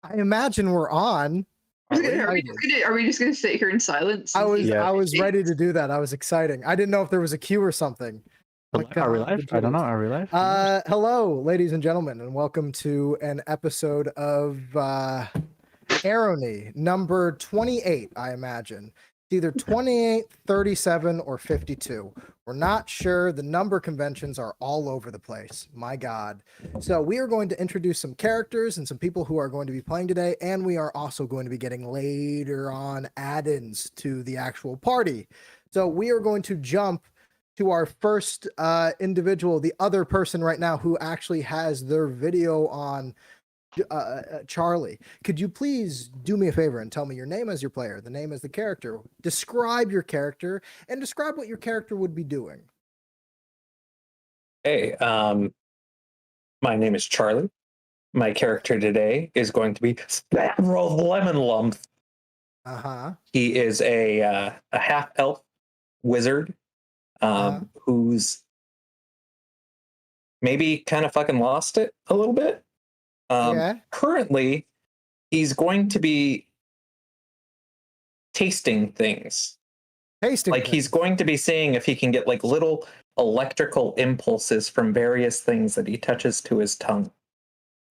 I imagine we're on. Are we just gonna sit here in silence? I was ready to do that. I was exciting. I didn't know if there was a cue or something. Are we live? I don't know. Are we live? Hello, ladies and gentlemen, and welcome to an episode of Arrowknee, number 28, I imagine. It's either 28, 37, or 52. We're not sure. The number conventions are all over the place. My God. So we are going to introduce some characters and some people who are going to be playing today, and we are also going to be getting later on add-ins to the actual party. So we are going to jump to our first individual, the other person right now who actually has their video on. Charlie, could you please do me a favor and tell me your name as your player, the name as the character, describe your character, and describe what your character would be doing. Hey, my name is Charlie. My character today is going to be Brill Lemon Lump. He is a half-elf wizard who's maybe kind of fucking lost it a little bit. Currently, he's going to be tasting things. He's going to be seeing if he can get like little electrical impulses from various things that he touches to his tongue.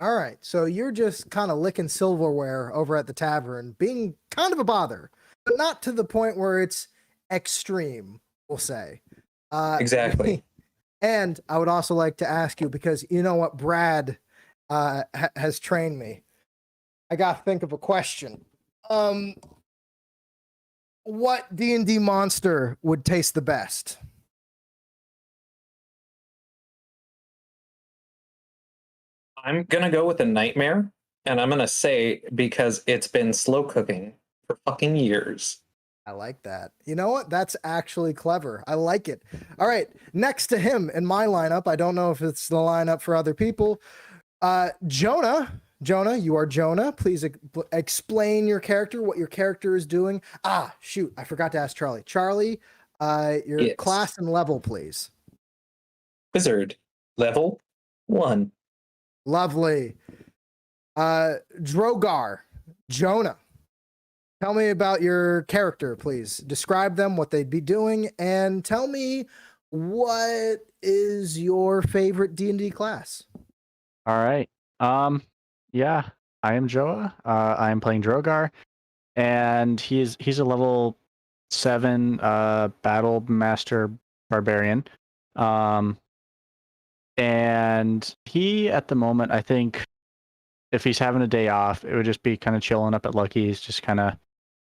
All right, so you're just kind of licking silverware over at the tavern, being kind of a bother, but not to the point where it's extreme, we'll say. Exactly. And I would also like to ask you, because you know what, Brad has trained me. I gotta think of a question. What D&D monster would taste the best? I'm gonna go with a nightmare, and I'm gonna say because it's been slow cooking for fucking years. I like that. You know what? That's actually clever. I like it. All right, next to him in my lineup, I don't know if it's the lineup for other people. Jonah, you are Jonah. Please explain your character, what your character is doing. Shoot, I forgot to ask Charlie. Charlie, your class and level, please. Wizard, level 1. Lovely. Drogar, Jonah. Tell me about your character, please. Describe them, what they'd be doing, and tell me what is your favorite D&D class. All right. Yeah, I am Joa. I am playing Drogar, and he's a level 7 battle master barbarian. And he at the moment, I think if he's having a day off, it would just be kind of chilling up at Lucky's, just kind of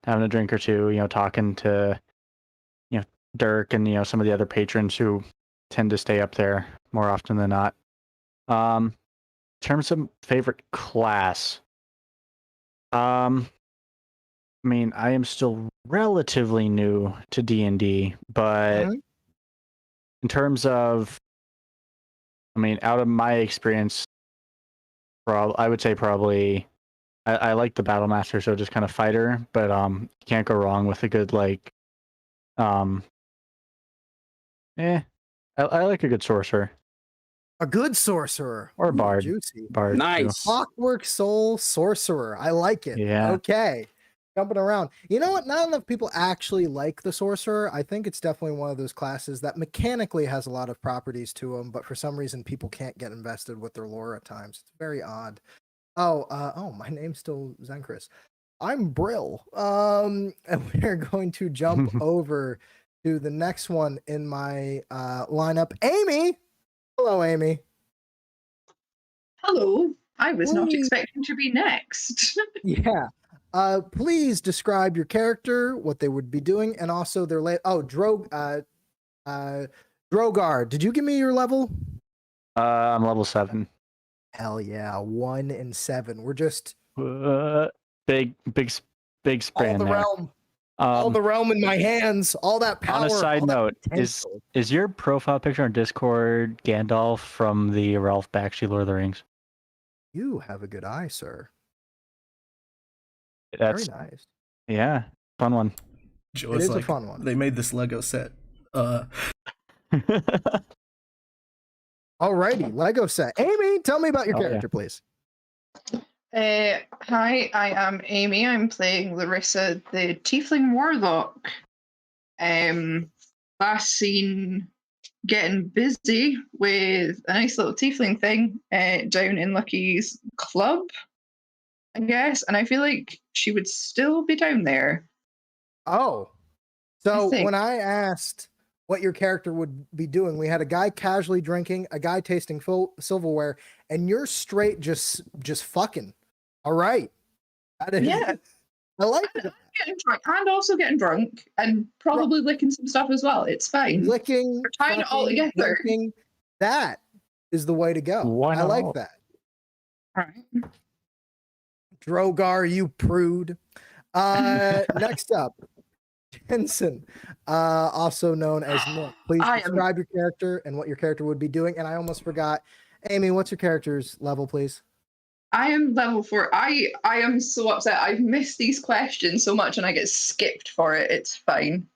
having a drink or two, talking to Dirk and some of the other patrons who tend to stay up there more often than not. In terms of favorite class, I am still relatively new to D&D, but in terms of, out of my experience, I would say probably I like the Battle Master, so just kind of fighter, but you can't go wrong with a good I like a good sorcerer. A good sorcerer. Or bard. Juicy. Bard. Nice. Clockwork Soul Sorcerer. I like it. Yeah. Okay. Jumping around. You know what? Not enough people actually like the sorcerer. I think it's definitely one of those classes that mechanically has a lot of properties to them, but for some reason people can't get invested with their lore at times. It's very odd. My name's still Zenkris. I'm Brill. And we're going to jump over to the next one in my lineup. Amy. Hello, Amy. Hello. I was not expecting to be next. Yeah. Please describe your character, what they would be doing, and also their Drogar. Did you give me your level? I'm level 7. Hell yeah, 1 and 7. We're just big span. All the there. realm. All the realm in my hands. All that power. On a side note, is your profile picture on Discord Gandalf from the Ralph Bakshi Lord of the Rings? You have a good eye, sir. That's very nice. Yeah, fun one. It is a fun one. They made this Lego set. Alrighty, Lego set. Amy, tell me about your character, please. Hi, I am Amy. I'm playing Larissa, the Tiefling Warlock. Last scene, getting busy with a nice little Tiefling thing down in Lucky's club, I guess. And I feel like she would still be down there. Oh, so think. when I asked what your character would be doing, we had a guy casually drinking, a guy tasting silverware, and you're straight just fucking. All right. Yeah. I like it. Getting drunk and also getting drunk and probably licking some stuff as well. It's fine. Licking, We're tying it all together. drinking, that is the way to go. Why I not like all? that. All right. Drogar, you prude. Next up, Jensen, also known as Nick. Please describe your character and what your character would be doing. And I almost forgot, Amy, what's your character's level, please? I am level 4. I am so upset. I've missed these questions so much and I get skipped for it. It's fine.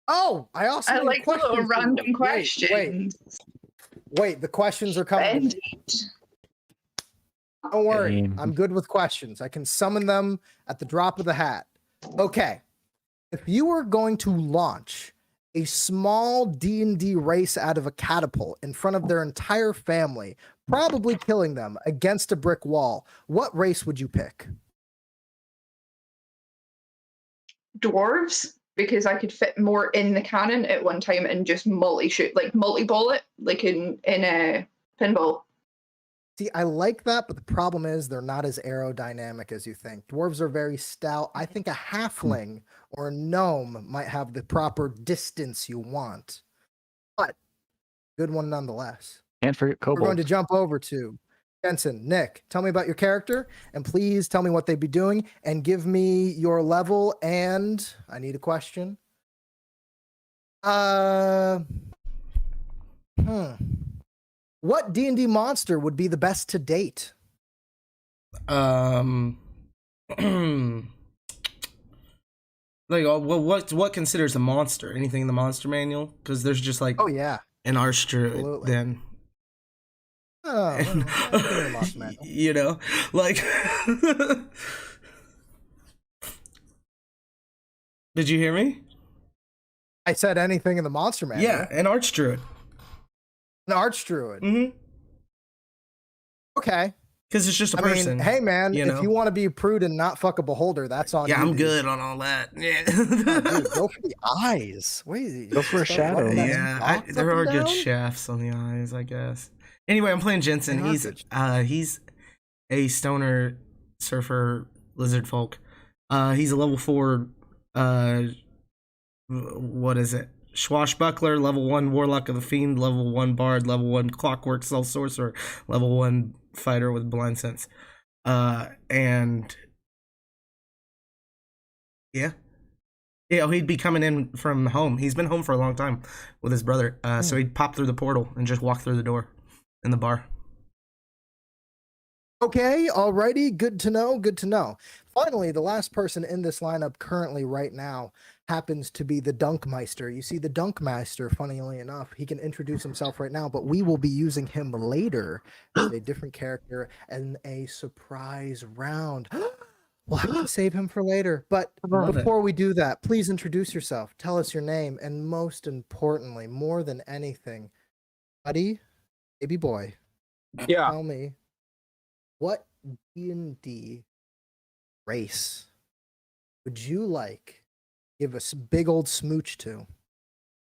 Oh, I like the little random questions. Wait, the questions are coming. Don't worry, I'm good with questions. I can summon them at the drop of the hat. Okay, if you were going to launch a small D&D race out of a catapult in front of their entire family, probably killing them against a brick wall, what race would you pick? Dwarves, because I could fit more in the cannon at one time and just multi-shoot, like multi-ball it, like in a pinball. See, I like that, but the problem is they're not as aerodynamic as you think. Dwarves are very stout. I think a halfling or a gnome might have the proper distance you want. But good one nonetheless. Can't forget kobolds. We're going to jump over to Jensen. Nick, tell me about your character, and please tell me what they'd be doing, and give me your level, and I need a question. What D&D monster would be the best to date? Like, what considers a monster? Anything in the monster manual? Because there's just like, oh yeah, an Archdruid then. Oh, and, you know, like. Did you hear me? I said anything in the monster manual. Yeah, an Archdruid. An Archdruid. Mm-hmm. Okay. Because it's just a person. Mean, hey man, you know? If you want to be prude and not fuck a beholder, that's on you. Yeah, I'm good on all that. Yeah. Dude, go for the eyes. Wait, go for a shadow. Yeah, there are good shafts on the eyes, I guess. Anyway, I'm playing Jensen. He's a stoner surfer lizard folk. He's a level 4 what is it? Swashbuckler, level 1 Warlock of the Fiend, level 1 Bard, level 1 Clockwork Soul Sorcerer, level 1 Fighter with Blind Sense. And yeah, he'd be coming in from home. He's been home for a long time with his brother. So he'd pop through the portal and just walk through the door in the bar. Okay, alrighty, good to know, good to know. Finally, the last person in this lineup currently right now happens to be the Dunkmeister. You see, the Dunkmeister, funnily enough, he can introduce himself right now, but we will be using him later as a different character and a surprise round. We'll have to save him for later. But before we do that, please introduce yourself. Tell us your name, and most importantly, more than anything, buddy, baby boy, tell me, what D&D race would you like give us a big old smooch to?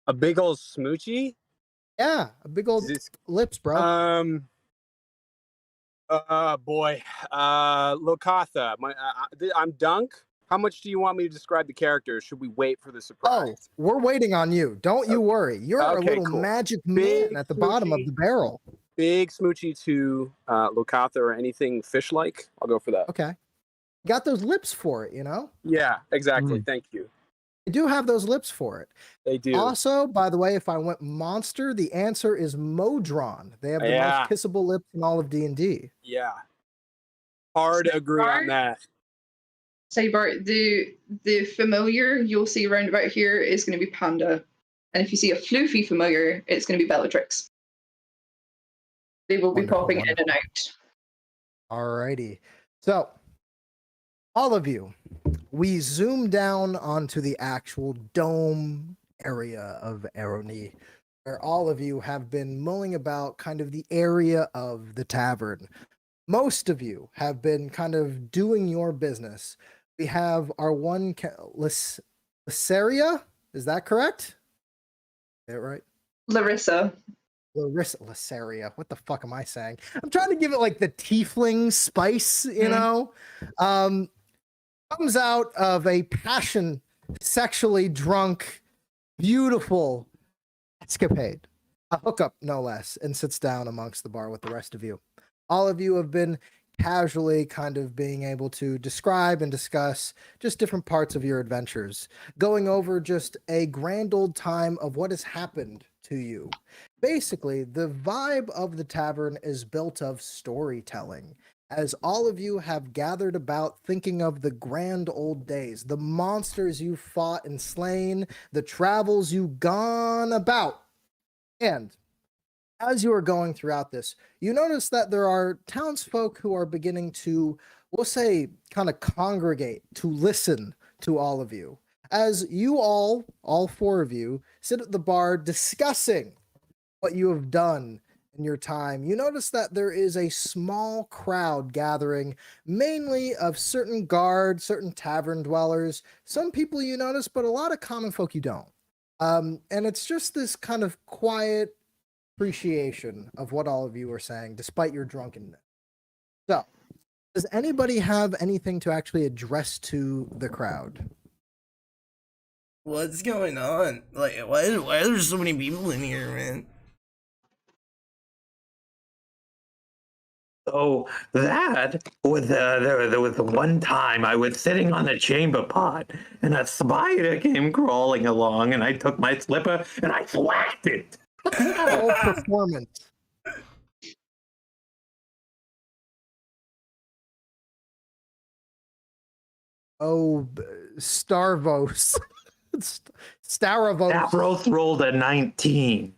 A big old smoochy? Yeah, a big old lips, bro. Boy. Lokatha. I'm Dunk. How much do you want me to describe the character? Should we wait for the surprise? Oh, we're waiting on you. Don't you worry. You're a little magic man at the bottom of the barrel. Big smoochy to Lokatha or anything fish-like. I'll go for that. Okay. Got those lips for it, you know? Yeah, exactly. Thank you. They do have those lips for it. They do. Also, by the way, if I went monster, the answer is Modron. They have the most kissable lips in all of D&D. Yeah. Hard to agree on that. Sidebar, the familiar you'll see around about here is going to be Panda. And if you see a floofy familiar, it's going to be Bellatrix. They will be popping in and out. Alrighty. So, all of you, we zoom down onto the actual dome area of Arrowknee, where all of you have been mulling about kind of the area of the tavern. Most of you have been kind of doing your business. We have our one Lysaria, is that correct? Is that right? Larissa. Lysaria. What the fuck am I saying? I'm trying to give it like the tiefling spice, you know? Comes out of a passion, sexually drunk, beautiful escapade, a hookup no less, and sits down amongst the bar with the rest of you. All of you have been casually kind of being able to describe and discuss just different parts of your adventures, going over just a grand old time of what has happened to you. Basically, the vibe of the tavern is built of storytelling, as all of you have gathered about thinking of the grand old days, the monsters you fought and slain, the travels you've gone about. And as you are going throughout this, you notice that there are townsfolk who are beginning to, we'll say, kind of congregate to listen to all of you. As you all four of you, sit at the bar discussing what you have done in your time, you notice that there is a small crowd gathering, mainly of certain guards, certain tavern dwellers, some people you notice, but a lot of common folk you don't. And it's just this kind of quiet appreciation of what all of you are saying, despite your drunkenness. So, does anybody have anything to actually address to the crowd? What's going on? Like, why are there so many people in here, man? So that was there was the one time I was sitting on the chamber pot and a spider came crawling along and I took my slipper and I whacked it. Roll performance. Oh, Starvos. Staravos. Stavros rolled a 19.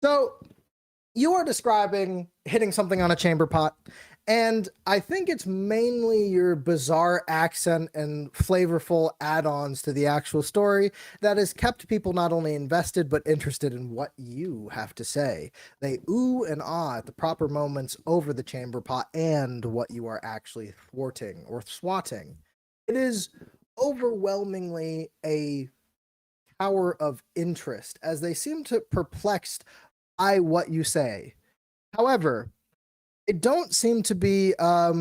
So you are describing hitting something on a chamber pot, and I think it's mainly your bizarre accent and flavorful add-ons to the actual story that has kept people not only invested but interested in what you have to say. They ooh and ah at the proper moments over the chamber pot and what you are actually thwarting or swatting. It is overwhelmingly a tower of interest as they seem to perplexed by what you say. However, it don't seem to be how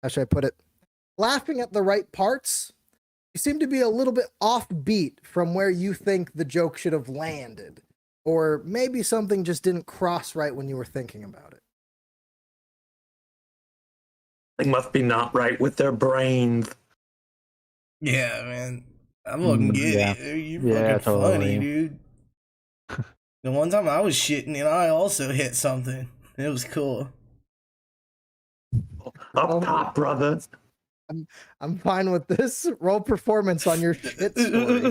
should I put it, laughing at the right parts. You seem to be a little bit offbeat from where you think the joke should have landed, or maybe something just didn't cross right when you were thinking about it. They must be not right with their brains. Yeah, man. I'm fucking get it. You're fucking funny, dude. The one time I was shitting and I also hit something. It was cool. Up top, brother. I'm fine with this. Roll performance on your shit story.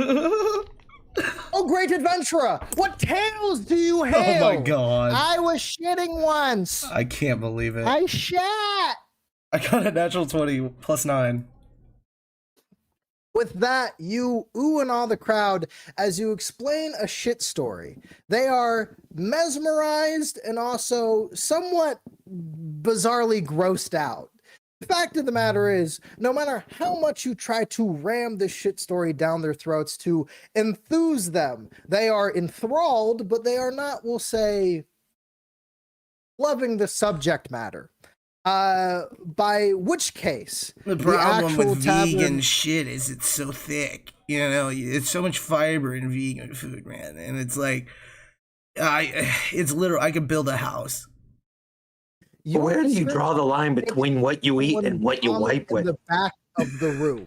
Oh, great adventurer! What tales do you hail? Oh my god. I was shitting once. I can't believe it. I shat. I got a natural 20 plus 9. With that, you ooh and awe the crowd as you explain a shit story. They are mesmerized and also somewhat bizarrely grossed out. The fact of the matter is, no matter how much you try to ram this shit story down their throats to enthuse them, they are enthralled, but they are not, we'll say, loving the subject matter. By which case, the problem with tavern... vegan shit is it's so thick. You know, it's so much fiber in vegan food, man. And it's like, it's literal. I could build a house. Where do you draw the line between what you eat and what you wipe with? The back of the room.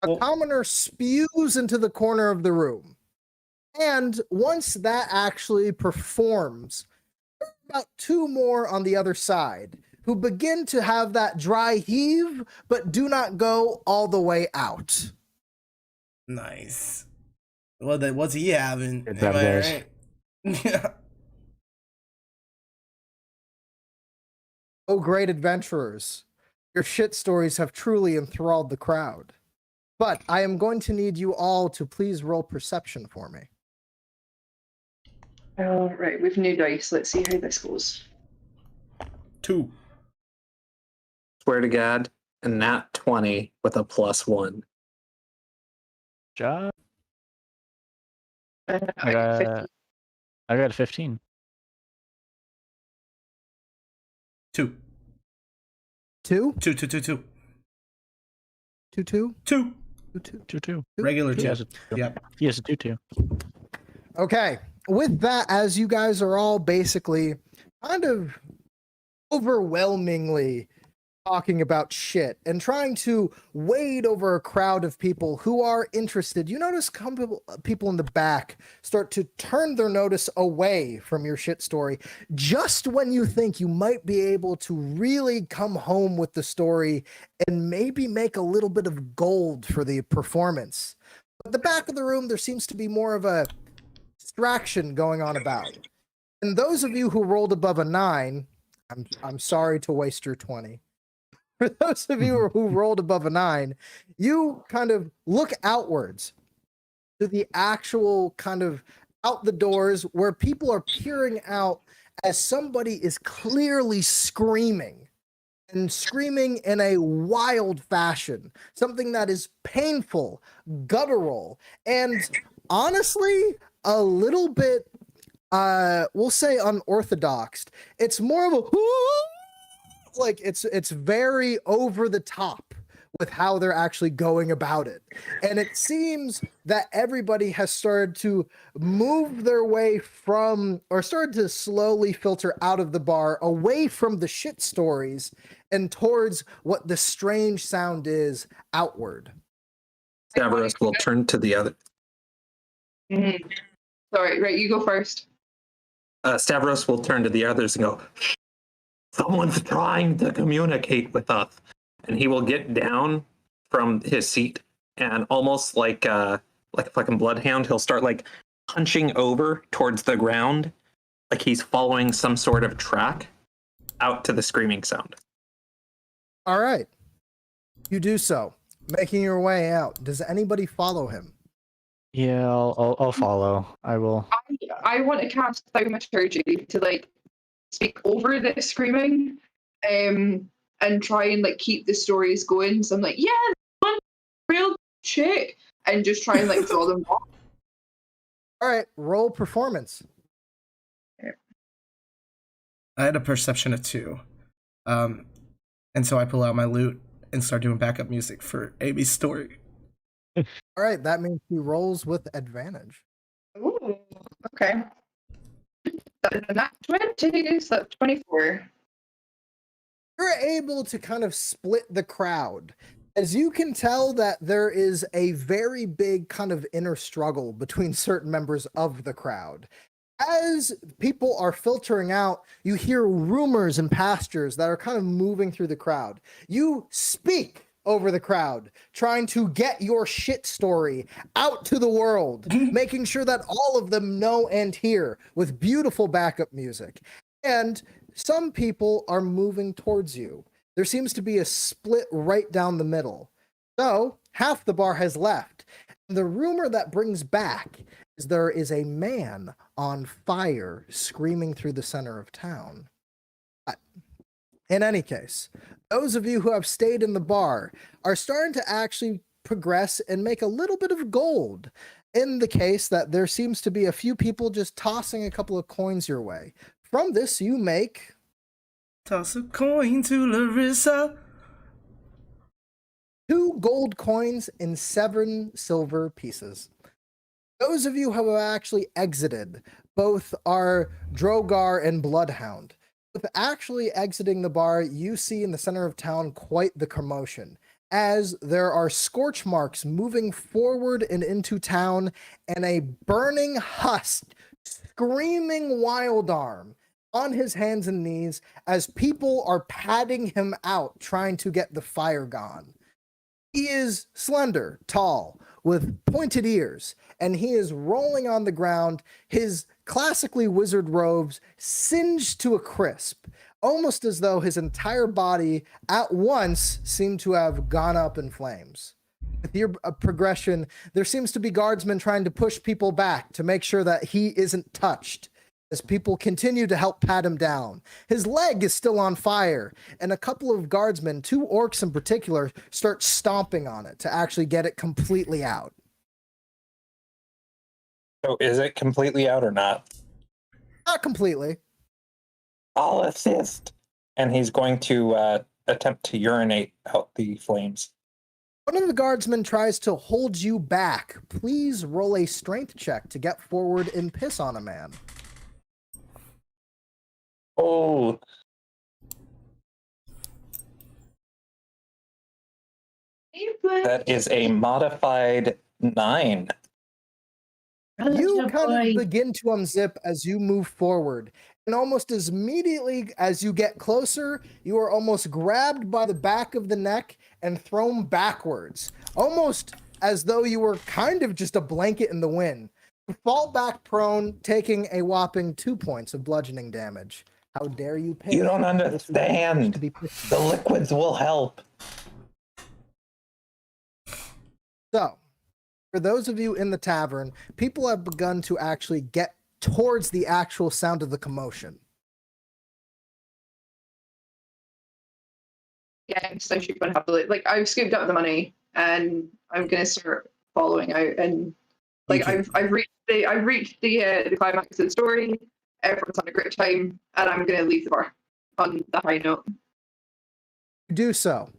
A commoner spews into the corner of the room. And once that actually performs, about two more on the other side who begin to have that dry heave, but do not go all the way out. Nice. Well, then what's he having? Am I right? Yeah. Oh, great adventurers, your shit stories have truly enthralled the crowd. But I am going to need you all to please roll perception for me. Right, we've new dice. Let's see how this goes. 2. Swear to God, a nat 20 with a +1. Job. I I got got, I got a 15. 2. 2? 2, 2, 2, 2. 2, 2? 2. 2, 2. Regular He 2. has a 2. Yep. He has a 2, 2. Okay. With that, as you guys are all basically kind of overwhelmingly talking about shit and trying to wade over a crowd of people who are interested, you notice people in the back start to turn their notice away from your shit story just when you think you might be able to really come home with the story and maybe make a little bit of gold for the performance. At the back of the room, there seems to be more of a distraction going on about. And those of you who rolled above a 9, I'm sorry to waste your 20. For those of you who rolled above a 9, you kind of look outwards to the actual kind of out the doors where people are peering out as somebody is clearly screaming and screaming in a wild fashion, something that is painful, guttural, and honestly, a little bit, we'll say unorthodox. It's more of a like it's very over the top with how they're actually going about it. And it seems that everybody has started to move their way from, or started to slowly filter out of the bar, away from the shit stories and towards what the strange sound is outward. Stavros will turn to the other. Mm-hmm. Sorry, right, you go first. Stavros will turn to the others and go, someone's trying to communicate with us. And he will get down from his seat and almost like a fucking bloodhound, he'll start like punching over towards the ground, like he's following some sort of track out to the screaming sound. All right. You do so, making your way out. Does anybody follow him? Yeah, I'll follow. I will. I want to cast thaumaturgy to like speak over the screaming, and try and like keep the stories going. So I'm like, yeah, real shit, and just try and like draw them off. All right, roll performance. I had a perception of 2. And so I pull out my lute and start doing backup music for Amy's story. All right, that means he rolls with advantage. Ooh, okay. Not 20, so 24. You're able to kind of split the crowd. As you can tell that there is a very big kind of inner struggle between certain members of the crowd. As people are filtering out, you hear rumors and pastures that are kind of moving through the crowd. You speak over the crowd, trying to get your shit story out to the world, making sure that all of them know and hear with beautiful backup music. And some people are moving towards you. There seems to be a split right down the middle. So half the bar has left. And the rumor that brings back is there is a man on fire screaming through the center of town. In any case, those of you who have stayed in the bar are starting to actually progress and make a little bit of gold, in the case that there seems to be a few people just tossing a couple of coins your way. From this, you make... Toss a coin to Larissa. 2 gold coins and 7 silver pieces. Those of you who have actually exited, both are Drogar and Bloodhound. With actually exiting the bar, you see in the center of town quite the commotion, as there are scorch marks moving forward and into town, and a burning husk, screaming wild arm on his hands and knees as people are padding him out, trying to get the fire gone. He is slender, tall, with pointed ears, and he is rolling on the ground, his classically wizard robes singed to a crisp, almost as though his entire body at once seemed to have gone up in flames. With your progression, there seems to be guardsmen trying to push people back to make sure that he isn't touched, as people continue to help pat him down. His leg is still on fire, and a couple of guardsmen, 2 orcs in particular, start stomping on it to actually get it completely out. So is it completely out or not? Not completely. I'll assist. And he's going to attempt to urinate out the flames. One of the guardsmen tries to hold you back. Please roll a strength check to get forward and piss on a man. Oh. That is a modified 9. You kind of begin to unzip as you move forward. And almost as immediately as you get closer, you are almost grabbed by the back of the neck and thrown backwards. Almost as though you were kind of just a blanket in the wind. You fall back prone, taking a whopping 2 points of bludgeoning damage. How dare you pick? You don't understand. The liquids will help. So, for those of you in the tavern, people have begun to actually get towards the actual sound of the commotion. Yeah, so she's gonna have to like I've scooped up the money and I'm gonna start following out, and like I've reached the climax of the story. Everyone's having a great time, and I'm gonna leave the bar on the high note. Do so.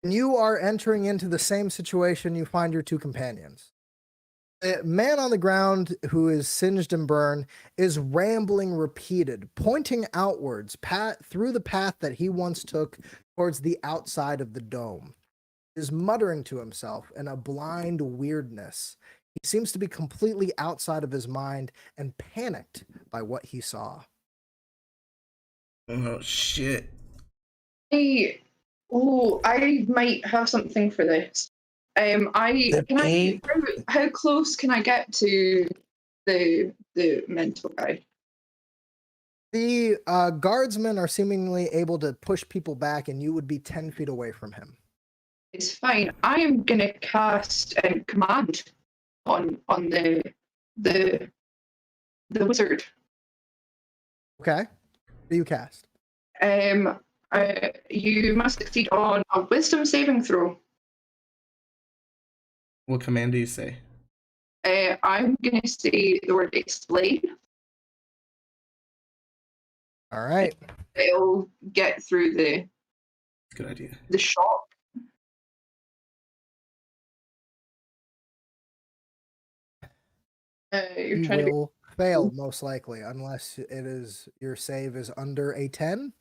You are entering into the same situation you find your 2 companions. The man on the ground who is singed and burned is rambling repeated, pointing outwards through the path that he once took towards the outside of the dome. He is muttering to himself in a blind weirdness. He seems to be completely outside of his mind and panicked by what he saw. Oh, shit. I might have something for this. How close can I get to the mental guy? The guardsmen are seemingly able to push people back, and you would be 10 feet away from him. It's fine. I am gonna cast command on the wizard. Okay. What do you cast? You must succeed on a wisdom saving throw. What command do you say? I'm gonna say the word explain. All right. It'll get through the Good idea. the shock. You're You trying will fail most likely, unless your save is under a 10.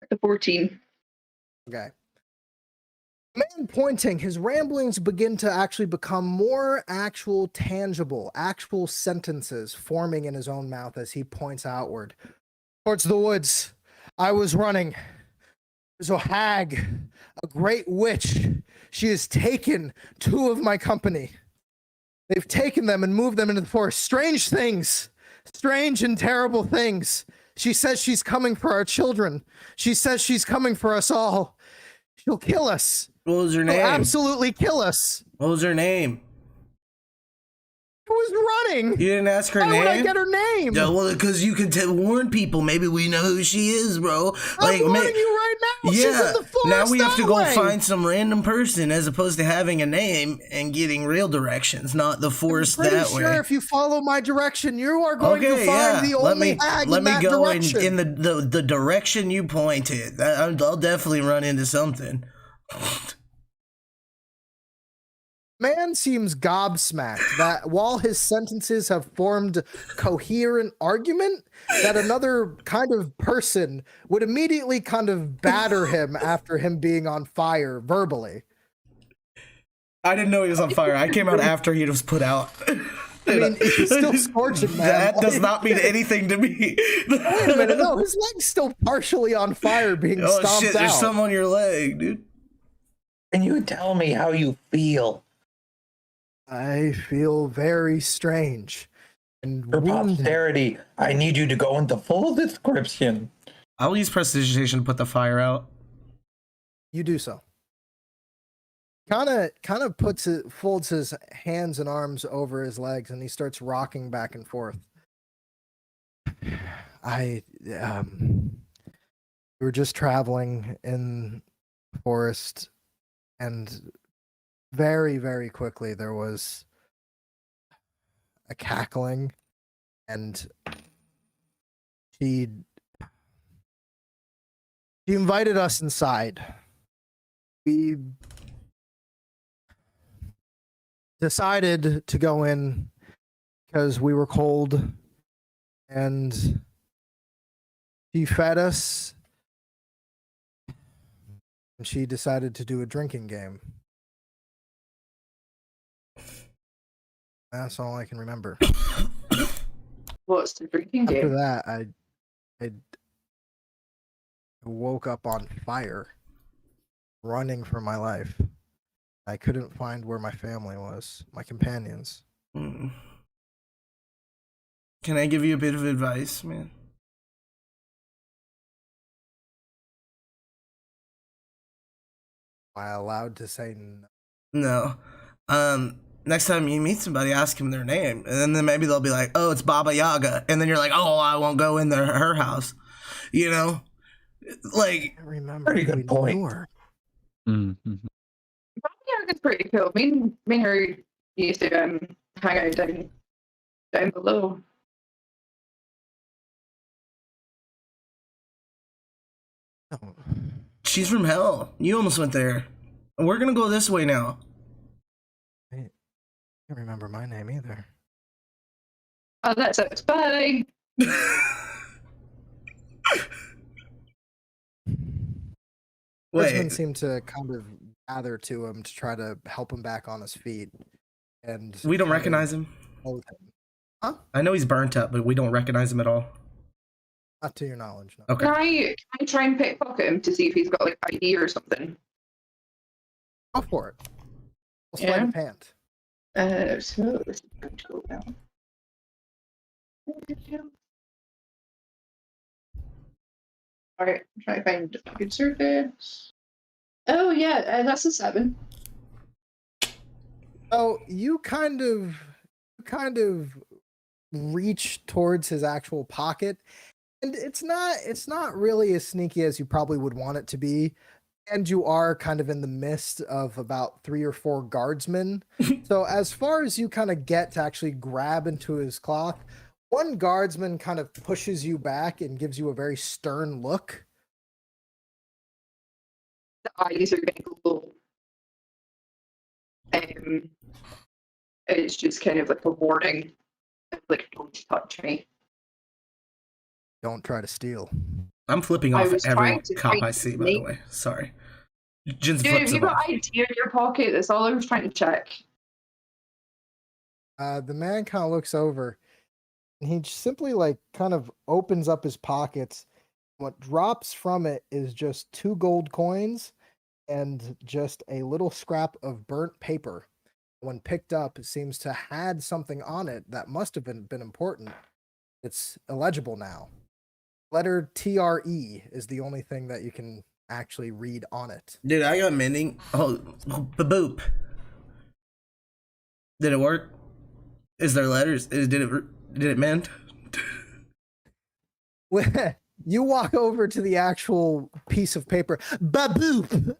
to get the 14. Okay. Man pointing, his ramblings begin to actually become more actual tangible, actual sentences forming in his own mouth as he points outward. Towards the woods, I was running. There's a hag, a great witch. She has taken 2 of my company. They've taken them and moved them into the forest. Strange things, strange and terrible things. She says she's coming for our children. She says she's coming for us all. She'll kill us. What was her name? She'll absolutely kill us. What was her name? I was running. You didn't ask her How name? would I get her name? Yeah, well, because you can warn people. Maybe we know who she is, bro. I'm warning you right now. She's in the forest now we have to that go way. find some random person as opposed to having a name and getting real directions, not the forest I'm that pretty way. sure if you follow my direction, you are going to find the only hag let in me that go direction. in the direction you pointed. I'll definitely run into something. Man seems gobsmacked that while his sentences have formed coherent argument, that another kind of person would immediately kind of batter him after him being on fire verbally. I didn't know he was on fire. I came out after he was put out. I mean, he's still scorching, man. That does not mean anything to me. Wait a minute, no, his leg's still partially on fire being stomped out. Oh shit, there's some on your leg, dude. Can you tell me how you feel? I feel very strange and For wounded. posterity, I need you to go into full description. I'll use prestidigitation to put the fire out. You do so. Kind of folds his hands and arms over his legs, and he starts rocking back and forth. We were just traveling in the forest, and very, very quickly there was a cackling, and she invited us inside. We decided to go in because we were cold, and she fed us, and she decided to do a drinking game. That's all I can remember. What's the drinking game? After that, I woke up on fire, running for my life. I couldn't find where my family was, my companions. Can I give you a bit of advice, man? Am I allowed to say no? No. Next time you meet somebody, ask them their name, and then maybe they'll be like, "Oh, it's Baba Yaga," and then you're like, "Oh, I won't go in her house," you know, like. I remember. Pretty good point. Mm-hmm. Yeah, that's pretty cool. Me and her used to hang out down below. Oh. She's from hell. You almost went there. We're gonna go this way now. I can't remember my name either. Oh, that's it. Bye. Desmond seemed to kind of gather to him to try to help him back on his feet, and we don't recognize him. Huh? I know he's burnt up, but we don't recognize him at all. Not to your knowledge. No. Okay. Can I try and pickpocket him to see if he's got like ID or something? Go for it. Sleight of hand. So this is going to go down. Alright, try to find a good surface. Oh yeah, that's a 7. So you kind of reach towards his actual pocket, and it's not really as sneaky as you probably would want it to be. And you are kind of in the midst of about 3 or 4 guardsmen. So as far as you kind of get to actually grab into his cloth, one guardsman kind of pushes you back and gives you a very stern look. The eyes are getting low. It's just kind of like a warning. Like, don't touch me. Don't try to steal. I'm flipping off every cop I see, by the way. Sorry. Jin's Dude, flips if you him got off. ID in your pocket, that's all I was trying to check. The man kind of looks over, and he simply like kind of opens up his pockets. What drops from it is just 2 gold coins and just a little scrap of burnt paper. When picked up, it seems to had something on it that must have been important. It's illegible now. Letter TRE is the only thing that you can actually read on it. Dude, I got mending. Oh, boop. Did it work? Is there letters? Did it mend? You walk over to the actual piece of paper, baboop,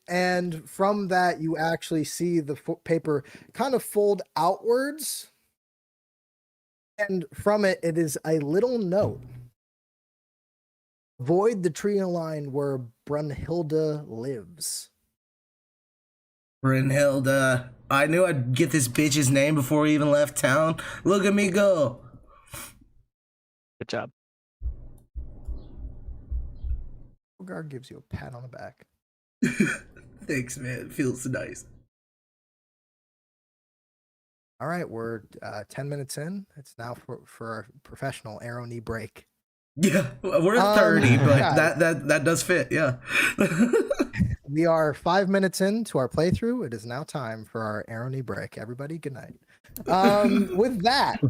and from that you actually see the paper kind of fold outwards, and from it is a little note. Avoid the tree line where Brunhilde lives. Brunhilde. I knew I'd get this bitch's name before we even left town. Look at me go. Good job. Guard gives you a pat on the back. Thanks, man. It feels nice. All right, we're 10 minutes in. It's now for our professional Arrowknee break. Yeah, we're at 30, but yeah. that does fit. Yeah. We are 5 minutes into our playthrough. It is now time for our Arrowknee break. Everybody, good night. With that,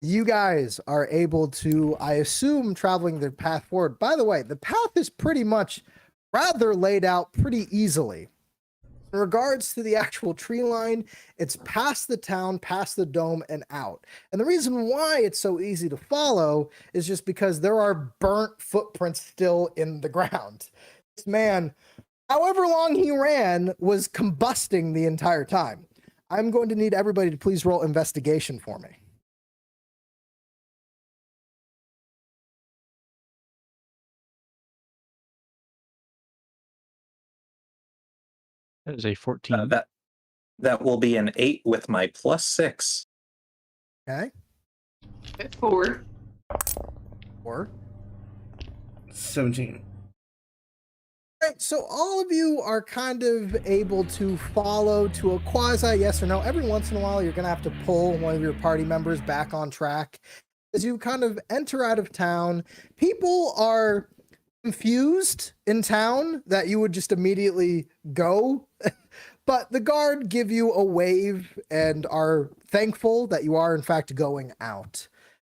You guys are able to, I assume, traveling the path forward. By the way, the path is pretty much rather laid out pretty easily. In regards to the actual tree line, it's past the town, past the dome, and out. And the reason why it's so easy to follow is just because there are burnt footprints still in the ground. This man, however long he ran, was combusting the entire time. I'm going to need everybody to please roll investigation for me. That is a 14. That will be an 8 with my +6. Okay. 4. 4. 17. Right, so all of you are kind of able to follow to a quasi yes or no. Every once in a while, you're going to have to pull one of your party members back on track. As you kind of enter out of town, people are confused in town that you would just immediately go. But the guard give you a wave and are thankful that you are in fact going out.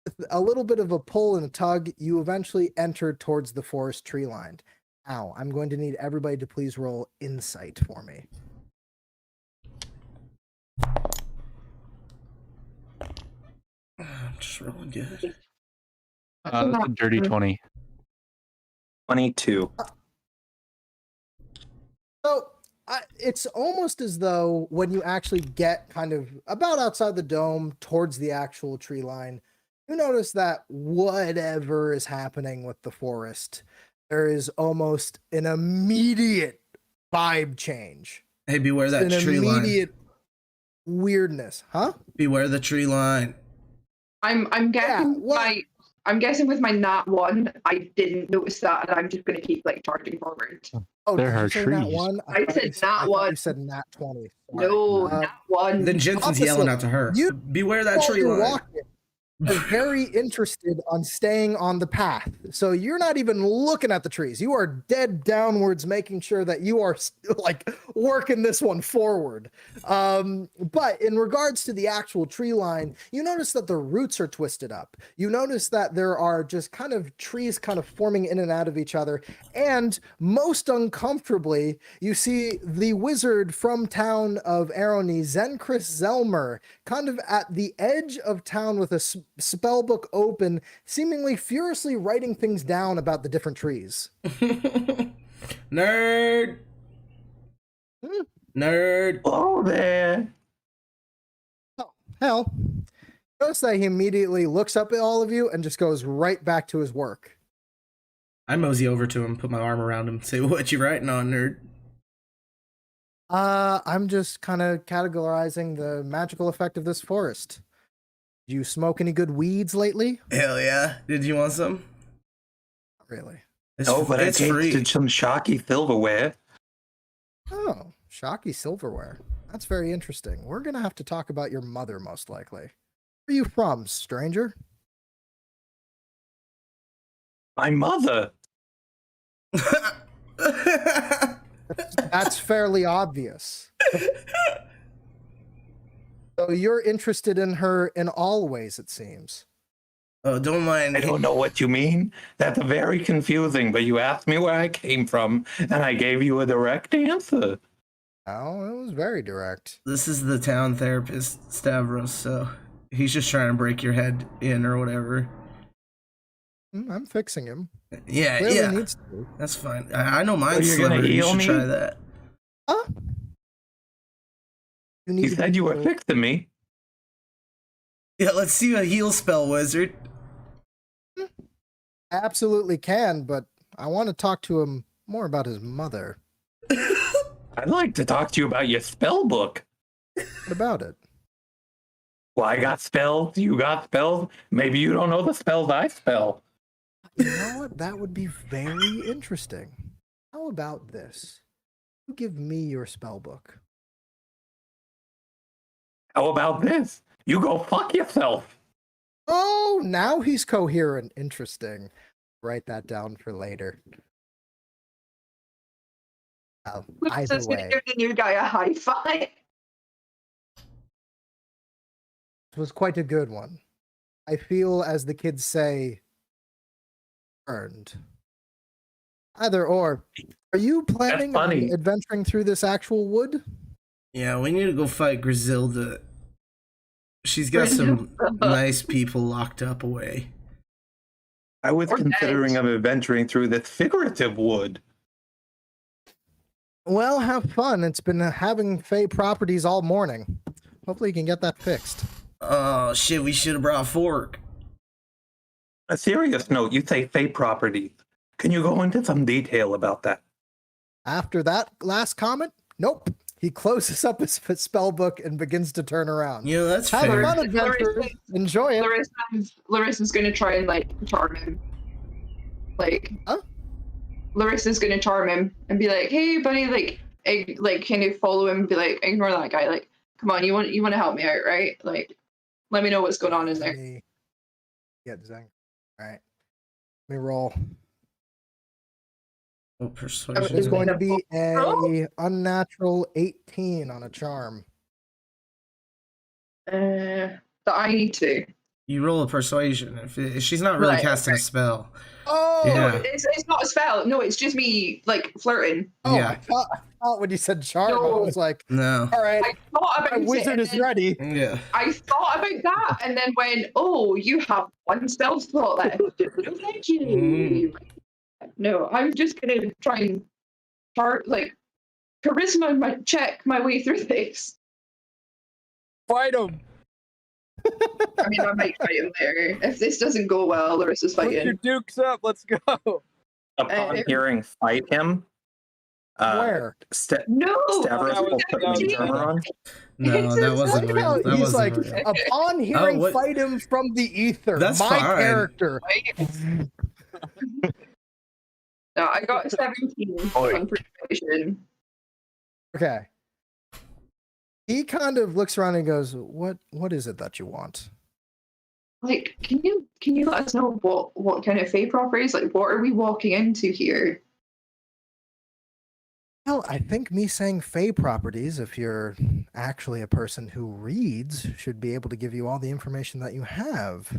With a little bit of a pull and a tug, you eventually enter towards the forest tree line. Now, I'm going to need everybody to please roll insight for me. I'm just rolling good. That's a dirty 20. 22. So it's almost as though when you actually get kind of about outside the dome towards the actual tree line, you notice that whatever is happening with the forest, there is almost an immediate vibe change. Hey, beware that An tree line. immediate weirdness, huh? Beware the tree line. I'm guessing I'm guessing with my nat 1, I didn't notice that, and I'm just gonna keep like charging forward. Oh, There did are you say nat trees. 1? I thought said you nat I thought 1. You said nat 20. Sorry. No, nat 1. Then Jensen's opposite. yelling out to her. You- Beware that While tree you're line. walking, are very interested on staying on the path. So you're not even looking at the trees. You are dead downwards, making sure that you are like working this one forward. But in regards to the actual tree line, you notice that the roots are twisted up. You notice that there are just kind of trees kind of forming in and out of each other. And most uncomfortably, you see the wizard from town of Arrowknee, Zenkris Zelmer, kind of at the edge of town with a spell book open, seemingly furiously writing things down about the different trees. Nerd. Nerd. Oh, there. Oh, hell. Notice that he immediately looks up at all of you and just goes right back to his work. I mosey over to him, put my arm around him, say, "What you writing on, nerd?" I'm just kind of categorizing the magical effect of this forest. Did you smoke any good weeds lately? Hell yeah. Did you want some? Not really. It's, Oh, but I it's free. tasted some shocky silverware. Oh, shocky silverware. That's very interesting. We're going to have to talk about your mother, most likely. Where are you from, stranger? My mother. That's fairly obvious. So you're interested in her in all ways, it seems. Oh, don't mind. I don't know what you mean. That's very confusing, but you asked me where I came from, and I gave you a direct answer. Oh, it was very direct. This is the town therapist, Stavros, so he's just trying to break your head in or whatever. I'm fixing him. Yeah, Clearly yeah. needs to. That's fine. I know mine's you're gonna slippery. You heal should me? try that. Huh? You You to said be you were able- fixing me. Yeah, let's see a heal spell, wizard. Absolutely can, but I want to talk to him more about his mother. I'd like to talk to you about your spell book. What about it? Well, I got spells, you got spells. Maybe you don't know the spells I spell. You know what? That would be very interesting. How about this? You give me your spell book. How about this? You go fuck yourself. Oh, now he's coherent. Interesting. Write that down for later. Either Just gonna way, give the new guy a high five. it was quite a good one. I feel, as the kids say, earned. Either or. Are you planning on adventuring through this actual wood? Yeah, we need to go fight Griselda. She's got some nice people locked up away. I was considering of adventuring through this figurative wood. Well, have fun. It's been having Fey properties all morning. Hopefully you can get that fixed. Oh, shit, we should have brought a fork. A serious note, you say Fey properties. Can you go into some detail about that? After that last comment, nope. He closes up his spell book and begins to turn around. Yeah, that's Have fair. fun, adventurers. Enjoy it. Larissa's going to try and, like, charm him. Like, huh? Larissa's going to charm him and be like, hey, buddy, like, kind of follow him and be like, ignore that guy. Like, come on, you want to help me out, right? Like, let me know what's going on in there. Yeah, Zang. All right. Let me roll. Oh, persuasion. It's going to be a unnatural 18 on a charm. That I need to. You roll a persuasion. If she's not really casting a spell. Oh, yeah. It's not a spell. No, it's just me, like, flirting. Oh, yeah. I thought when you said charm, I was like, no. All right, I thought about wizard is ready. Yeah. I thought about that and then went, oh, you have one spell slot left. No, thank you. No, I'm just going to try and charisma check my way through this. Fight him. I mean, I might fight him there. If this doesn't go well, Larissa's fighting. Put your dukes up. Let's go. Upon hearing fight him, where? No, Stavros will put the armor on. No, that wasn't real. That He's like, real. upon hearing fight him from the ether. That's my fine. Character. No, I got 17 on persuasion. Okay. He kind of looks around and goes, "What is it that you want?" Like, can you let us know what kind of Fey properties? Like, what are we walking into here? Well, I think me saying Fey properties, if you're actually a person who reads, should be able to give you all the information that you have.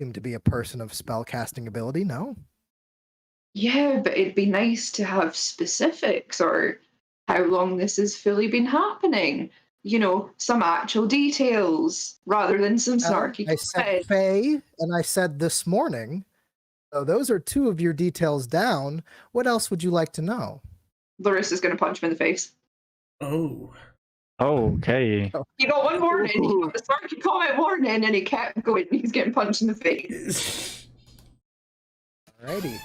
Seem to be a person of spell casting ability, no? Yeah, but it'd be nice to have specifics or how long this has fully been happening. You know, some actual details rather than some snarky. I said Fey, and I said this morning. So those are two of your details down. What else would you like to know? Larissa's going to punch him in the face. Oh. Okay. He got one warning. He got the snarky comment warning, and he kept going. He's getting punched in the face. Alrighty.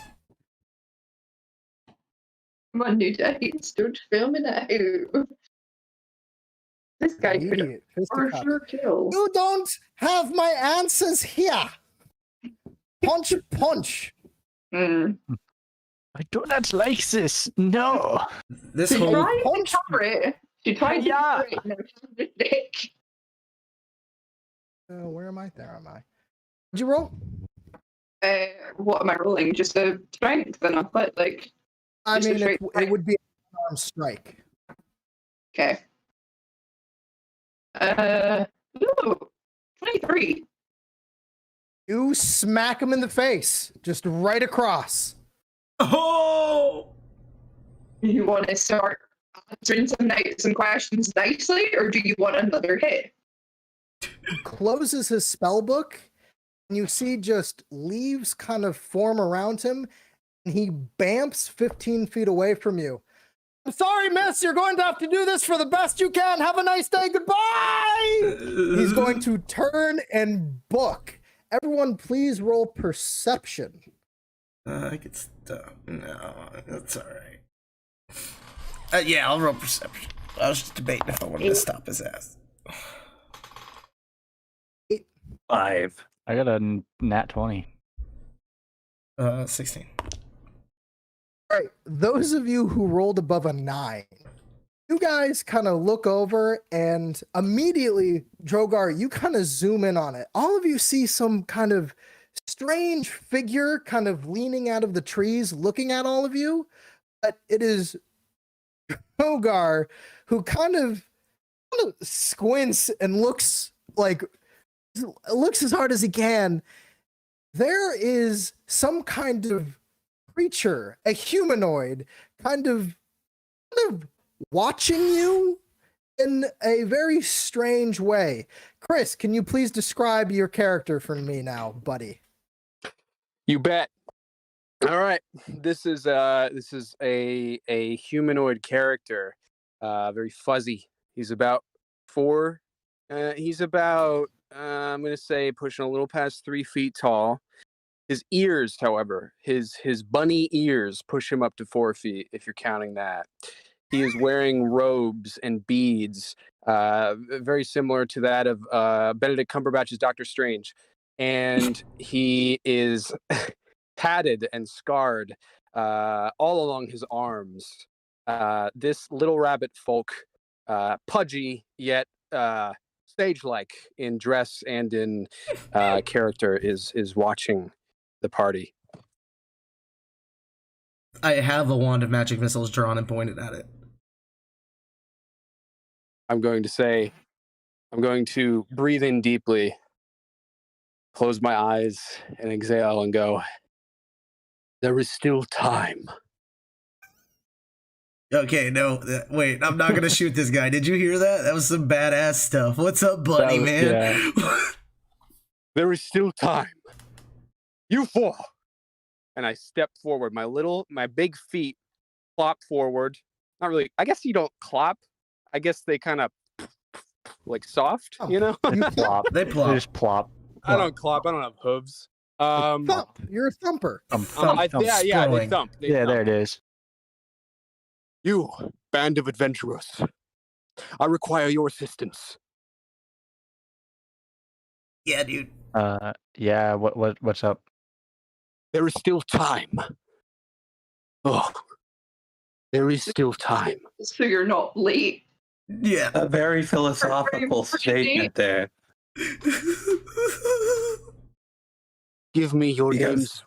Come on, new dice. Don't film it out. This guy could for sure kill. You don't have my answers here. Punch. Mm. I do not like this. No. This She whole tried to cover it. She tried to cover it, and it was a mistake. Where am I? There am I. Did you roll? What am I rolling? Just a strength and a foot, like. I mean, it would be an arm strike. Okay. Ooh, 23. You smack him in the face, just right across. Oh! You want to start answering some questions nicely, or do you want another hit? He closes his spell book, and you see just leaves kind of form around him, and he bamps 15 feet away from you. I'm sorry, miss. You're going to have to do this for the best you can. Have a nice day. Goodbye. He's going to turn and book. Everyone, please roll perception. I get stuck. No, that's all right. Yeah, I'll roll perception. I was just debating if I wanted to stop his ass. 5. I got a nat 20. 16. All right, those of you who rolled above a 9, you guys kind of look over and immediately, Drogar, you kind of zoom in on it. All of you see some kind of strange figure kind of leaning out of the trees, looking at all of you, but it is Drogar who kind of squints and looks like looks as hard as he can. There is some kind of creature, a humanoid, kind of watching you in a very strange way. Chris, can you please describe your character for me now, buddy? You bet. All right. This is a humanoid character, very fuzzy. He's about 4. He's about I'm gonna say pushing a little past 3 feet tall. His ears, however, his bunny ears push him up to 4 feet if you're counting that. He is wearing robes and beads, very similar to that of Benedict Cumberbatch's Doctor Strange, and he is padded and scarred all along his arms. This little rabbit folk, pudgy yet stage-like in dress and in character, is watching the party. I have a wand of magic missiles drawn and pointed at it. I'm going to breathe in deeply, close my eyes, and exhale and go, there is still time. Okay, no, wait, I'm not gonna shoot this guy. Did you hear that? That was some badass stuff. What's up, buddy, man? Yeah. There is still time. You 4. And I step forward. My big feet plop forward. Not really. I guess you don't clop. I guess they kind of like soft, you know? You plop. They plop. They just plop. I don't clop. I don't have hooves. Thump. You're a thumper. They thump. They thump. There it is. You, band of adventurers, I require your assistance. Yeah, dude. Yeah. What's up? There is still time. Oh, there is still time. So you're not late. Yeah. A very philosophical statement there. Give me your names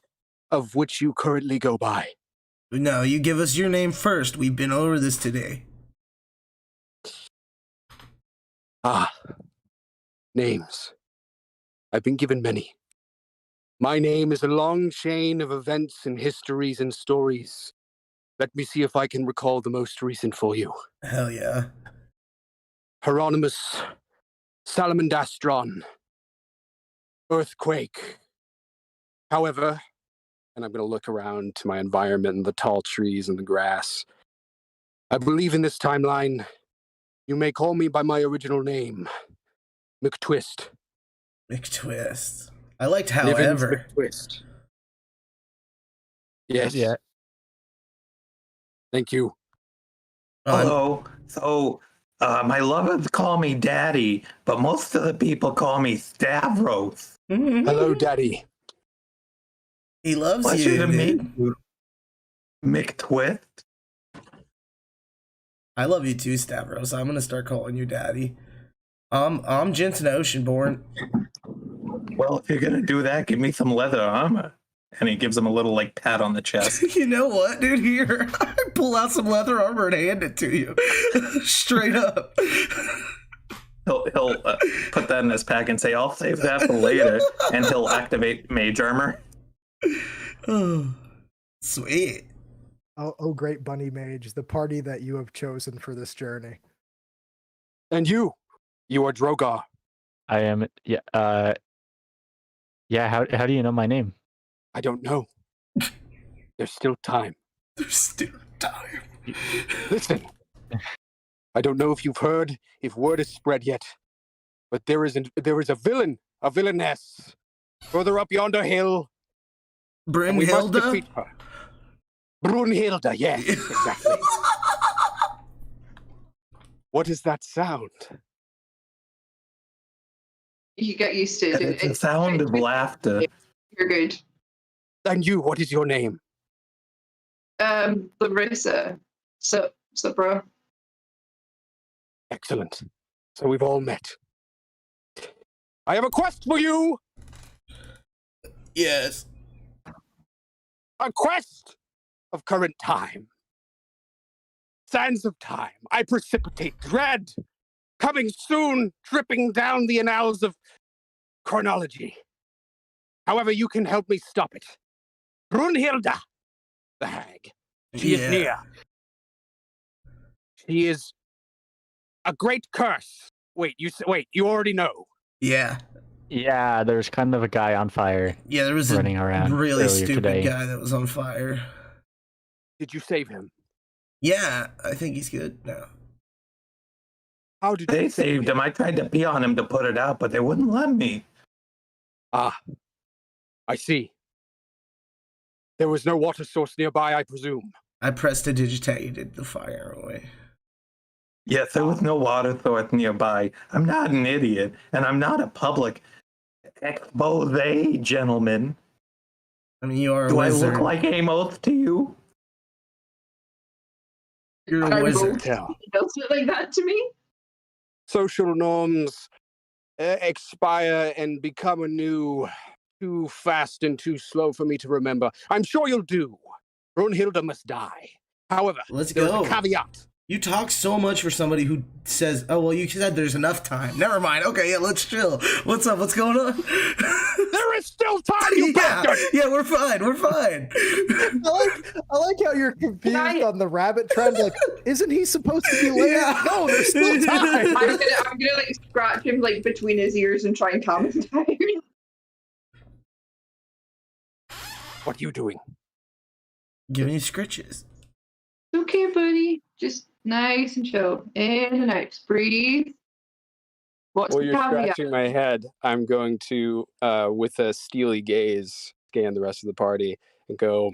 of which you currently go by. No, you give us your name first. We've been over this today. Names. I've been given many. My name is a long chain of events and histories and stories. Let me see if I can recall the most recent for you. Hell yeah. Hieronymus, Salamandastron, Earthquake. However, and I'm going to look around to my environment and the tall trees and the grass. I believe in this timeline, you may call me by my original name, McTwist. McTwist. I liked however. McTwist. Yes. Yeah. Thank you. Hello. So, my lovers call me Daddy, but most of the people call me Stavros. Hello, Daddy. He loves Pleasure you, to meet dude. you, McTwist. I love you too, Stavros. I'm gonna start calling you Daddy. I'm Jensen Oceanborn. Well, if you're gonna do that, give me some leather armor. And he gives him a little like pat on the chest. You know what, dude? Here, I pull out some leather armor and hand it to you, straight up. He'll put that in his pack and say, "I'll save that for later," and he'll activate mage armor. Oh, sweet. Oh, great bunny mage, the party that you have chosen for this journey. And you are Drogar. I am. Yeah. Yeah. How do you know my name? I don't know. There's still time. There's still time. Listen. I don't know if you've heard, if word has spread yet, but there is a villainess, further up yonder hill. We must defeat Brunhilde? her. Brunhilde, yes, exactly. What is that sound? You get used to it. It's a sound of laughter. You're good. And you, what is your name? Larissa. So bro. Excellent. So we've all met. I have a quest for you! Yes. A quest of current time. Sands of time. I precipitate dread. Coming soon, dripping down the annals of chronology. However, you can help me stop it. Brunhilde, the hag. She is near. She is a great curse. Wait, you already know. Yeah. Yeah, there's kind of a guy on fire. Yeah, there was running around really stupid today. guy that was on fire. Did you save him? Yeah, I think he's good now. How did they saved him? I tried to pee on him to put it out, but they wouldn't let me. Ah, I see. There was no water source nearby, I presume. I pressed a digitated the fire away. Yes, there was no water source nearby. I'm not an idiot, and I'm not a public expose, gentleman. I mean, you are a Do wizard. I look like Amos to you? You're a wizard. He does look like that to me. Social norms expire and become anew. Too fast and too slow for me to remember. I'm sure you'll do. Brunhilde must die. However, there's a caveat. You talk so much for somebody who says, oh, well, you said there's enough time. Never mind. Okay, yeah, let's chill. What's up? What's going on? There is still time, you bastard! Yeah, we're fine. We're fine. I like how you're confused on the rabbit trend. Like, isn't he supposed to be late? Yeah. No, there's still time. I'm gonna like scratch him like between his ears and try and calm him down. What are you doing? Giving you scritches. Okay, buddy. Just nice and chill. In and out. Breathe. What's While the you're caveat? scratching my head, I'm going to, with a steely gaze, scan the rest of the party and go,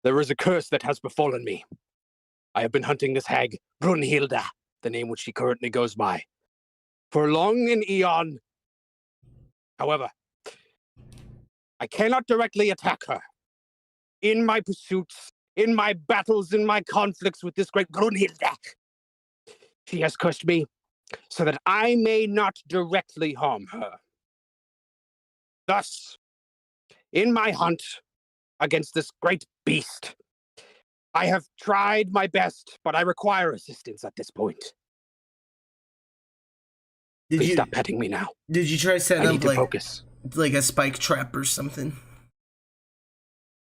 there is a curse that has befallen me. I have been hunting this hag, Brunhilde, the name which she currently goes by, for long an eon. However, I cannot directly attack her. In my pursuits, in my battles, in my conflicts with this great Brunhilde, she has cursed me so that I may not directly harm her. Thus, in my hunt against this great beast, I have tried my best, but I require assistance at this point. Please stop petting me now. Did you try setting I need up to focus. like a spike trap or something?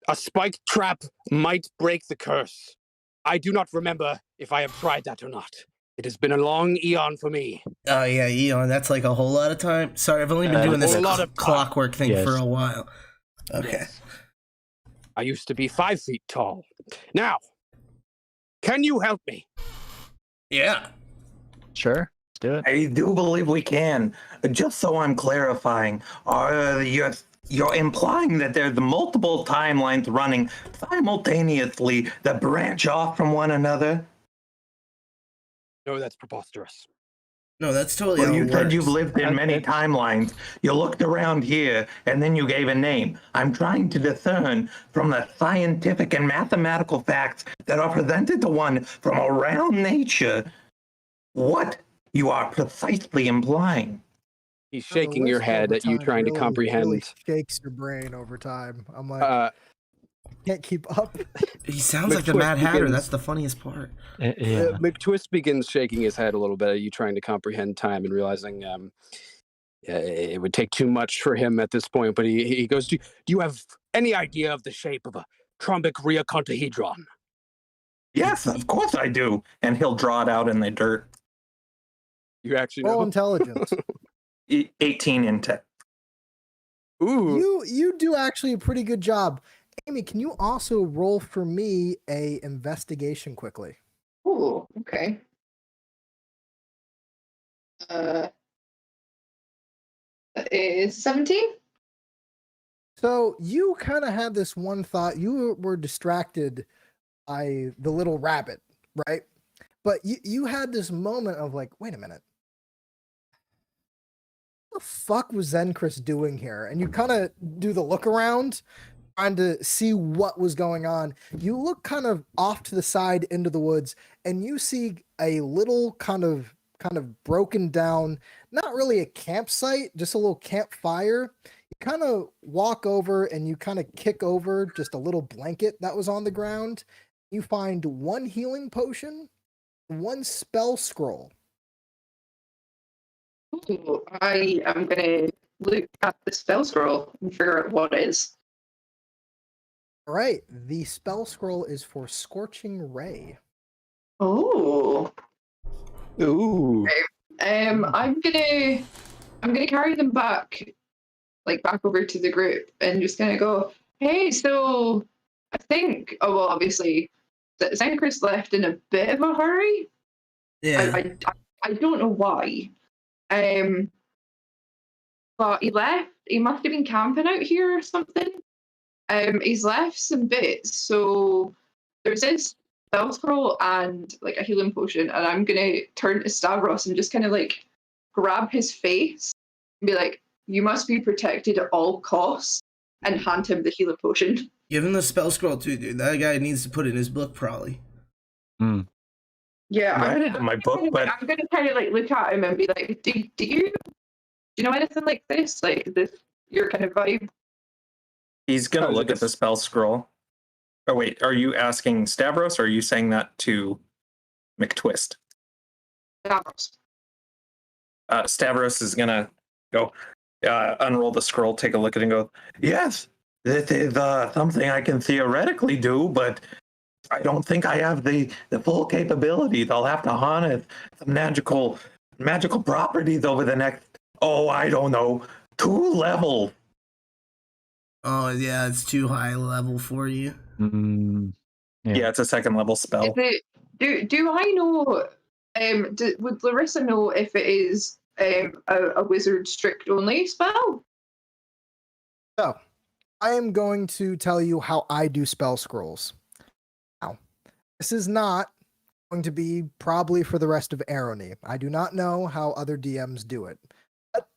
A spiked trap might break the curse. I do not remember if I have tried that or not. It has been a long eon for me. Oh yeah, eon. That's like a whole lot of time. Sorry, I've only been doing this clockwork thing for a while. Okay. Yes. I used to be 5 feet tall. Now, can you help me? Yeah. Sure. Let's do it. I do believe we can. Just so I'm clarifying, you're implying that there's multiple timelines running simultaneously that branch off from one another? No, that's preposterous. No, that's totally Well, how you it said works. you've lived in many timelines. You looked around here, and then you gave a name. I'm trying to discern from the scientific and mathematical facts that are presented to one from around nature what you are precisely implying. He's shaking your head at you trying to comprehend. Really shakes your brain over time. I'm like, can't keep up. He sounds like the Mad Hatter. That's the funniest part. Yeah. McTwist begins shaking his head a little bit at you trying to comprehend time and realizing it would take too much for him at this point. But he goes, do you have any idea of the shape of a trombic rheocantahedron? Yes, of course I do. And he'll draw it out in the dirt. You actually Roll know? intelligence. 18 into. Ooh. You do actually a pretty good job. Amy, can you also roll for me a investigation quickly? Oh, okay. That is 17. So you kind of had this one thought. You were distracted by the little rabbit, right? But you had this moment of like, wait a minute. What the fuck was Zenchrist doing here? And you kind of do the look around, trying to see what was going on. You look kind of off to the side into the woods, and you see a little kind of broken down, not really a campsite, just a little campfire. You kind of walk over and you kind of kick over just a little blanket that was on the ground. You find one healing potion, one spell scroll. Ooh, I am gonna look at the spell scroll and figure out what it is. All right. The spell scroll is for Scorching Ray. Oh. Ooh. I'm gonna carry them back over to the group and just kind of go, hey, so I think, oh well, obviously, Zenkr's left in a bit of a hurry. Yeah. I don't know why. But he left. He must have been camping out here or something. He's left some bits. So there's this spell scroll and like a healing potion, and I'm gonna turn to Stavros and just kind of like grab his face and be like, "You must be protected at all costs," and hand him the healing potion. Give him the spell scroll too, dude. That guy needs to put it in his book, probably. Yeah, I did in my book, but I'm gonna kind of like look at him and be like, "Do you know anything like this? Like this, your kind of vibe?" he's gonna look at the spell scroll. Oh wait, are you asking Stavros, or are you saying that to McTwist? Stavros. Stavros is gonna go unroll the scroll, take a look at it, and go, "Yes, this is something I can theoretically do, but I don't think I have the full capabilities. I'll have to harness some magical properties over the next, I don't know, 2 levels." Oh, yeah, it's too high level for you. Yeah, it's a 2nd level spell. Is it, do I know? Would Larissa know if it is a wizard strict only spell? So, I am going to tell you how I do spell scrolls. Now, this is not going to be probably for the rest of Arrowknee. I do not know how other DMs do it. But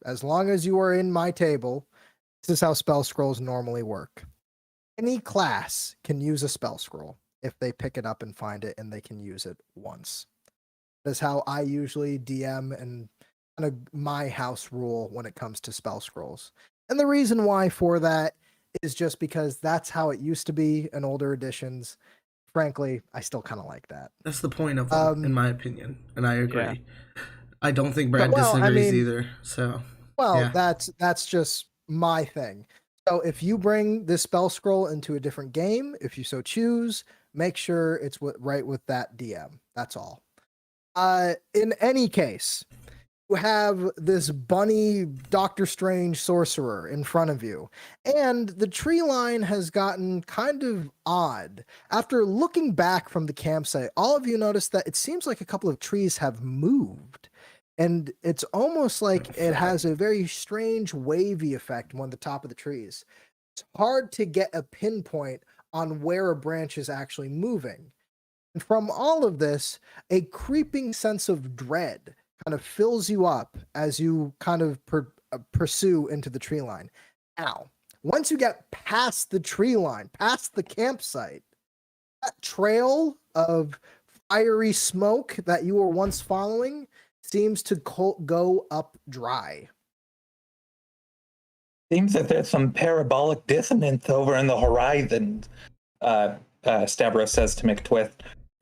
as long as you are in my table, this is how spell scrolls normally work. Any class can use a spell scroll if they pick it up and find it, and they can use it once. That's how I usually DM and kind of my house rule when it comes to spell scrolls. And the reason why for that is just because that's how it used to be in older editions. Frankly, I still kind of like that. That's the point of them, in my opinion, and I agree. Yeah. I don't think Brad Well, disagrees either. So, well, yeah. that's just my thing. So if you bring this spell scroll into a different game, if you so choose, make sure it's right with that DM. That's all. In any case, you have this bunny Doctor Strange sorcerer in front of you, and the tree line has gotten kind of odd. After looking back from the campsite, all of you notice that it seems like a couple of trees have moved. And it's almost like it has a very strange wavy effect on the top of the trees. It's hard to get a pinpoint on where a branch is actually moving. And from all of this, a creeping sense of dread kind of fills you up as you kind of pursue into the tree line. Now, once you get past the tree line, past the campsite, that trail of fiery smoke that you were once following seems to go up dry. Seems that there's some parabolic dissonance over in the horizon, Stavros says to McTwist.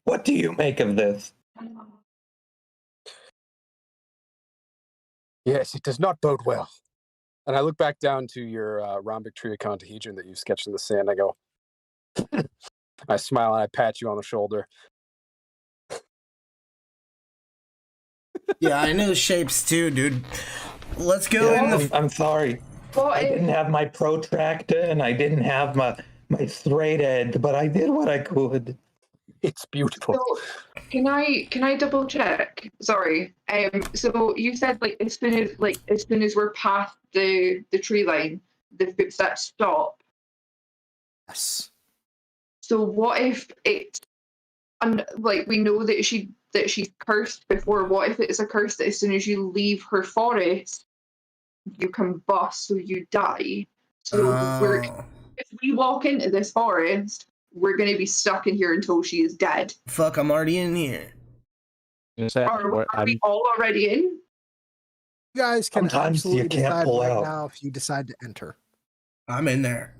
What do you make of this? Yes, it does not bode well. And I look back down to your rhombic triacantahedron that you sketched in the sand. I go, I smile and I pat you on the shoulder. Yeah, I know shapes too, dude. Let's go in the... I'm sorry. I didn't have my protractor and I didn't have my straight edge, but I did what I could. It's beautiful. So, can I double check? Sorry. So you said as soon as we're past the tree line, the footsteps stop. Yes. So what if it's we know that she's cursed before? What if it's a curse that as soon as you leave her forest, you combust, so you die? So if we walk into this forest, we're going to be stuck in here until she is dead. Fuck, I'm already in here. Are we all already in? You guys can Sometimes absolutely you can't decide pull right out. now if you decide to enter. I'm in there.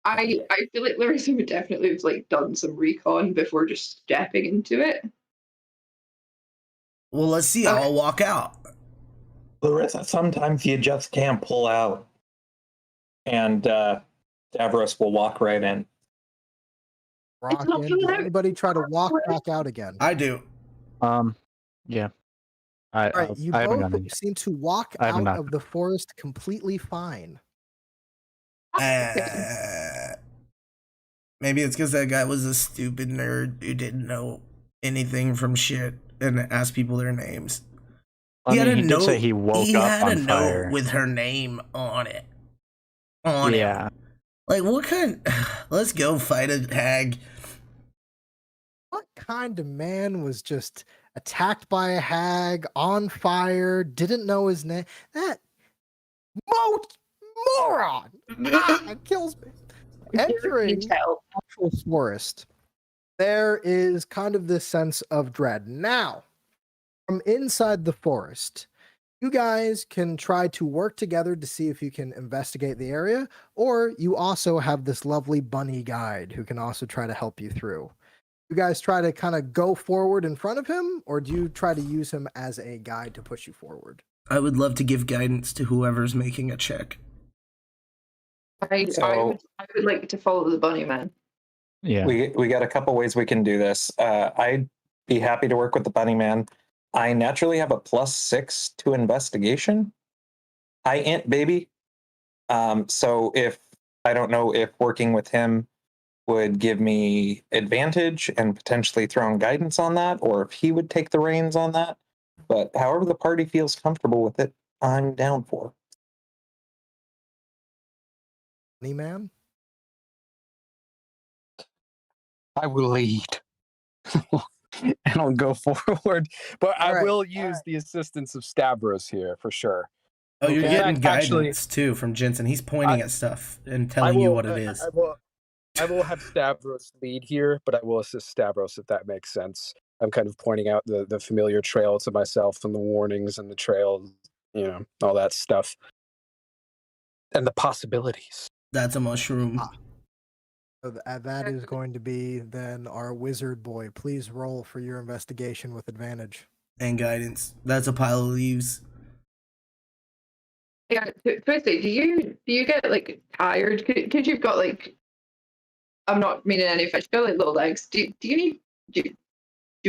I feel like Larissa would definitely have done some recon before just stepping into it. Well, let's see. Okay. I'll walk out. Larissa, sometimes you just can't pull out. And Davros will walk right in. Rock in. Does anybody try to walk back out again? I do. Yeah. All right, you I haven't both gone in. seem to walk I haven't out gone. of the forest completely fine. Maybe it's because that guy was a stupid nerd who didn't know anything from shit and asked people their names. I mean, he did say he woke He up had on a fire. note with her name on it. On Yeah. him. Like, what kind? Let's go fight a hag. What kind of man was just attacked by a hag, on fire, didn't know his name? That moron! It kills me. Entering the actual forest, there is kind of this sense of dread. Now, from inside the forest, you guys can try to work together to see if you can investigate the area, or you also have this lovely bunny guide who can also try to help you through. You guys try to kind of go forward in front of him, or do you try to use him as a guide to push you forward? I would love to give guidance to whoever's making a check. I would like to follow the bunny man. Yeah. We got a couple ways we can do this. I'd be happy to work with the bunny man. I naturally have a +6 to investigation. High int, baby. So if I don't know if working with him would give me advantage and potentially throwing guidance on that, or if he would take the reins on that. But however the party feels comfortable with it, I'm down for. Bunny man? I will lead. And I'll go forward. But All I right. will use the assistance of Stavros here for sure. Oh, you're Okay. getting Actually- guidance too from Jensen. He's pointing at stuff and telling you what it is. I will have Stavros lead here, but I will assist Stavros if that makes sense. I'm kind of pointing out the familiar trail to myself and the warnings and the trail, all that stuff. And the possibilities. That's a mushroom. So that is going to be then our wizard boy. Please roll for your investigation with advantage. And guidance. That's a pile of leaves. Yeah. Firstly, do you get like tired? Because you've got like, I'm not meaning any offense. You've got like little legs. Do you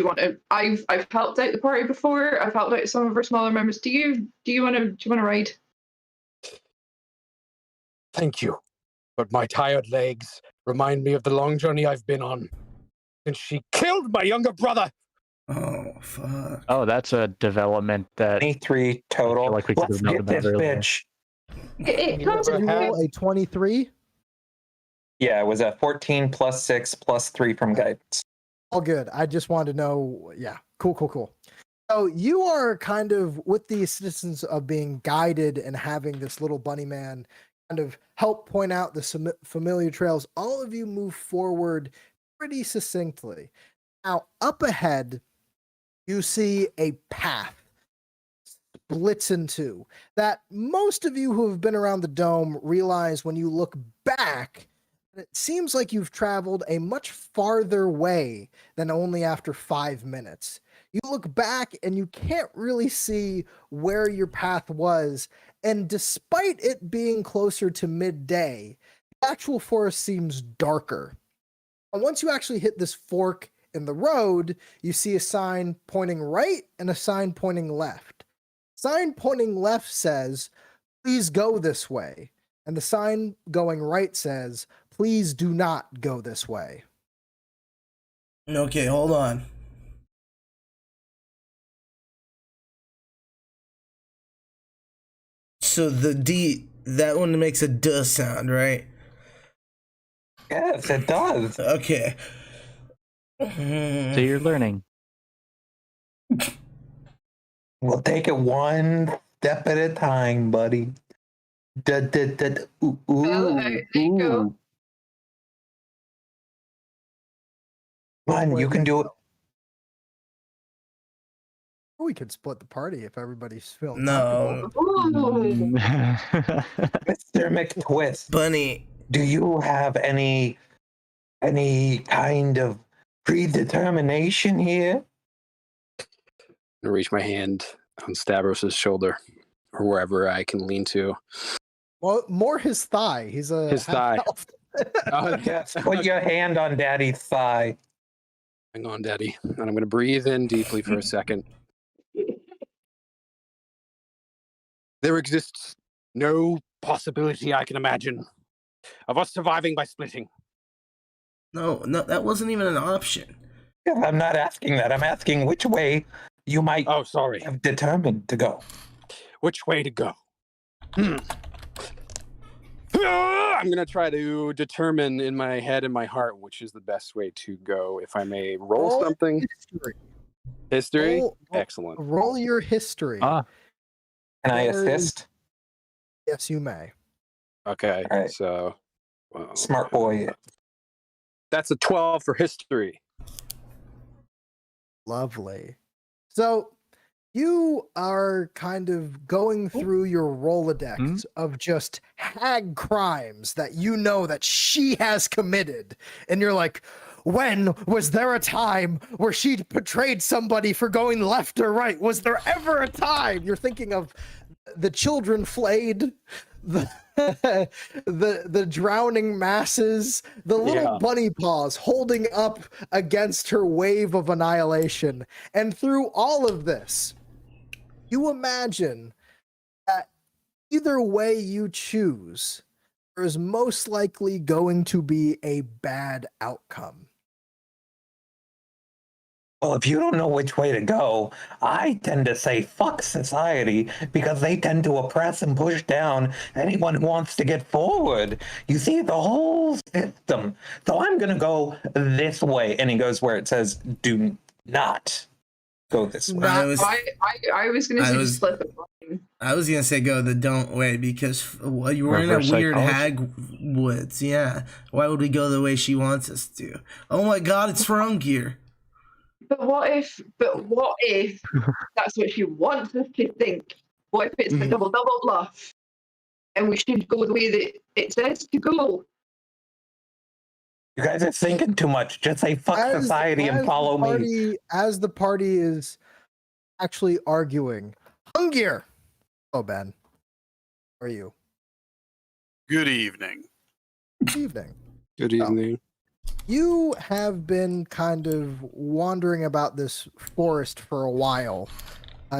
want to? I've helped out the party before. I've helped out some of our smaller members. Do you want to ride? Thank you. But my tired legs remind me of the long journey I've been on since she killed my younger brother. Oh, fuck. Oh, that's a development that 23 total. like we could Let's have known get about this earlier. bitch. It comes Did you have- roll a 23? Yeah, it was a 14 +6 +3 from guidance. All good. I just wanted to know. Yeah, cool. So you are kind of with the assistance of being guided and having this little bunny man kind of help point out the familiar trails. All of you move forward pretty succinctly. Now, up ahead, you see a path splits in two that most of you who have been around the dome realize when you look back. It seems like you've traveled a much farther way than only after 5 minutes. You look back and you can't really see where your path was. And despite it being closer to midday, the actual forest seems darker. And once you actually hit this fork in the road, you see a sign pointing right and a sign pointing left. Sign pointing left says, "Please go this way." And the sign going right says, "Please do not go this way." Okay, hold on. So the D, that one makes a duh sound, right? Yes, it does. Okay. So you're learning. We'll take it one step at a time, buddy. Ooh, There you go. ooh. Man, you can do it. We could split the party if everybody's feeling No. Ooh. Mr. McTwist, Bunny. do you have any kind of predetermination here? I reach my hand on Stavros's shoulder. or wherever I can lean to. Well, more his thigh. He's a His thigh. half-elf. Oh, Yes, put your hand on Daddy's thigh. Hang on, Daddy. And I'm going to breathe in deeply for a second. There exists no possibility I can imagine of us surviving by splitting. No, that wasn't even an option. Yeah, I'm not asking that. I'm asking which way you might sorry. have determined to go. Which way to go? I'm going to try to determine in my head and my heart which is the best way to go. If I may roll something. History? Excellent. Roll your history. Can I assist? Yes, you may. Okay, right. So... Smart boy. That's a 12 for history. Lovely. So you are kind of going through your Rolodex of just hag crimes that you know that she has committed. And you're like, when was there a time where she betrayed somebody for going left or right? Was there ever a time? You're thinking of the children flayed, the drowning masses, the little bunny paws holding up against her wave of annihilation. And through all of this, you imagine that either way you choose, there is most likely going to be a bad outcome. Well, if you don't know which way to go, I tend to say fuck society because they tend to oppress and push down anyone who wants to get forward. You see, the whole system. So I'm going to go this way. And he goes where it says, do not go this way. I was going to say just let the line. I was going to say go the don't way because you were in a weird hag woods. Yeah. Why would we go the way she wants us to? Oh my God, it's Frungier. But what if that's what she wants us to think? What if it's the double bluff? And we should go the way that it says to go? You guys are thinking too much. Just say fuck society and follow me. As the party is actually arguing. Hungier! Oh, Ben. How are you? Good evening. Good evening. Good evening. You have been kind of wandering about this forest for a while.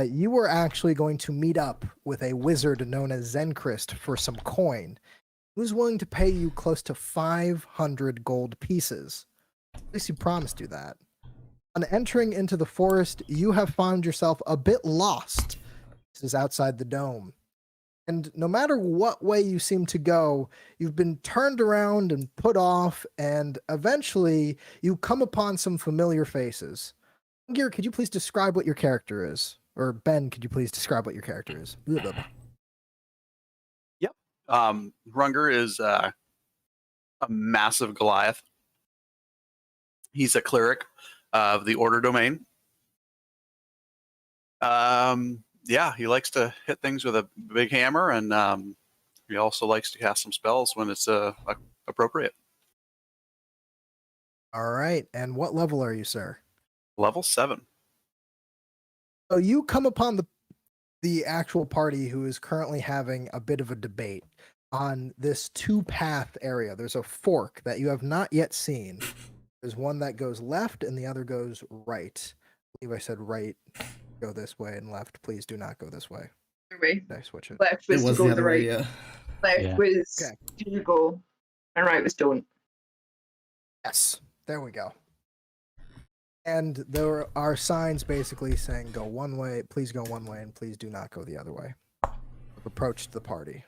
You were actually going to meet up with a wizard known as Zenchrist for some coin. He was willing to pay you close to 500 gold pieces. At least he promised you that. On entering into the forest, you have found yourself a bit lost. This is outside the dome. And no matter what way you seem to go, you've been turned around and put off, and eventually you come upon some familiar faces. Gear, could you please describe what your character is? Or Ben, could you please describe what your character is? Yep. Runger is a massive Goliath. He's a cleric of the Order domain. Yeah, he likes to hit things with a big hammer, and he also likes to cast some spells when it's appropriate. All right. And what level are you, sir? Level 7. So you come upon the actual party who is currently having a bit of a debate on this 2-path area. There's a fork that you have not yet seen. There's one that goes left and the other goes right. I believe I said right. Go this way, and left, please do not go this way. Way. Did I switch it? Left was to go the right. Yeah. Left was to go, and right was don't. Yes, there we go. And there are signs basically saying go one way, please go one way, and please do not go the other way. I've approached the party.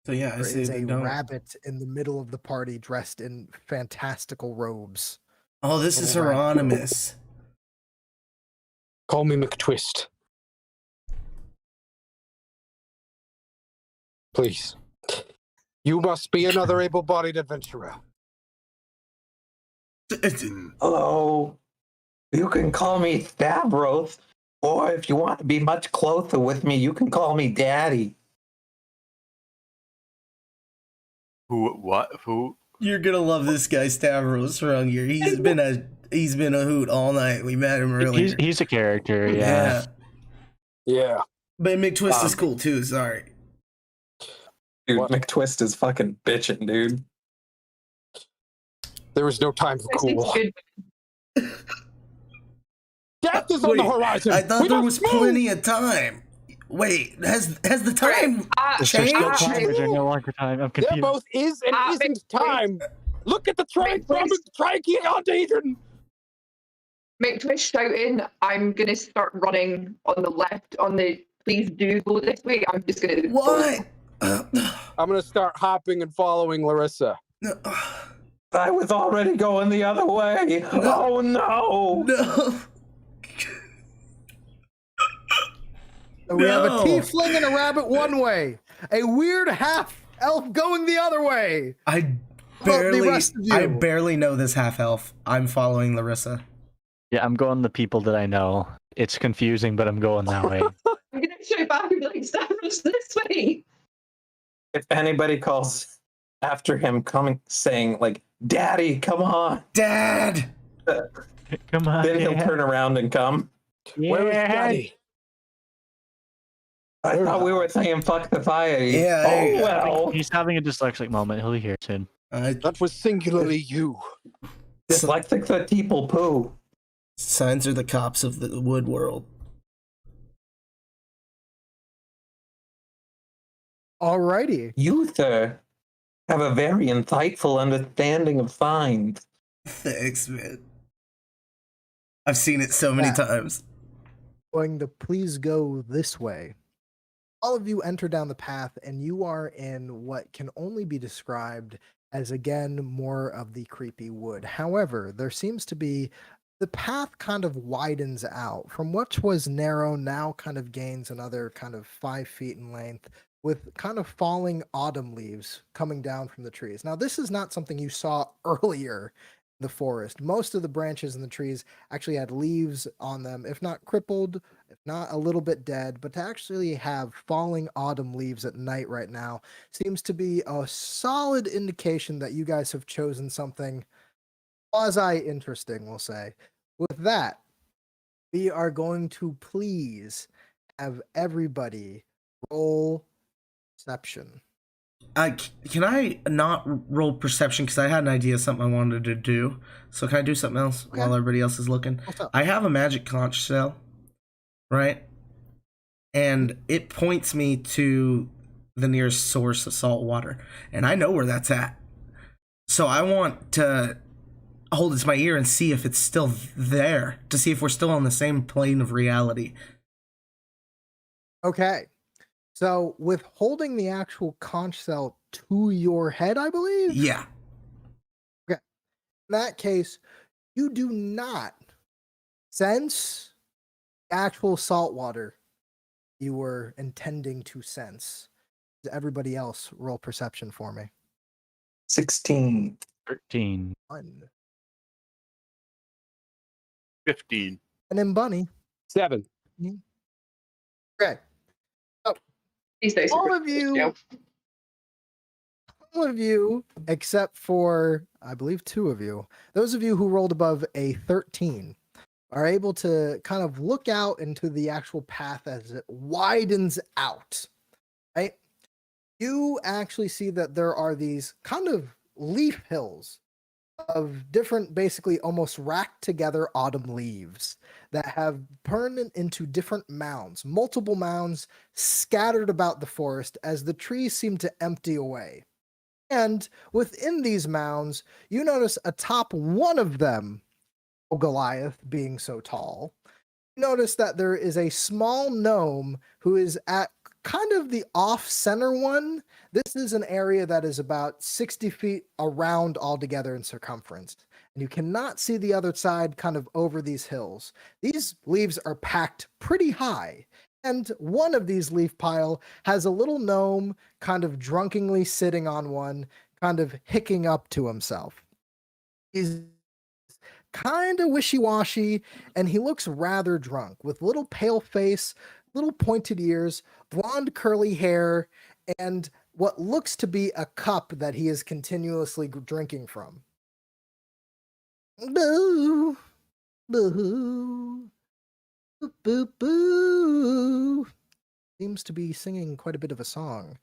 So yeah, there is a rabbit in the middle of the party dressed in fantastical robes. Oh, this is Hieronymus. Call me McTwist. Please. You must be another able-bodied adventurer. Hello. You can call me Stavros, or if you want to be much closer with me, you can call me Daddy. Who? What? Who? You're gonna love this guy, Stavros Rungier. He's been a hoot all night. We met him earlier. He's a character, yeah. Yeah. But McTwist is cool too. Sorry, dude. What? McTwist is fucking bitching, dude. There was no time for cool. Death is on Wait, the horizon. I thought We there must was move! plenty of time. Wait, has the time Is there still changed? time? Is there no longer time? I'm There confused. both is and isn't time. Look at the trichedron. McTwish shouting, I'm going to start running on the left, on the please do go this way. I'm just going to. What? I'm going to start hopping and following Larissa. I was already going the other way. Oh no! No. We have a No. tiefling and a rabbit one way, a weird half elf going the other way. I The rest of you. barely know this half elf. I'm following Larissa. Yeah, I'm going the people that I know. It's confusing, but I'm going that way. I'm going to shout back and be like, Stavros, this way. If anybody calls after him, coming saying like, "Daddy, come on, Dad. Come on. then he'll Dad. turn around and come. Where is Daddy? I thought we were saying fuck the fire. Yeah, Oh well. He's having a dyslexic moment. He'll be here soon. That was singularly you. Dyslexic the people poo. Signs are the cops of the wood world. Alrighty. You, sir, have a very insightful understanding of signs. Thanks, man. I've seen it so many times. Going to please go this way. All of you enter down the path, and you are in what can only be described as, again, more of the creepy wood. However, there seems to be the path kind of widens out from what was narrow, now kind of gains another kind of 5 feet in length, with kind of falling autumn leaves coming down from the trees. Now, this is not something you saw earlier in the forest. Most of the branches in the trees actually had leaves on them, if not crippled, if not a little bit dead, but to actually have falling autumn leaves at night right now seems to be a solid indication that you guys have chosen something quasi-interesting, we'll say. With that, we are going to please have everybody roll perception. Can I not roll perception because I had an idea of something I wanted to do? So can I do something else while everybody else is looking? What's up? I have a magic conch shell, right? And it points me to the nearest source of salt water, and I know where that's at. So I want to hold it to my ear and see if it's still there, to see if we're still on the same plane of reality. Okay. So with holding the actual conch shell to your head, I believe? Yeah. Okay. In that case, you do not sense actual salt water you were intending to sense. Does everybody else roll perception for me? 16. 13. 1. 15. And then Bunny. 7. Okay. These days, All of you, except for, I believe, 2 of you, those of you who rolled above a 13, are able to kind of look out into the actual path as it widens out, right? You actually see that there are these kind of leaf hills of different, basically almost racked together autumn leaves that have turned into different mounds, multiple mounds scattered about the forest as the trees seem to empty away. And within these mounds, you notice atop one of them, Goliath being so tall, you notice that there is a small gnome who is at kind of the off-center one. This is an area that is about 60 feet around altogether in circumference. And you cannot see the other side kind of over these hills. These leaves are packed pretty high. And one of these leaf pile has a little gnome kind of drunkenly sitting on one, kind of hicking up to himself. He's kind of wishy-washy, and he looks rather drunk, with little pale face, little pointed ears, blonde curly hair, and what looks to be a cup that he is continuously drinking from. Boo, boo, boo, boo, boo. seems to be singing quite a bit of a song,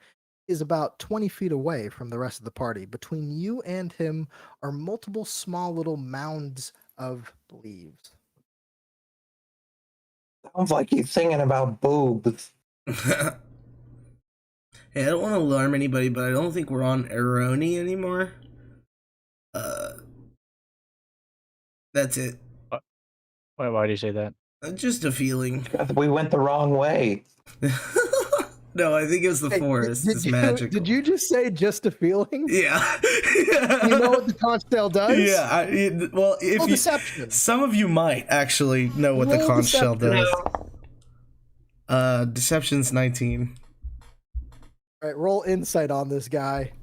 is about 20 feet away from the rest of the party. Between you and him are multiple small little mounds of leaves. Sounds like he's singing about boobs. Hey, I don't want to alarm anybody, but I don't think we're on Arrowknee anymore. That's it. Why do you say that? Just a feeling. We went the wrong way. No, I think it was the forest. It's magical. Did you just say just a feeling? Yeah. You know what the conch shell does? Yeah. Well, if you, deception. Some of you might actually know what the conch shell does. Deception's 19. All right, roll insight on this guy.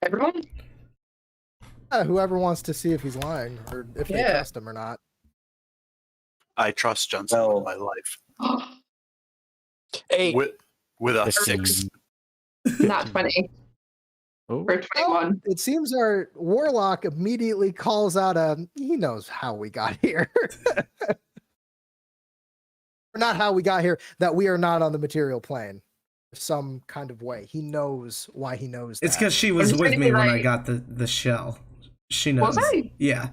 Everyone? Whoever wants to see if he's lying or if they trust him or not. I trust Jensen with my life. 8 with a 6. Not 20. Oh. For 21. It seems our warlock immediately calls out he knows how we got here. Or not how we got here, that we are not on the material plane. Some kind of way. He knows why he knows that. It's because she was with me when I got the shell. She knows. Was I? Yeah.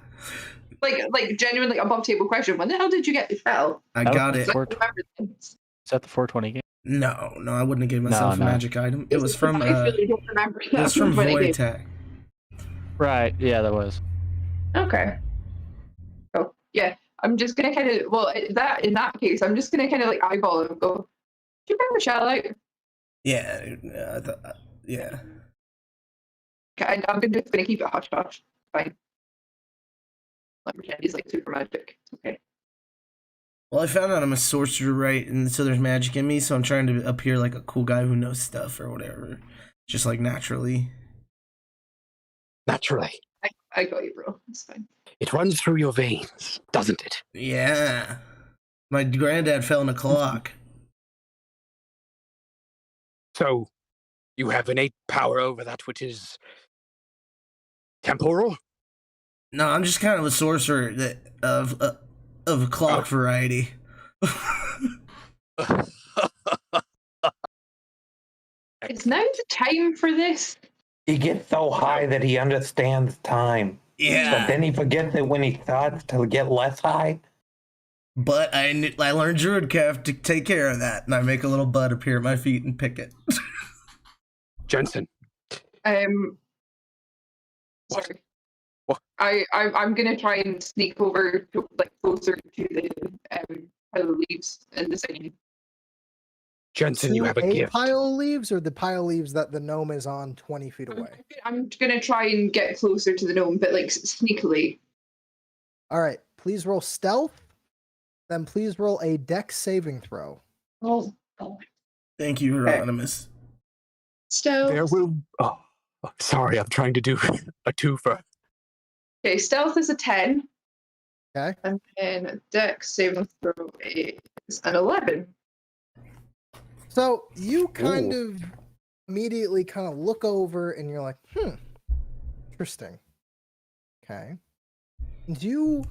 Like genuinely above table question. When the hell did you get the shell? I got it. Is that the 420 game? No, I wouldn't have given myself a magic item. It was from I really don't remember. It was from Void Tech. Right, yeah, that was. Okay. Oh, yeah. I'm just gonna kind of in that case, I'm just gonna kind of like eyeball him and go, do you remember shell out? Yeah, yeah. Okay, I'm just gonna keep it hush hush. Fine. Like pretend he's like super magic. Okay. Well, I found out I'm a sorcerer, right? And so there's magic in me, so I'm trying to appear like a cool guy who knows stuff or whatever. Just like naturally. Naturally. I got you, bro. It's fine. It runs through your veins, doesn't it? Yeah. My granddad fell in a clock. So, you have innate power over that which is temporal? No, I'm just kind of a sorcerer of a clock variety. It's now the time for this. He gets so high that he understands time. Yeah. But then he forgets it when he starts to get less high. But I learned Druidcraft to take care of that, and I make a little bud appear at my feet and pick it. Jensen. Sorry. I'm gonna try and sneak over to, like, closer to the pile of leaves and the singing. Jensen, you have a gift. Pile of leaves or the pile of leaves that the gnome is on 20 feet away? I'm gonna try and get closer to the gnome, but like sneakily. All right, please roll stealth. Then please roll a dex saving throw. Oh. Thank you, Hieronymus. Stealth. There will. Oh, sorry, I'm trying to do a twofer. Okay, stealth is a 10. Okay. And then dex saving throw is an 11. So you kind of immediately kind of look over and you're like, interesting. Okay. And you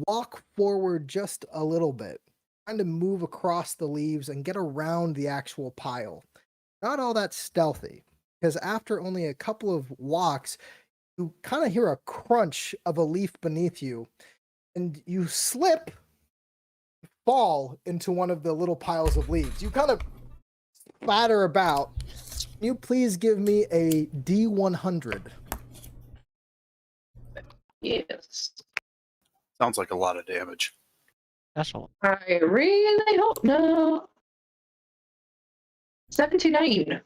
walk forward just a little bit, trying to move across the leaves and get around the actual pile. Not all that stealthy, because after only a couple of walks, you kind of hear a crunch of a leaf beneath you, and you slip, fall into one of the little piles of leaves. You kind of splatter about. Can you please give me a D100? Yes. Sounds like a lot of damage. That's all. I really hope not. 79.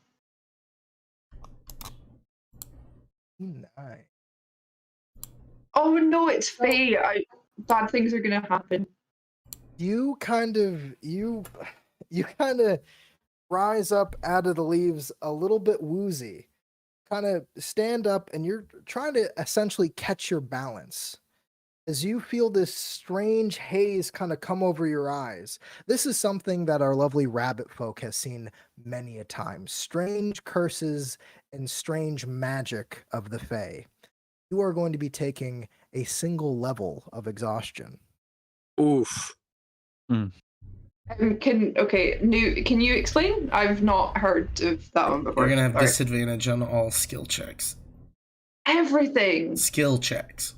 Nice. Oh no, it's fate. Bad things are gonna happen. You kind of rise up out of the leaves a little bit woozy, kind of stand up, and you're trying to essentially catch your balance as you feel this strange haze kind of come over your eyes. This is something that our lovely rabbit folk has seen many a time. Strange curses and strange magic of the Fae. You are going to be taking a single level of exhaustion. Oof. Can you explain? I've not heard of that one before. You're gonna have Sorry. disadvantage on all skill checks. Everything. Skill checks.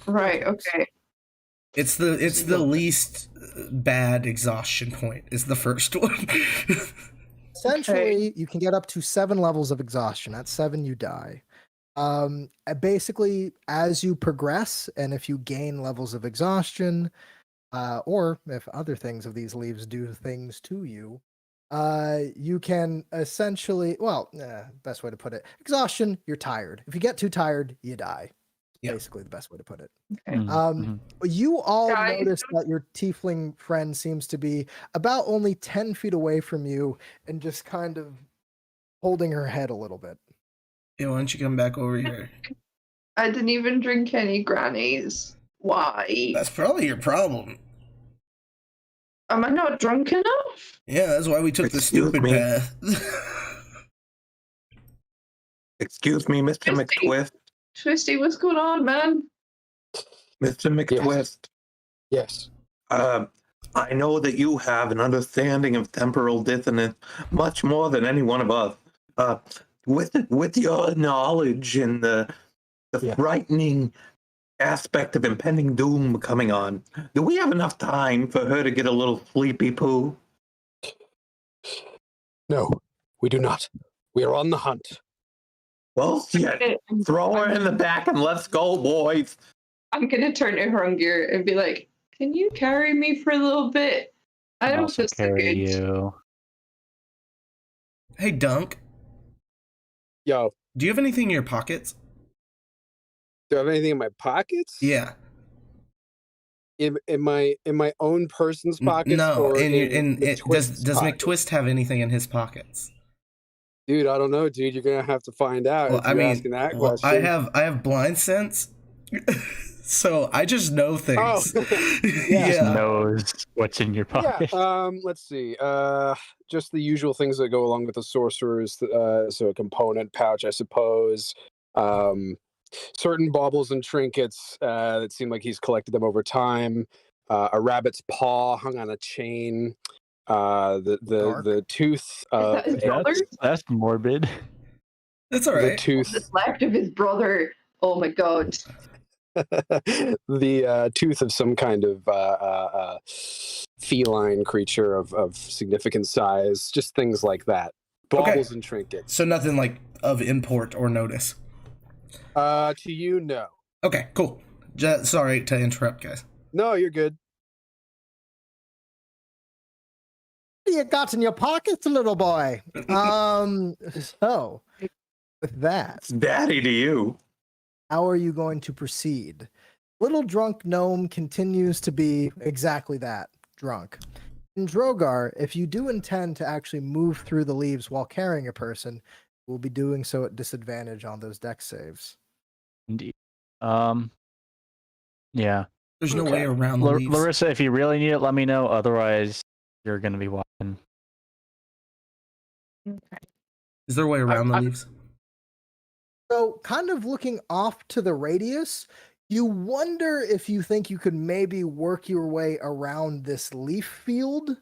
Right. Okay. It's the least bad exhaustion point. Is the first one. Essentially, you can get up to 7 levels of exhaustion. At 7, you die. Basically, as you progress, and if you gain levels of exhaustion, or if other things of these leaves do things to you, you can essentially, best way to put it, exhaustion, you're tired. If you get too tired, you die. Yep. Basically the best way to put it. Mm-hmm. You all Guys. notice that your tiefling friend seems to be about only 10 feet away from you and just kind of holding her head a little bit. Yeah, why don't you come back over here? I didn't even drink any grannies. Why? That's probably your problem. Am I not drunk enough? Yeah, that's why we took the Excuse stupid me. path. Excuse me, Mr. Christy. McTwist. Twisty, what's going on, man? Mr. McTwist. Yes. I know that you have an understanding of temporal dissonance much more than any one of us. With your knowledge and the frightening aspect of impending doom coming on, do we have enough time for her to get a little sleepy poo? No, we do not. We are on the hunt. Well, shit. Throw her in the back and let's go, boys. I'm gonna turn to Hrungnir and be like, "Can you carry me for a little bit? I I'll don't also feel so carry good." you. Hey, Dunk, Yo, do you have anything in your pockets? do I have anything in my pockets? Yeah. In my own person's pockets? No, or does pockets? McTwist have anything in his pockets? Dude, I don't know, dude. You're gonna have to find out. Well, if you're asking that question. I have blind sense, so I just know things. Oh, Just knows what's in your pocket. Yeah. Let's see. Just the usual things that go along with the sorcerer's. So a component pouch, I suppose. Certain baubles and trinkets that seem like he's collected them over time. A rabbit's paw hung on a chain. The tooth of That's morbid. That's all right. the tooth What's left of his brother. Oh my god. the tooth of some kind of feline creature of significant size, just things like that. Baubles and trinkets. So nothing like of import or notice. To you, no. Okay, cool. Sorry to interrupt, guys. No, you're good. What do you got in your pockets, little boy? So, with that, It's daddy to you. how are you going to proceed? Little drunk gnome continues to be exactly that, drunk. In Drogar, if you do intend to actually move through the leaves while carrying a person, we'll be doing so at disadvantage on those dex saves. Indeed. Yeah. There's no way around the leaves. Larissa, if you really need it, let me know. Otherwise, you're gonna be walking. Is there a way around the leaves? So, kind of looking off to the radius, you wonder if you think you could maybe work your way around this leaf field.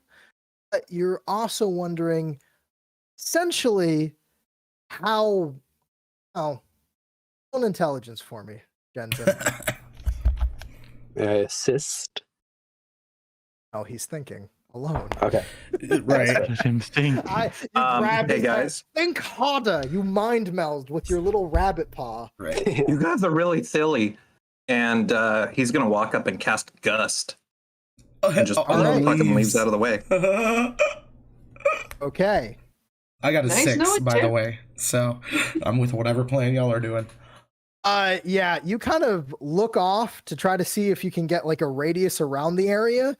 But you're also wondering, essentially, how. Oh, roll an intelligence for me, Jensen. Assist. Oh, he's thinking alone. Okay. Right. Him think. You grab hey his guys, head. Think harder. You mind meld with your little rabbit paw. Right. you guys are really silly. And he's gonna walk up and cast Gust and just pull the fucking leaves out of the way. Okay. I got a Nice 6, knowing by the you. way. So I'm with whatever plan y'all are doing. Yeah, you kind of look off to try to see if you can get like a radius around the area.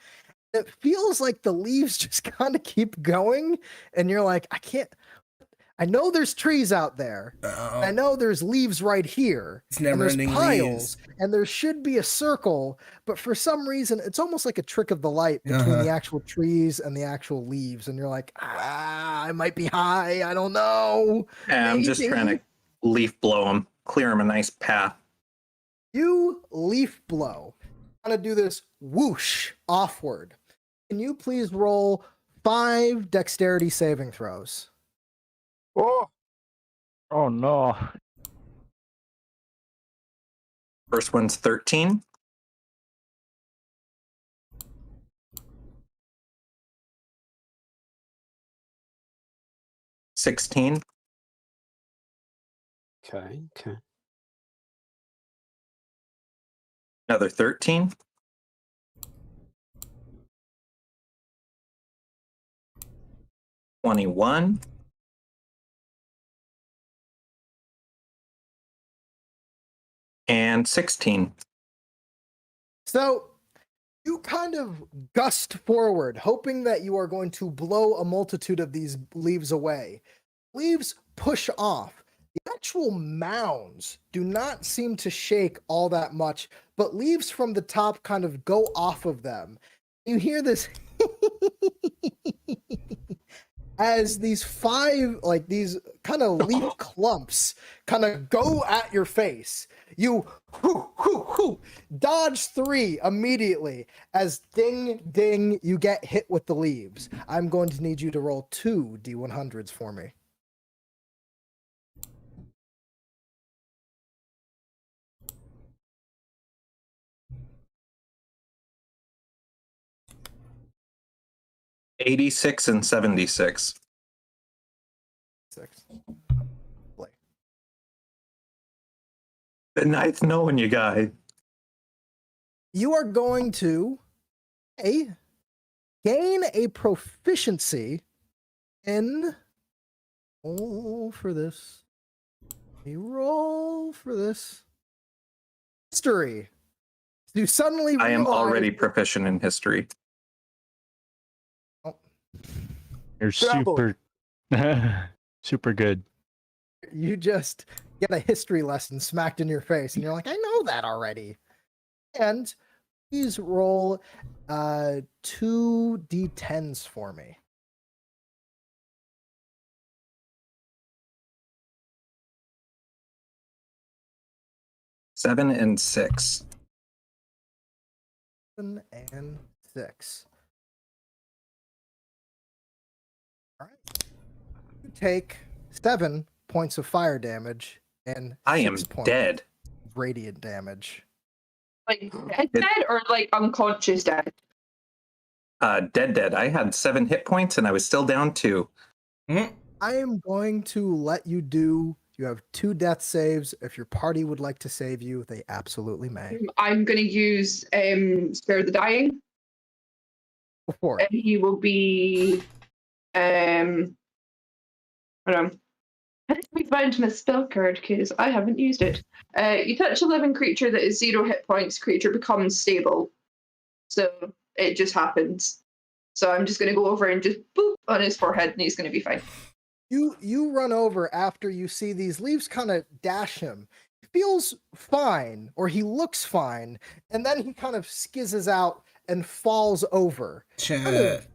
It feels like the leaves just kind of keep going, and you're like, I know there's trees out there. I know there's leaves right here. It's And there's never-ending piles, leaves. and there should be a circle, but for some reason, it's almost like a trick of the light between the actual trees and the actual leaves, and you're like, I might be high. I don't know. And I'm just trying to leaf blow him, clear him a nice path. You leaf blow. I'm gonna do this whoosh offward. can you please roll 5 dexterity saving throws? Oh no. First one's 13. $16. Okay. Another 13. $21. And 16. So you kind of gust forward, hoping that you are going to blow a multitude of these leaves away. Leaves push off. The actual mounds do not seem to shake all that much, but leaves from the top kind of go off of them. You hear this as these 5, like these kind of leaf clumps kind of go at your face. You dodge 3 immediately as ding, ding, you get hit with the leaves. I'm going to need you to roll 2 D100s for me. $86 and $76. 6. Been nice knowing you guys. You are going to gain a proficiency in roll for this. History. You suddenly I am realize- already proficient in history. You're super super good. You just get a history lesson smacked in your face, and you're like, I know that already. And please roll 2 D10s for me. $7 and $6. 7 and 6. All right. You take 7 points of fire damage and I am 6 points dead. of radiant damage. Like dead or like unconscious dead? Dead. I had 7 hit points and I was still down 2. I am going to let you do. You have 2 death saves. If your party would like to save you, they absolutely may. I'm going to use Spare the Dying. Before And he will be hold on. I think we found my spell card because I haven't used it. You touch a living creature that is 0 hit points, creature becomes stable. So it just happens. So I'm just going to go over and just boop on his forehead and he's going to be fine. You run over after you see these leaves kind of dash him. He feels fine, or he looks fine, and then he kind of skizzes out and falls over. Kind of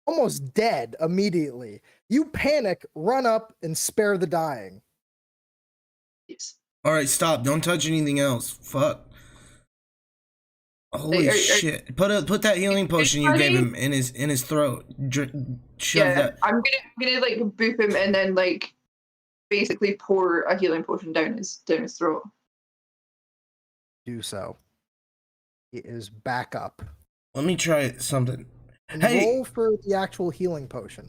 almost dead immediately. You panic, run up, and spare the dying. Yes. All right, stop. Don't touch anything else. Fuck. Holy shit. Put that healing potion you gave him in his throat. Shove that. I'm gonna like boop him and then like basically pour a healing potion down his throat. Do so. He is back up. Let me try something. And Hey! roll for the actual healing potion.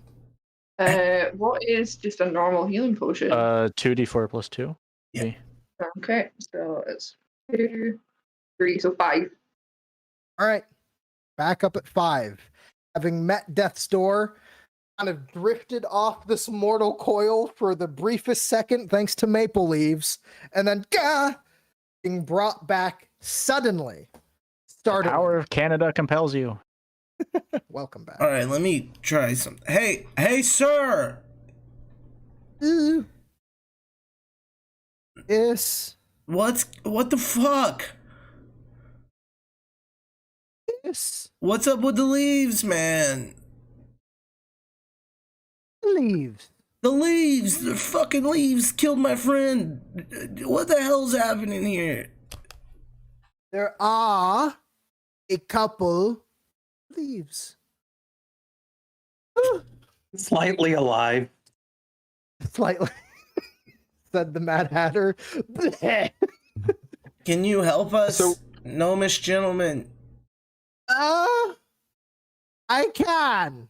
What is just a normal healing potion? 2d4 plus 2. Yeah. Okay, so it's 2, 3, so 5. All right. Back up at 5. Having met death's door, kind of drifted off this mortal coil for the briefest second thanks to maple leaves, and then being brought back suddenly. The power of Canada compels you. Welcome back. All right, let me try something. Hey, sir. Ooh. Yes. What the fuck? Yes. What's up with the leaves, man? Leaves. The fucking leaves killed my friend. What the hell's happening here? There are a couple leaves. Slightly alive. Slightly, said the Mad Hatter. Can you help us, So- gnomish gentleman? I can.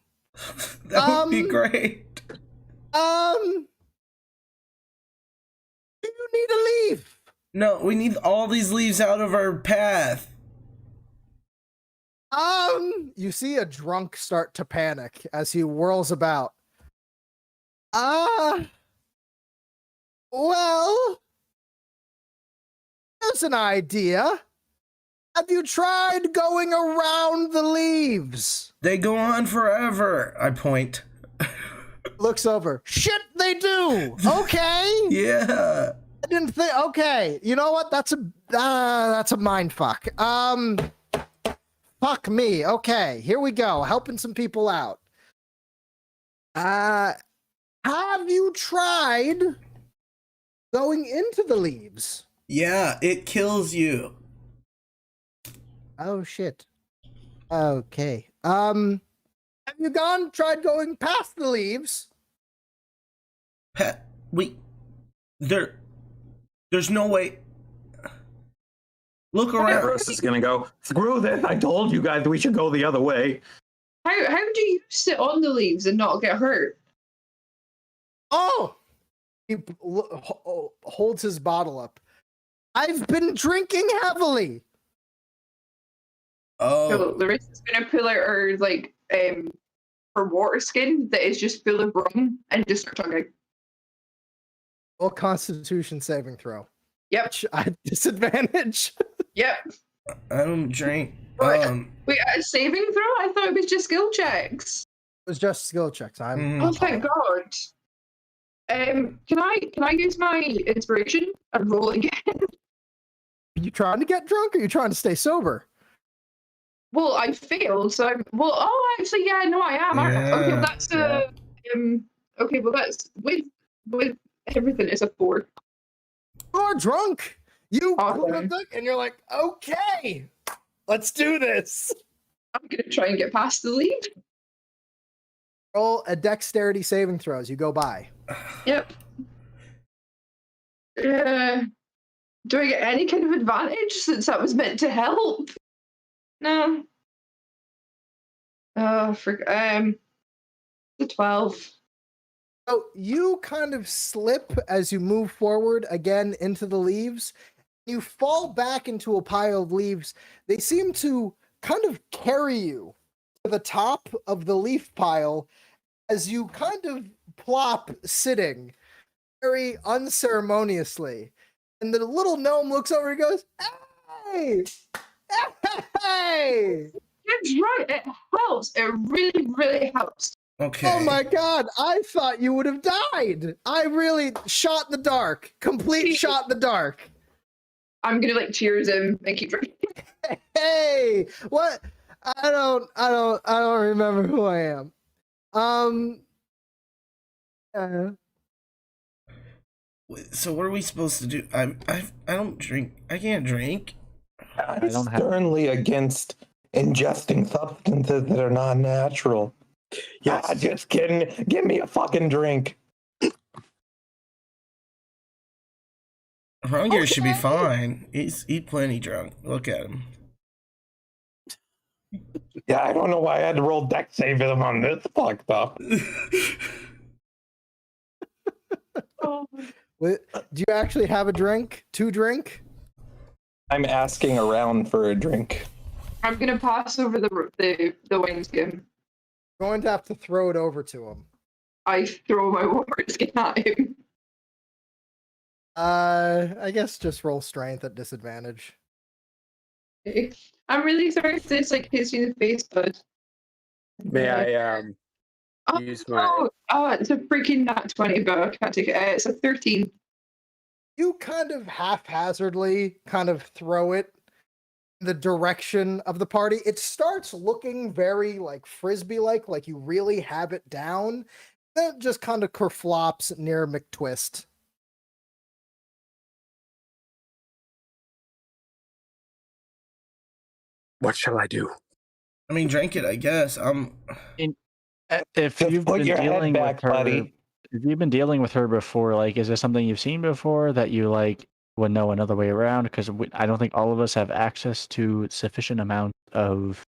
That would be great. Do you need a leaf? No, we need all these leaves out of our path. You see a drunk start to panic as he whirls about. Well, there's an idea. Have you tried going around the leaves? They go on forever, I point. Looks over. Shit, they do. Okay. Yeah. I didn't think. Okay, you know what? That's a mind fuck. Fuck me. Okay, here we go. Helping some people out. Have you tried going into the leaves? Yeah, it kills you. Oh shit. Okay. Have you tried going past the leaves? There's no way. Look around. Eros is gonna go, screw this, I told you guys we should go the other way. How do you sit on the leaves and not get hurt? Oh! He holds his bottle up. I've been drinking heavily. Oh. Larissa's gonna pull out her her water skin that is just full of rum and just start talking. Well, Constitution saving throw. Yep. I disadvantage. Yep. I don't drink. Wait, a saving throw? I thought it was just skill checks. It was just skill checks. Oh, thank God. Can I use my inspiration and roll again? Are you trying to get drunk or are you trying to stay sober? Well, I failed, so actually, yeah, no, I am. Yeah, Okay, that's okay, well, that's with everything is a 4. You're drunk. You Awesome. and you're like, okay, let's do this. I'm gonna try and get past the lead. Roll a dexterity saving throw as you go by. Yep. Do I get any kind of advantage since that was meant to help? No. The 12. So you kind of slip as you move forward again into the leaves. You fall back into a pile of leaves. They seem to kind of carry you to the top of the leaf pile as you kind of plop sitting very unceremoniously. And the little gnome looks over and goes, hey! Hey! That's right, it helps. It really, really helps. Okay. Oh my god, I thought you would have died. I really shot in the dark. Complete shot in the dark. I'm gonna cheers him and keep drinking. Hey, what? I don't remember who I am. So what are we supposed to do? I don't drink. I can't drink. I'm sternly against ingesting substances that are not natural. Yeah, just kidding. Give me a fucking drink. Hrungnir should be fine. He's plenty drunk. Look at him. Yeah, I don't know why I had to roll dex save him on this fucked up. Do you actually have a drink? To drink? I'm asking around for a drink. I'm gonna pass over the wine skin. Going to have to throw it over to him. I throw my water skin at him. I guess just roll strength at disadvantage. I'm really sorry if this hits you in the face, bud. May I use my... Oh, it's a freaking nat 20, but I can't take it. It's a 13. You kind of haphazardly kind of throw it in the direction of the party. It starts looking very frisbee-like you really have it down. Then it just kind of kerflops near McTwist. What shall I do? I mean, drink it, I guess. If Just you've put been your head dealing back, with her, buddy. if you've been dealing with her before, like, is this something you've seen before that you like would know another way around? Because I don't think all of us have access to sufficient amount of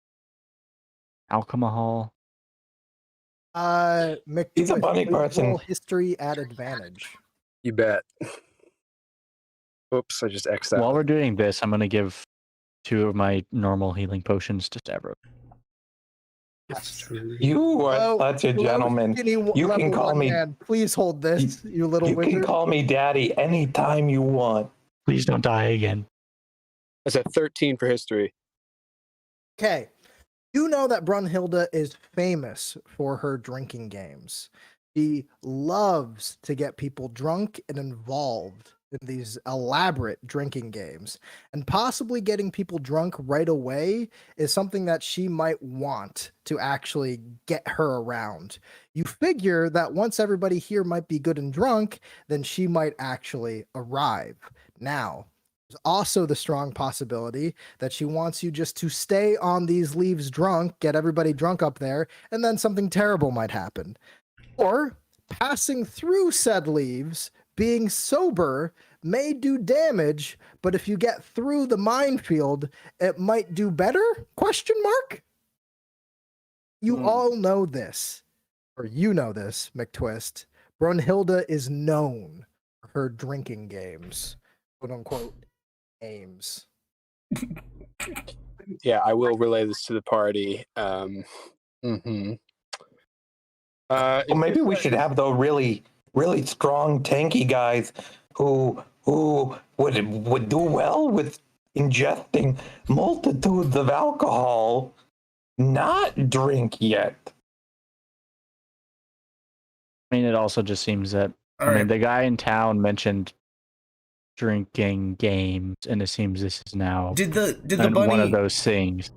alcohol. He's a funny person. Roll history at advantage. You bet. Oops, I just X'd that. While we're doing this, I'm gonna give 2 of my normal healing potions to Stavros. You are such a hello, gentleman. skinny You level can call one me. man. Please hold this, you little You wizard. can call me daddy anytime you want. Please don't die again. That's a 13 for history. Okay. You know that Brunhilde is famous for her drinking games. She loves to get people drunk and involved in these elaborate drinking games. And possibly getting people drunk right away is something that she might want to actually get her around. You figure that once everybody here might be good and drunk, then she might actually arrive. Now, there's also the strong possibility that she wants you just to stay on these leaves drunk, get everybody drunk up there, and then something terrible might happen. Or passing through said leaves, being sober may do damage, but if you get through the minefield, it might do better? Question mark? You all know this, or you know this, McTwist. Brunhilde is known for her drinking games, quote unquote. Aims. Yeah, I will relay this to the party. Well, maybe we should have the really strong, tanky guys who would do well with ingesting multitudes of alcohol, not drink yet. I mean, it also just seems that the guy in town mentioned drinking games, and it seems this is now Did the bunny one of those things.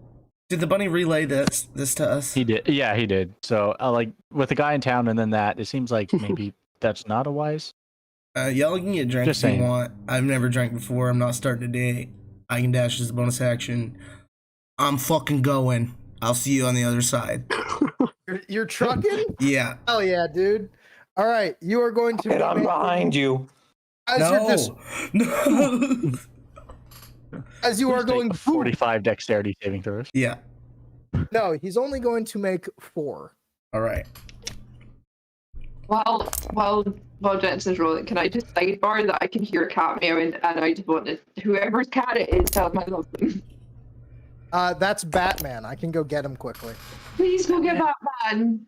Did the bunny relay this to us? He did. Yeah, he did. So, like, with the guy in town and then that, it seems like maybe that's not a wise. Y'all can get drunk Just if saying. you want. I've never drank before. I'm not starting today. I can dash as a bonus action. I'm fucking going. I'll see you on the other side. You're trucking? Yeah. Hell yeah, dude. All right, you are going to. And I'm behind you. As you're just, No. as you are going 45 dexterity saving throws. Yeah. No, he's only going to make 4. All right. While Jensen's rolling, can I just sidebar that I can hear a cat meowing, and I just want to, whoever's cat it is, tell them I love them. That's Batman. I can go get him quickly. Please go get Batman.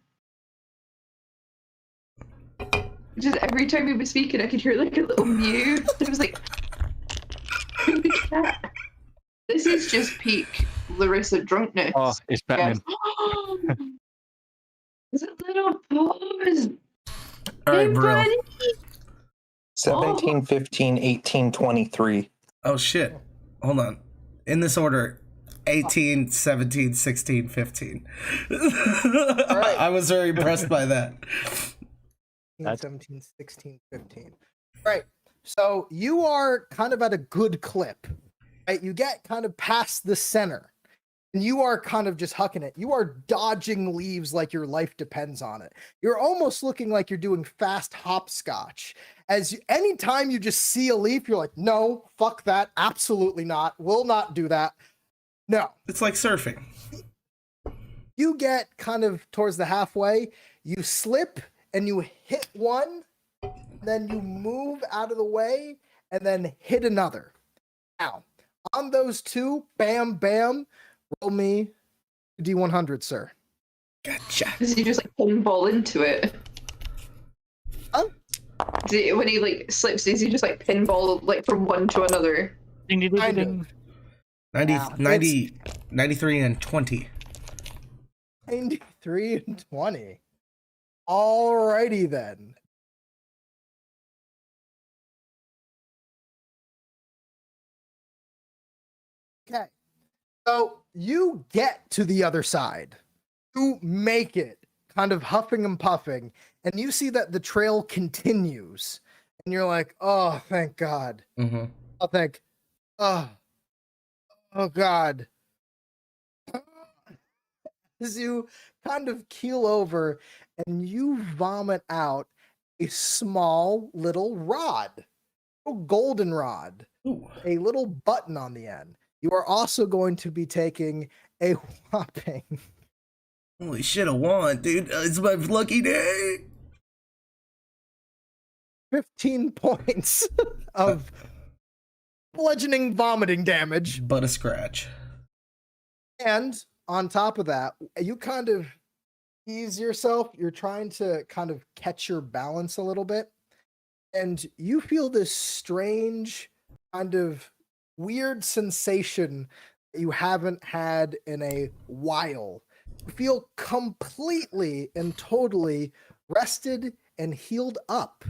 Just every time he was speaking, I could hear like a little mew. It was like, cat. This is just peak Larissa drunkenness. Oh, it's Batman. Yes. It's a little pause. All right, Hey, Brill. buddy. 17, 15, 18, 23. Oh, shit. Hold on. In this order. 18, 17, 16, 15. right. I was very impressed by that. 17, 16, 15. Right. So you are kind of at a good clip. Right? You get kind of past the center. And you are kind of just hucking it. You are dodging leaves like your life depends on it. You're almost looking like you're doing fast hopscotch. Anytime you just see a leaf, you're like, no, fuck that. Absolutely not. Will not do that. No. It's like surfing. You get kind of towards the halfway, you slip and you hit one, then you move out of the way and then hit another. Now, on those two, bam, bam, roll me D100, sir. Gotcha. Does he just like pinball into it? Huh? When he like slips, does he just like pinball like from one to another? Kind of. 93 and 20. 93 and 20. Alrighty then. Okay. So you get to the other side. You make it, kind of huffing and puffing, and you see that the trail continues. And you're like, oh, thank God. Mm-hmm. Oh God. as you kind of keel over and you vomit out a small little rod, a golden rod, a little button on the end. You are also going to be taking a whopping. Holy shit, I won, dude. It's my lucky day. 15 points of bludgeoning vomiting damage. But a scratch. And on top of that, you kind of ease yourself. You're trying to kind of catch your balance a little bit. And you feel this strange, kind of weird sensation that you haven't had in a while. You feel completely and totally rested and healed up.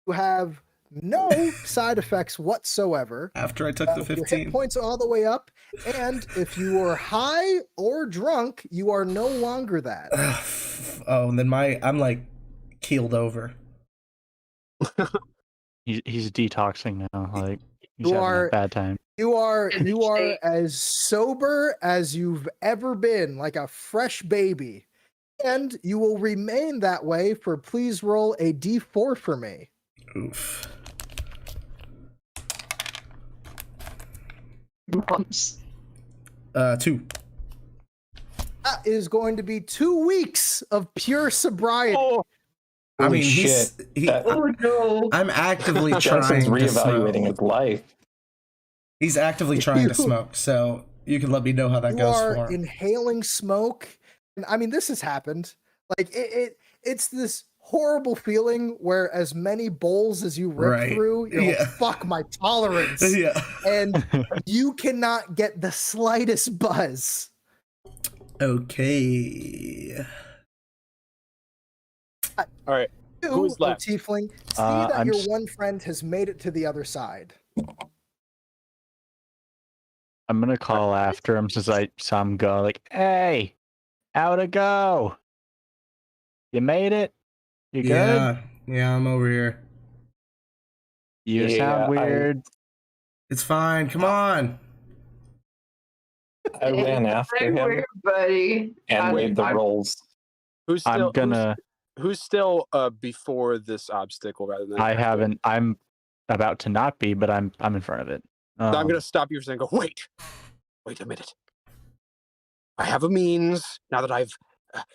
You have no side effects whatsoever. After I took the 15. Your hit points all the way up, and if you are high or drunk, you are no longer that. Oh, and then I'm like keeled over. He's detoxing now. Like he's You having are- a bad time. You are as sober as you've ever been, like a fresh baby. And you will remain that way for please roll a d4 for me. Oof. Months. 2. That is going to be 2 weeks of pure sobriety. Oh, I mean, Holy he's. shit. Oh no. I'm actively Jensen's trying to reevaluating smoke. his life. He's actively trying to smoke, so you can let me know how that You goes are for him. inhaling smoke. And I mean, this has happened. Like it's this horrible feeling where as many bowls as you rip Right. through, you're Yeah. like, fuck my tolerance. Yeah. And you cannot get the slightest buzz. Okay. all right. You, Who's O left? Tiefling, see Uh, that I'm your s- one friend has made it to the other side. I'm gonna call after him since I saw him go. Like, hey, how'd it go? You made it? You good? Yeah, I'm over here. You Yeah, sound weird. It's fine. Come on. I ran after him Everybody. and made the I'm- rolls. Who's I'm still gonna. who's still before this obstacle rather than I after it? haven't. I'm about to not be, but I'm in front of it. I'm gonna stop you for saying, "Go wait a minute. I have a means now that I've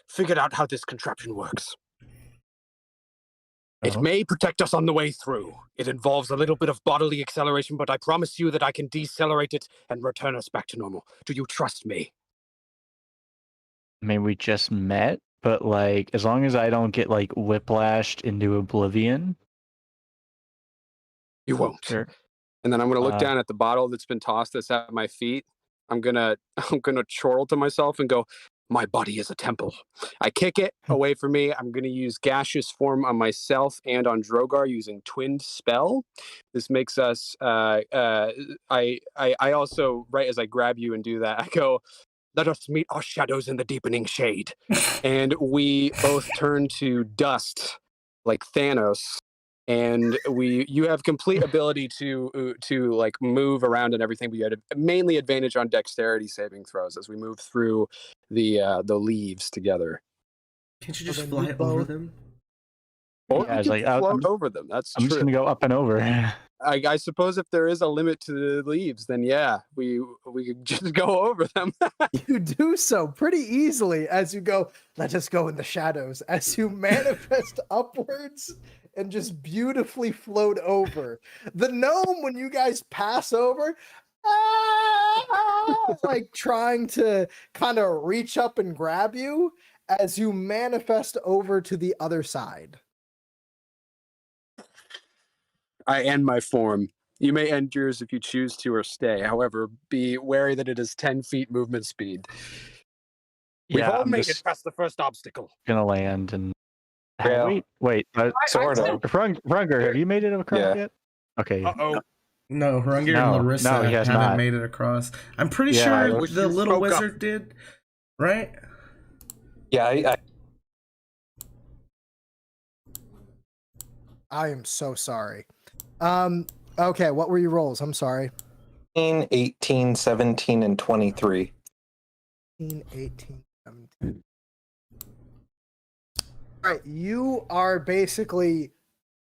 figured out how this contraption works. It Oh. may protect us on the way through. It involves a little bit of bodily acceleration, but I promise you that I can decelerate it and return us back to normal. Do you trust me?" I mean, we just met, but like, as long as I don't get like whiplashed into oblivion, You won't. sure. And then I'm gonna look Uh, down at the bottle that's been tossed that's at my feet. I'm gonna chortle to myself and go, "My body is a temple." I kick it away from me. I'm gonna use gaseous form on myself and on Drogar using twinned spell. This makes us I also, right as I grab you and do that, I go, "Let us meet our shadows in the deepening shade." And we both turn to dust like Thanos. And you have complete ability to like move around and everything, but you had mainly advantage on dexterity saving throws as we move through the leaves together. Can't you Well, just then fly you over both- them? Or Yeah, I we was can like, float over them. That's I'm just true. gonna go up and over. I suppose if there is a limit to the leaves, then yeah, we could just go over them. You do so pretty easily as you go, let us go in the shadows, as you manifest upwards and just beautifully float over. The gnome, when you guys pass over, like trying to kind of reach up and grab you as you manifest over to the other side. I end my form. You may end yours if you choose to or stay. However, be wary that it is 10 feet movement speed. We've Yeah, all I'm made it just past the first obstacle. gonna land and. Yeah. Wait. Sort of. Runger, have you made it across Yeah. yet? Okay. Uh-oh. No, Hrunger No, and Larissa no, he has haven't not. made it across. I'm pretty Yeah, I sure wish the you little spoke up. wizard did, right? Yeah, I am so sorry. Okay, what were your rolls? I'm sorry. 18, 17, and 23. 18, All right, you are basically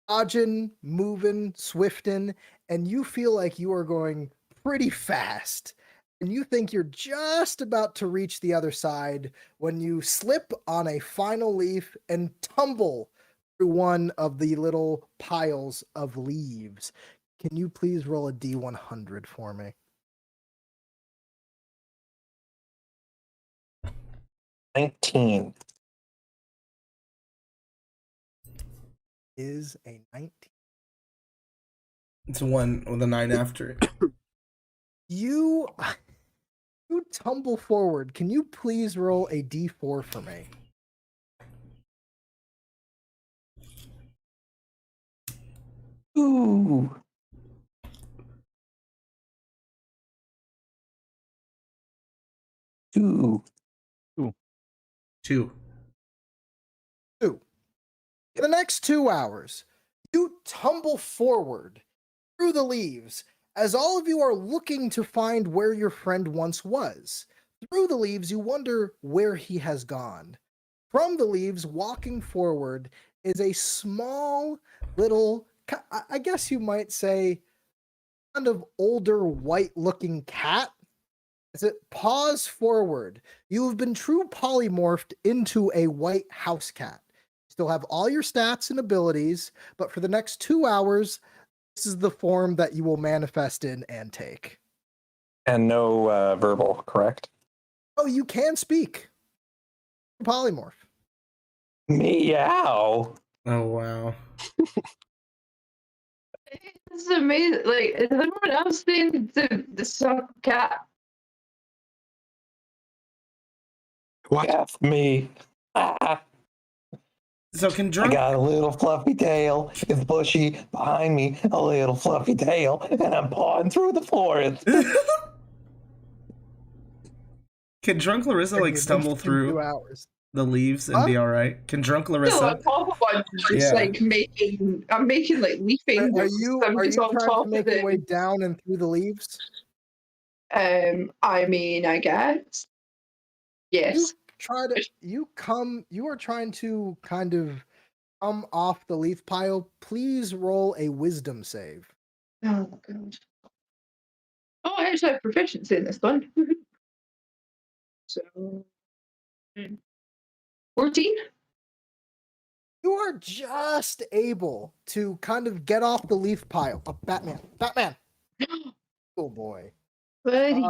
dodging, moving, swifting, and you feel like you are going pretty fast. And you think you're just about to reach the other side when you slip on a final leaf and tumble through one of the little piles of leaves. Can you please roll a D100 for me? 19. Is a 19. It's 1 with a 9 after it. You tumble forward. Can you please roll a D4 for me? Ooh. Ooh. 2. For the next 2 hours, you tumble forward through the leaves as all of you are looking to find where your friend once was. Through the leaves, you wonder where he has gone. From the leaves, walking forward, is a small little, I guess you might say, kind of older white-looking cat. As it paws forward, you have been true polymorphed into a white house cat. You still have all your stats and abilities, but for the next 2 hours, this is the form that you will manifest in and take. And no verbal, correct? Oh, you can speak. Polymorph. Meow. Oh, wow. This is amazing. Like, is everyone else seen the sock cat? What? That's me. Ah, So can I drunk got a little fluffy tail. It's bushy behind me, a little fluffy tail, and I'm pawing through the forest. Can drunk Larissa like stumble through 2 hours. the leaves and be all right? Can drunk Still Larissa? on top of one, just Yeah. like I'm making like leafing. Are you I'm just on trying top to make of your way it. down and through the leaves? I mean, I guess. Yes. You are trying to kind of come off the leaf pile. Please roll a wisdom save. Oh god. Oh, I actually have proficiency in this one. So 14? You are just able to kind of get off the leaf pile. Oh, Batman. Oh boy. Buddy.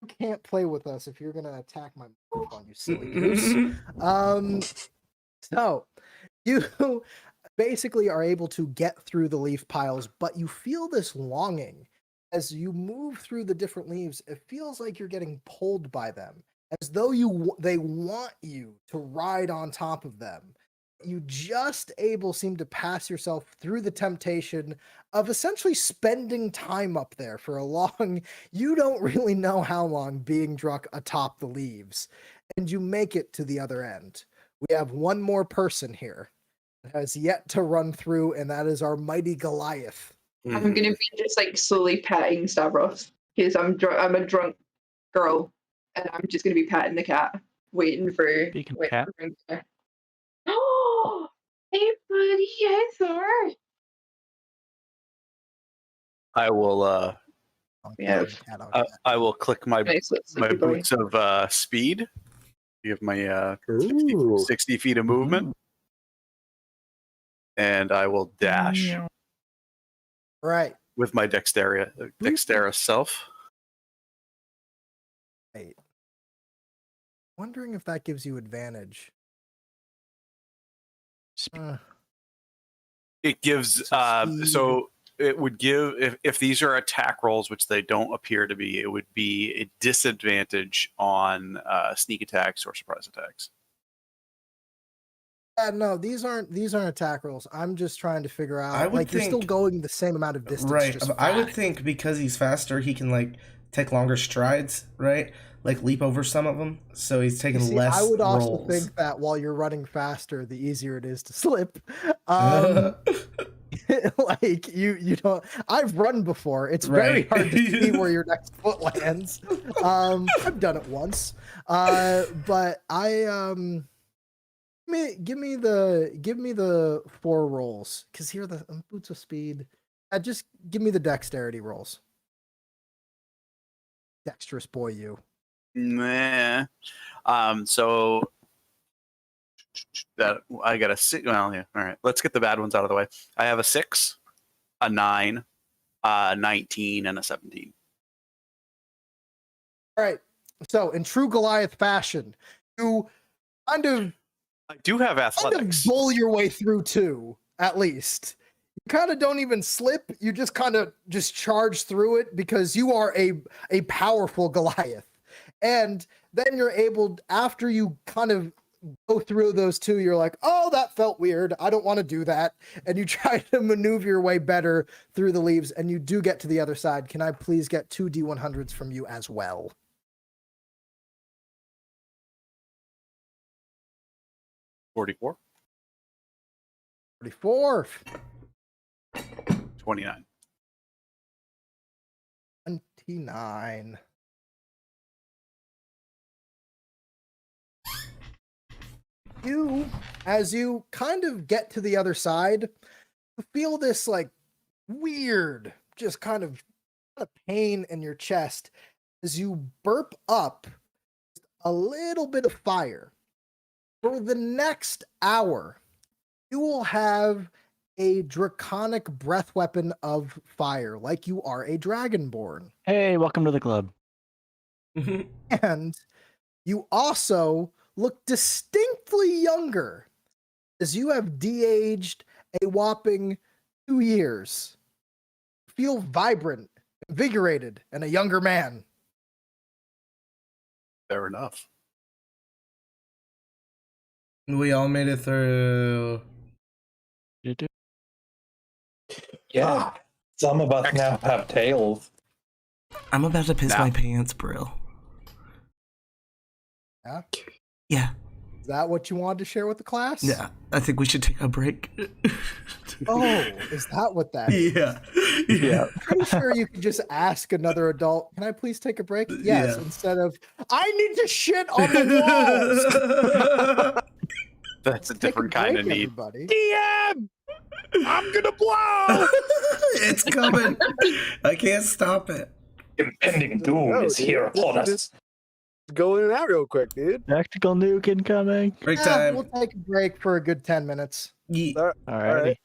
You can't play with us if you're gonna attack my microphone, you silly goose. So you basically are able to get through the leaf piles, but you feel this longing as you move through the different leaves. It feels like you're getting pulled by them, as though they want you to ride on top of them. You just seem to pass yourself through the temptation of essentially spending time up there for a long, you don't really know how long, being drunk atop the leaves, and you make it to the other end. We have one more person here that has yet to run through, and that is our mighty Goliath. I'm gonna be just like slowly patting Stavros because I'm a drunk girl, and I'm just gonna be patting the cat, waiting for. Speaking of cat. Oh, hey buddy, hi Thor. I will. Yeah. I will click my Nice, my sleepy boy. boots of speed. Give my 60 feet of movement, and I will dash Right. with my dexterous self. Wait. Wondering if that gives you advantage. It gives so it would give if these are attack rolls, which they don't appear to be, it would be a disadvantage on sneak attacks or surprise attacks. No, these aren't attack rolls. I'm just trying to figure out. I would Like, you're still going the same amount of distance. Right. Just I would fast. think because he's faster, he can like take longer strides, right? Like leap over some of them, so he's taking less. I would also rolls. think that while you're running faster, the easier it is to slip. Like you don't. I've run before. It's very Right. hard to see where your next foot lands. I've done it once. But give me the 4 rolls because here the boots of speed. Just give me the dexterity rolls. Dexterous boy, you. Nah. So that I got a 6. Well, yeah. All right. Let's get the bad ones out of the way. I have a 6, a 9, 19, and a 17. All right. So in true Goliath fashion, you I do have athletics. Bull your way through 2, at least. You kind of don't even slip. You just kind of just charge through it because you are a powerful Goliath. And then you're able, after you kind of go through those 2, you're like, oh, that felt weird. I don't want to do that. And you try to maneuver your way better through the leaves, and you do get to the other side. Can I please get 2 D100s from you as well? 44. 44. 29. 29. As you kind of get to the other side, you feel this like weird, just kind of pain in your chest as you burp up a little bit of fire. For the next hour, you will have a draconic breath weapon of fire, like you are a dragonborn. Hey, welcome to the club. And you also look distinctly younger, as you have de-aged a whopping 2 years. Feel vibrant, invigorated, and a younger man. Fair enough. We all made it through. Yeah. Some of us now have tails. I'm about to piss my pants, Brill. Yeah? Yeah. Is that what you wanted to share with the class? Yeah. I think we should take a break. Oh, is that what that is? Yeah. Yeah. Pretty sure you could just ask another adult, can I please take a break? Yes, Yeah. instead of, I need to shit on the walls. That's a Take different break, kind of need. everybody. DM! I'm gonna blow! It's coming. I can't stop it. Impending doom is here upon us. Go in and out real quick, dude. Tactical nuke incoming. Break Yeah, time. we'll take a break for a good 10 minutes. Yeet. Alrighty.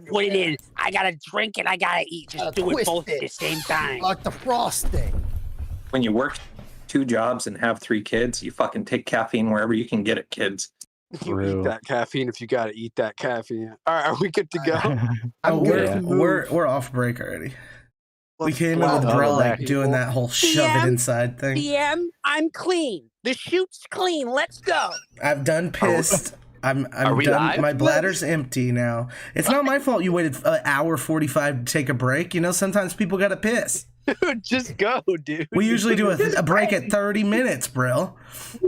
put it in. I gotta drink and I gotta eat. Just do it both at the same time. Like the frosting. When you work 2 jobs and have 3 kids, you fucking take caffeine wherever you can get it, kids. You eat that caffeine if you gotta eat that caffeine. All right, are we good to go? We're off break already. We came in with Brill doing that whole shove it inside thing. DM, I'm clean. The chute's clean. Let's go. I've done pissed. I'm done. live? My bladder's empty now. It's not my fault you waited an hour 45 to take a break. You know, sometimes people gotta piss. Just go, dude. We usually do a break at 30 minutes, Brill.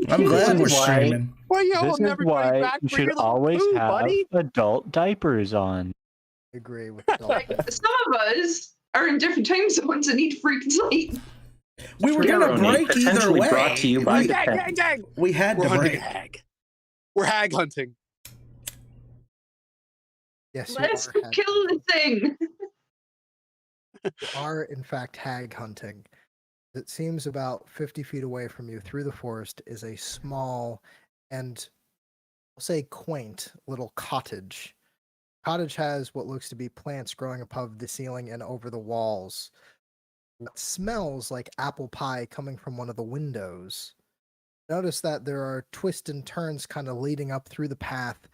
I'm glad we're streaming. Well, yeah, This is why you should always have adult diapers on. I agree with adult. Some of us are in different time zones and need freaking sleep. We were gonna break either way. Brought to you by we had to break. Hag. We're hag hunting. Yes, Let's kill the thing. are in fact hag hunting. It seems about 50 feet away from you through the forest is a small and I'll say quaint little cottage. Cottage has what looks to be plants growing above the ceiling and over the walls. It smells like apple pie coming from one of the windows. Notice that there are twists and turns kind of leading up through the path,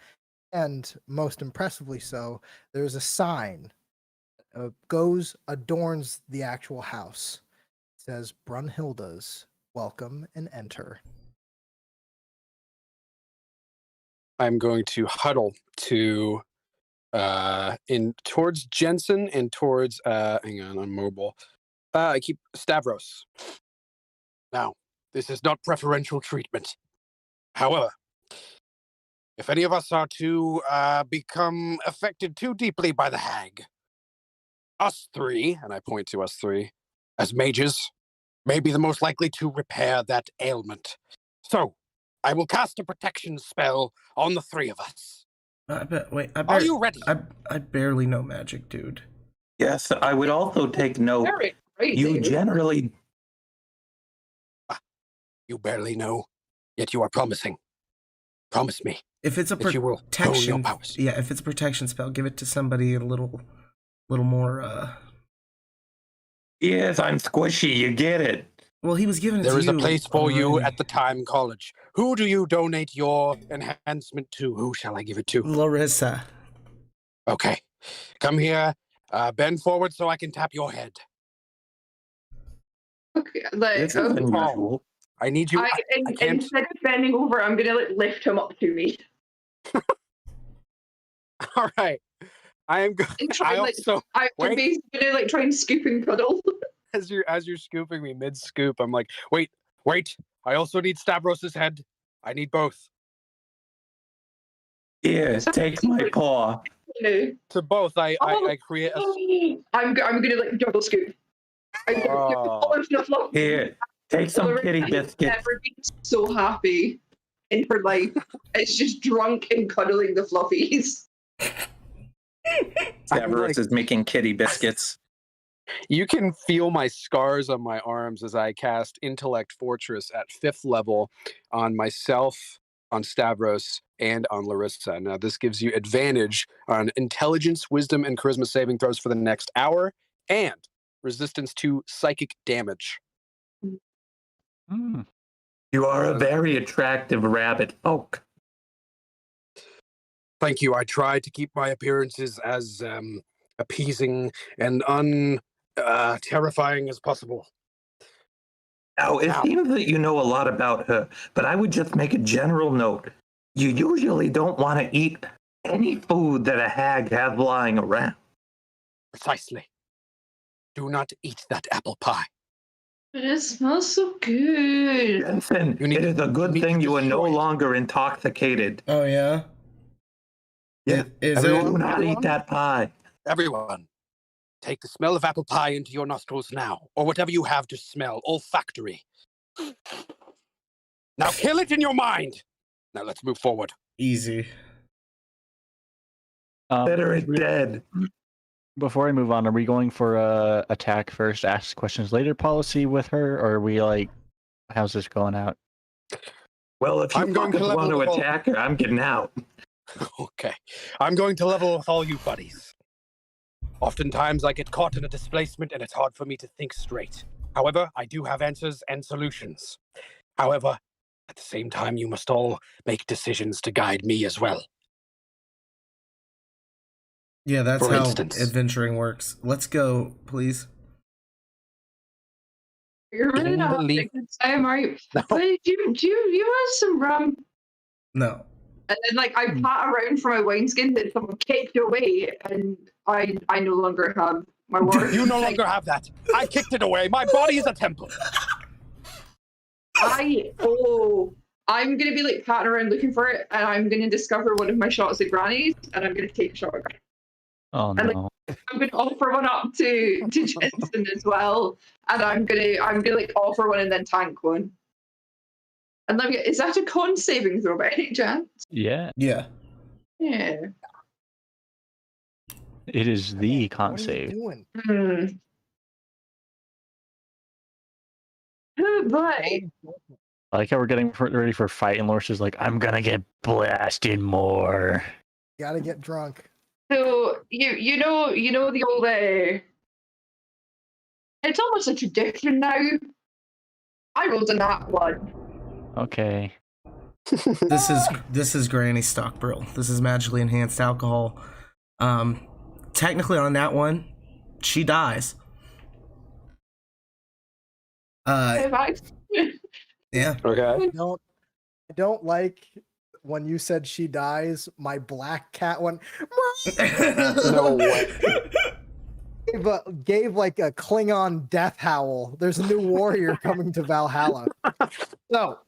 and most impressively so, there's a sign adorns the actual house. It says Brunhilda's welcome and enter. I'm going to huddle to in towards Jensen and towards hang on, I'm mobile. I keep Stavros. Now, this is not preferential treatment. However, if any of us are to become affected too deeply by the hag, us 3, and I point to us 3, as mages, may be the most likely to repair that ailment. So, I will cast a protection spell on the 3 of us. Are you ready? I barely know magic, dude. Yes, I would also take note. You generally... You barely know, yet you are promising. Promise me. If it's a protection, yeah, if it's a protection spell, give it to somebody a little more. Yes, I'm squishy. You get it. Well, he was given it to you. There is a place for you at the Time College. Who do you donate your enhancement to? Who shall I give it to? Larissa. Okay, come here. Bend forward so I can tap your head. Okay, like I need you. Instead of bending over, I'm gonna lift him up to me. All right, I am going. I'm basically gonna try and scoop and cuddle. As you're scooping me mid scoop, I'm like, wait. I also need Stavros's head. I need both. Yeah, take my paw. To both, I create a. I'm gonna double scoop. Here, take some kitty biscuits. Never been so happy in her life. It's just drunk and cuddling the fluffies. Stavros is making kitty biscuits. You can feel my scars on my arms as I cast Intellect Fortress at 5th level on myself, on Stavros, and on Larissa. Now, this gives you advantage on intelligence, wisdom, and charisma saving throws for the next hour, and resistance to psychic damage. You are a very attractive rabbit folk. Thank you. I try to keep my appearances as appeasing and terrifying as possible. Now, it seems that you know a lot about her, but I would just make a general note. You usually don't want to eat any food that a hag has lying around. Precisely. Do not eat that apple pie. It smells so good. Jensen, it is a good thing you are no longer intoxicated. Oh, yeah? Yeah. Do not eat that pie. Everyone, take the smell of apple pie into your nostrils now, or whatever you have to smell, olfactory. Now kill it in your mind. Now let's move forward. Easy. Better is dead. Before I move on, are we going for attack first, ask questions later policy with her, or are we how's this going out? Well, if you want to attack her, I'm getting out. Okay. I'm going to level with all you buddies. Oftentimes I get caught in a displacement and it's hard for me to think straight. However, I do have answers and solutions. However, at the same time, you must all make decisions to guide me as well. Yeah, that's For how instance. adventuring works. Let's go, please. You're really In not the having leaf- a good time, are you? No. Wait, do you have some rum? No. And then, like, I pat around for my wineskin that someone kicked away, and I no longer have my water. You no longer have that. I kicked it away. My body is a temple. I'm gonna be like patting around looking for it, and I'm gonna discover one of my shots at Granny's, and I'm gonna take a shot at Granny. Oh And, no. I'm gonna offer one up to Jensen as well, and I'm gonna like offer one and then tank one. And let me get, is that a con saving throw by any chance? Yeah, Yeah. Yeah. it is the con What are you save. doing? Oh boy. I like how we're getting ready for a fight, and Lorsh is like, "I'm gonna get blasted more." Gotta get drunk. So you know the old it's almost a tradition now. I rolled a nat one. Okay. This is Granny stock Brill. This is magically enhanced alcohol. Technically on that one, she dies. Yeah. Okay. I don't like when you said she dies. My black cat went. No way. Gave like a Klingon death howl. There's a new warrior coming to Valhalla. So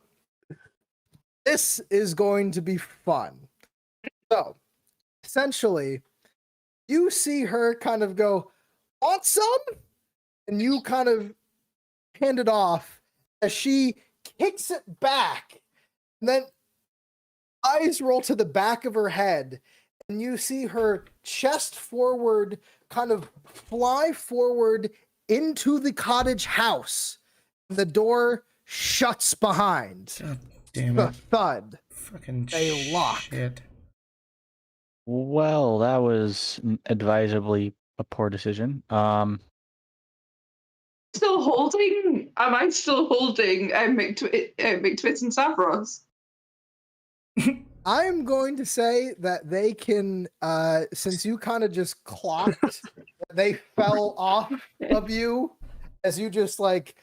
this is going to be fun. So essentially, you see her kind of go, "Want some?" And you kind of hand it off as she kicks it back. And then eyes roll to the back of her head, and you see her chest forward kind of fly forward into the cottage house. The door shuts behind. God damn The it. thud. Fucking They lock. shit. Well, that was advisably a poor decision. Still holding? Am I still holding McTwits and Savros? I'm going to say that they can, since you kind of just clocked, they fell off of you as you just like,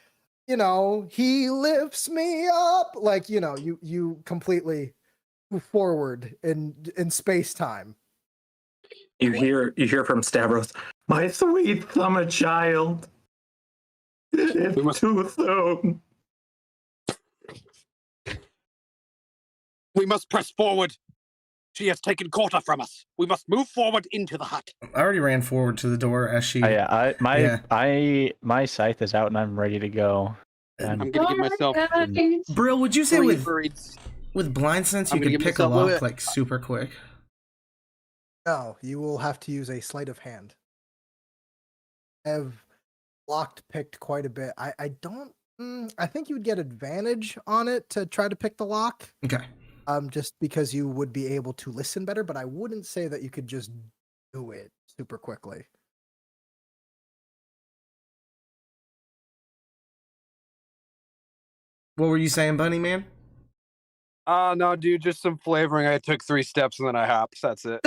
he lifts me up. Like, you completely move forward in space time. You hear from Stavros, "My sweet summer child. It's too soon." We must press forward. She has taken quarter from us. We must move forward into the hut. I already ran forward to the door as she. My scythe is out and I'm ready to go. I'm gonna give myself. Brill, would you say three with birds. blind sense I'm you gonna could give pick a myself a lock whip. like super quick? No, you will have to use a sleight of hand. I've locked picked quite a bit. I don't. I think you would get advantage on it to try to pick the lock. Okay. Just because you would be able to listen better, but I wouldn't say that you could just do it super quickly. What were you saying, Bunny Man? No, dude, just some flavoring. I took 3 steps and then I hopped. That's it.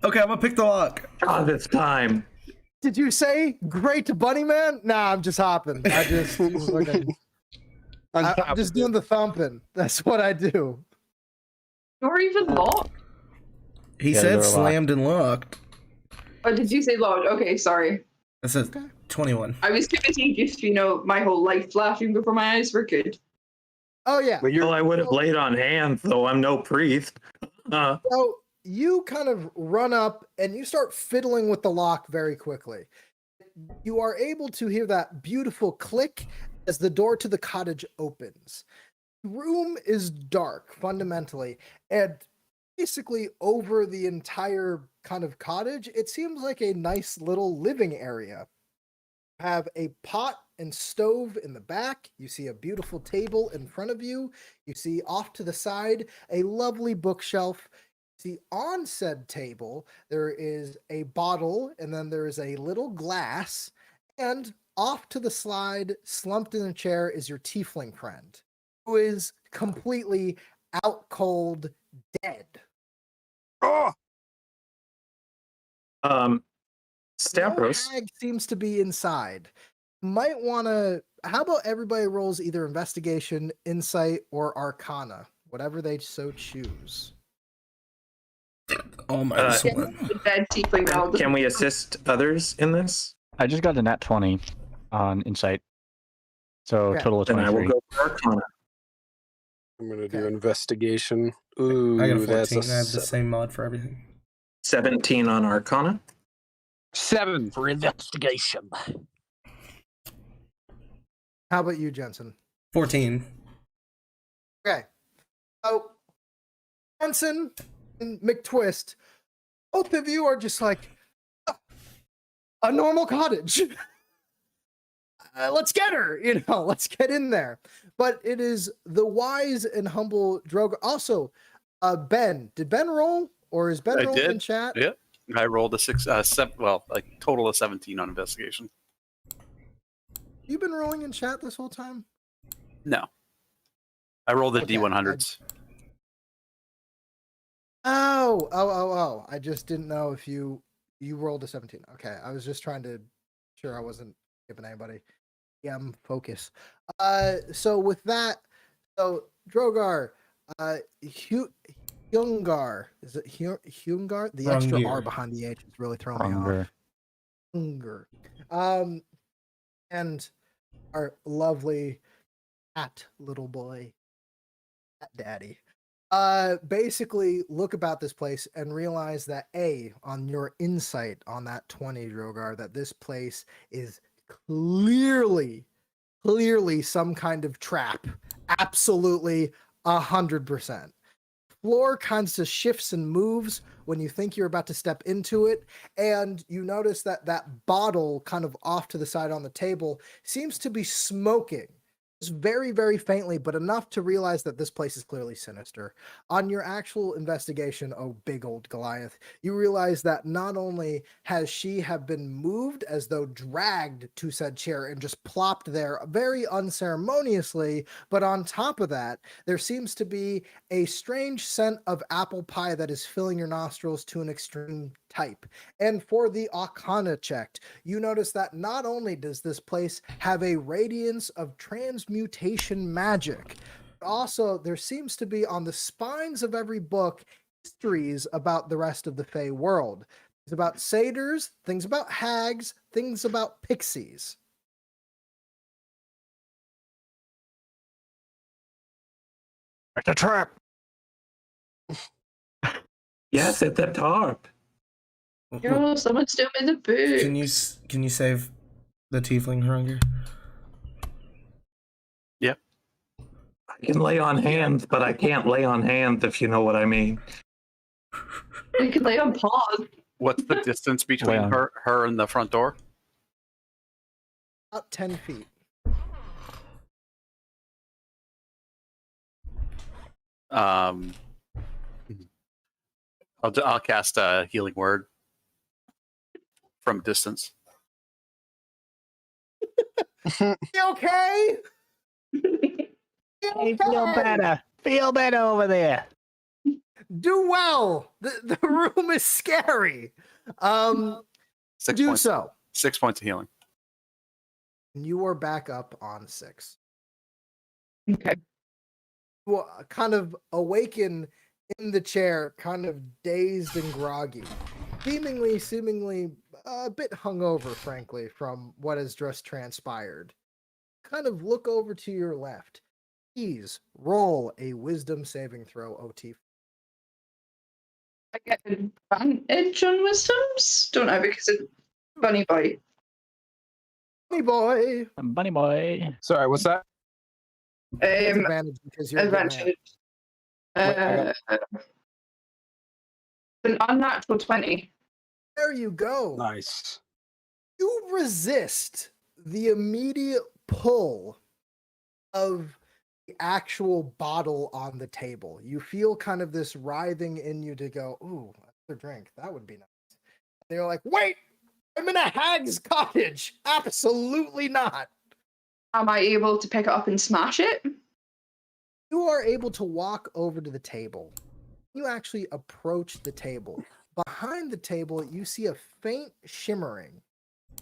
Okay, I'm gonna pick the lock. God, it's time. Did you say great bunny man? Nah, I'm just hopping. I just I'm just doing the thumping. That's what I do. Or even locked. He Yeah, said they're slammed and locked. Oh, did you say locked? Okay, sorry. That's a 21. I was too busy just, my whole life flashing before my eyes were good. Oh yeah. Well, I would have laid on hands, though I'm no priest. So you kind of run up and you start fiddling with the lock very quickly. You are able to hear that beautiful click as the door to the cottage opens. The room is dark fundamentally, and basically over the entire kind of cottage, it seems like a nice little living area. You have a pot and stove in the back. You see a beautiful table in front of you. You see off to the side a lovely bookshelf. See, on said table, there is a bottle, and then there is a little glass, and off to the slide, slumped in a chair, is your tiefling friend, who is completely out cold, dead. Oh, Stavros. No hag seems to be inside. Might want to. How about everybody rolls either investigation, insight, or arcana, whatever they so choose. Oh my Uh, one. The dead tiefling doll. Can we assist others in this? I just got a nat 20 on insight. So Okay. total of Then I will 23. go for Arcana. I'm gonna do Okay. investigation. Ooh, I got a that's 14. a I have the 7. same mod for everything. 17 on Arcana. 7 for investigation. How about you, Jensen? 14. Okay. So, Jensen and McTwist, both of you are just like, "Oh, a normal cottage. Let's get her, let's get in there." But it is the wise and humble Drogo. Also, Ben, did Ben roll? Or is Ben I rolling did. in chat? Yeah. I rolled a 7, like total of 17 on investigation. You been rolling in chat this whole time? No. I rolled the Okay, D100s. Oh. I just didn't know if you rolled a 17. Okay, I was just trying to sure I wasn't giving anybody focus. So with that, so Drogar, Hyungar, is it Hyungar? The extra Hrungnir. R behind the H is really throwing me Hunger. off. Hunger. And our lovely cat little boy, cat daddy, basically look about this place and realize that on your insight on that 20, Drogar, that this place is clearly some kind of trap. Absolutely 100%. Floor kind of shifts and moves when you think you're about to step into it, and you notice that that bottle kind of off to the side on the table seems to be smoking. Just very, very faintly, but enough to realize that this place is clearly sinister. On your actual investigation, oh big old Goliath, you realize that not only has she have been moved as though dragged to said chair and just plopped there very unceremoniously, but on top of that, there seems to be a strange scent of apple pie that is filling your nostrils to an extreme type. And for the Arcana checked, you notice that not only does this place have a radiance of transmutation magic, but also there seems to be on the spines of every book histories about the rest of the Fey world. Things about satyrs, things about hags, things about pixies. It's a trap. Yes, at the top. Yo, someone still in the boot. Can you save the tiefling Hrunger? Yep. I can lay on hands, but I can't lay on hands, if you know what I mean. You can lay on pause. What's the distance between her and the front door? About 10 feet. I'll cast a healing word from distance. You okay? Hey, feel better. Feel better over there. Do well. The room is scary. 6 Do points. so. 6 points of healing. You are back up on 6. Okay. You kind of awaken in the chair, kind of dazed and groggy, seemingly a bit hungover, frankly, from what has just transpired. Kind of look over to your left. Please roll a wisdom saving throw, OT. I get advantage on wisdoms? Don't know because it's bunny boy. Bunny boy. Bunny boy. Sorry, what's that? Advantage because you're a good man. Advantage. An unnatural 20. There you go. Nice. You resist the immediate pull of the actual bottle on the table. You feel kind of this writhing in you to go, ooh, another drink. That would be nice. And you're like, wait, I'm in a hag's cottage. Absolutely not. Am I able to pick it up and smash it? You are able to walk over to the table. You actually approach the table. Behind the table, you see a faint shimmering.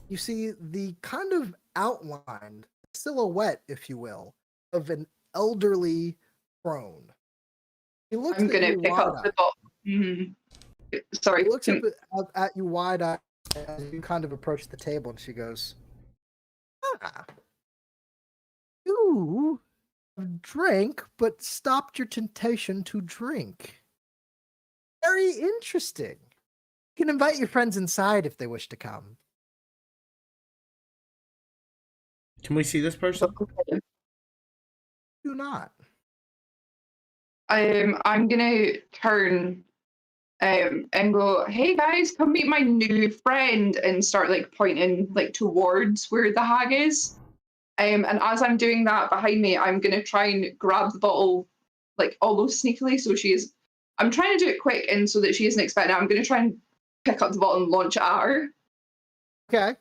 You see the kind of outline, silhouette, if you will, of an elderly crone. He looks I'm at gonna you pick up wide-eyed. the bottle. Sorry. He looks up at you wide-eyed as you kind of approach the table, and she goes, "Ah, you have drank, but stopped your temptation to drink. Very interesting. You can invite your friends inside if they wish to come." Can we see this person? Do not. I'm gonna turn and go, hey guys, come meet my new friend, and start like pointing like towards where the hag is. And as I'm doing that behind me, I'm gonna try and grab the bottle like almost sneakily. So I'm trying to do it quick and so that she isn't expecting it. I'm gonna try and pick up the bottle and launch it at her. Okay.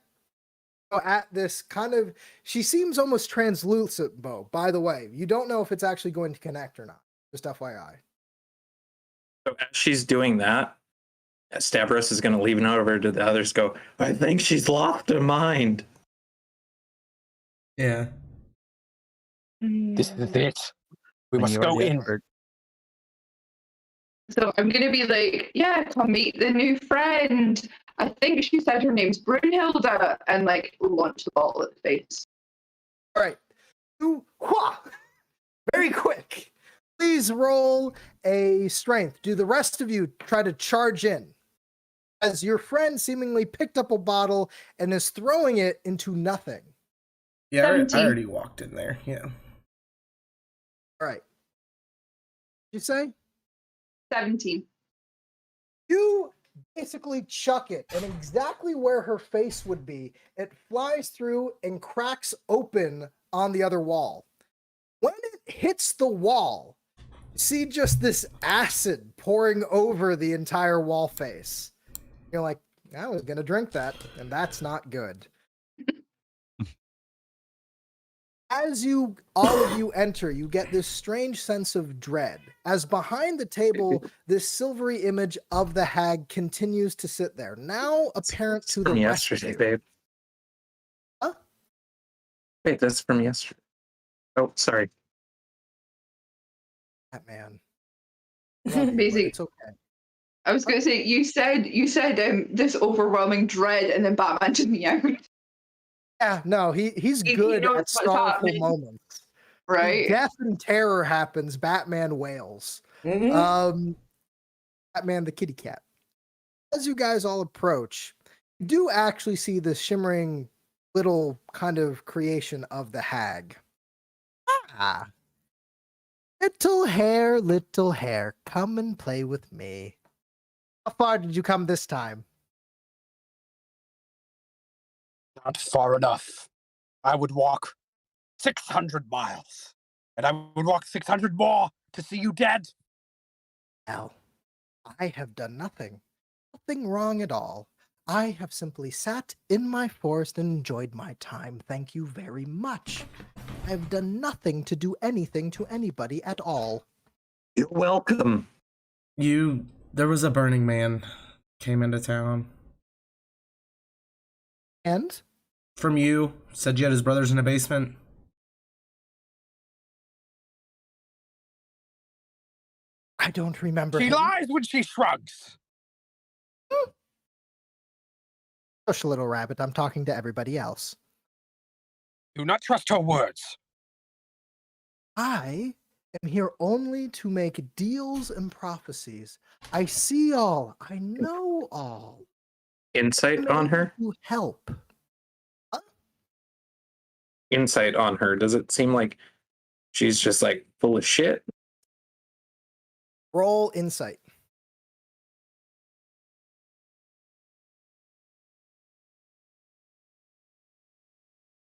So at this kind of, she seems almost translucent, Bo. By the way, you don't know if it's actually going to connect or not. Just FYI. So as she's doing that, Stavros is going to leave it over to the others. Go, I think she's lost her mind. Yeah. This is it. We When must you are go the in. expert. So I'm gonna be like, yeah, come meet the new friend. I think she said her name's Brunhilde, and like launch the bottle at the face. All right. Very quick. Please roll a strength. Do the rest of you try to charge in as your friend seemingly picked up a bottle and is throwing it into nothing. Yeah, I 17. already walked in there. Yeah. All right. You say? 17. You basically chuck it, and exactly where her face would be, it flies through and cracks open on the other wall. When it hits the wall, you see just this acid pouring over the entire wall face. You're like, I was going to drink that, and that's not good. As all of you enter, you get this strange sense of dread. As behind the table, this silvery image of the hag continues to sit there, now apparent to the From rest of yesterday, you. babe. Huh? Wait, this is from yesterday. Oh, sorry. Batman. Love you, but Basic. it's okay. I was gonna say you said this overwhelming dread, and then Batman took me out. Yeah, no, he's He good knows at what's sorrowful happening. moments. Right. Death and terror happens, Batman wails. Mm-hmm. Batman the kitty cat. As you guys all approach, you do actually see the shimmering little kind of creation of the hag. Ah. Little hair, come and play with me. How far did you come this time? Not far enough. I would walk 600 miles. And I would walk 600 more to see you dead. Well, I have done nothing. Nothing wrong at all. I have simply sat in my forest and enjoyed my time. Thank you very much. I have done nothing to do anything to anybody at all. You're welcome. There was a Burning Man came into town. And? From you, said you had his brothers in a basement. I don't remember She him. lies when she shrugs. Hush, little rabbit, I'm talking to everybody else. Do not trust her words. I am here only to make deals and prophecies. I see all. I know all. Insight on her? To help. Insight on her. Does it seem like she's just like full of shit? Roll insight.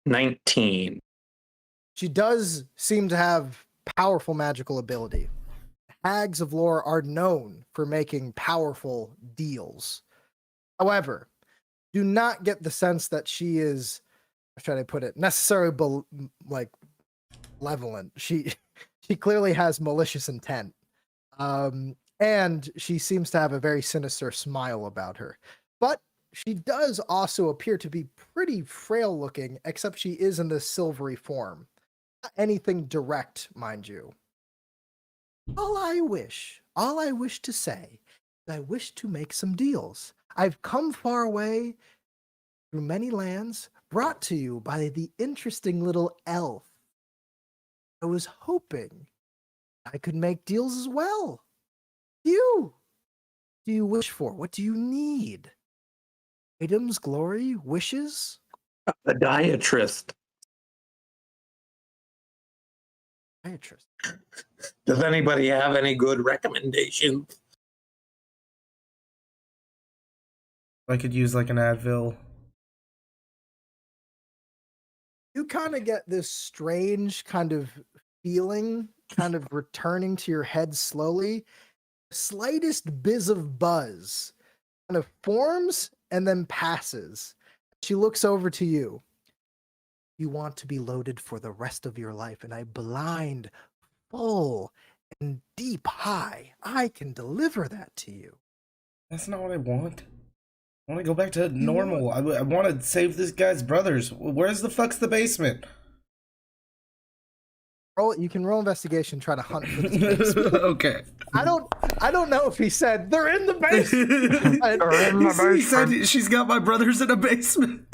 $19. She does seem to have powerful magical ability. Hags of lore are known for making powerful deals. However, do not get the sense that she is, how should I put it, necessarily malevolent. She clearly has malicious intent. And she seems to have a very sinister smile about her. But she does also appear to be pretty frail looking, except she is in this silvery form. Not anything direct, mind you. All I wish to say is I wish to make some deals. I've come far away through many lands, brought to you by the interesting little elf. I was hoping I could make deals as well. Do you wish for? What do you need? Items, glory, wishes? A podiatrist. Podiatrist. Does anybody have any good recommendations? I could use like an Advil. You kind of get this strange kind of feeling kind of returning to your head slowly. Slightest biz of buzz kind of forms and then passes. She looks over to you. You want to be loaded for the rest of your life in a blind, full, and deep high. I can deliver that to you. That's not what I want. I want to go back to normal. I want to save this guy's brothers. Where's the fuck's the basement? You can roll investigation, try to hunt for this basement. Okay. I don't know if he said they're in the basement. He said she's got my brothers in a basement.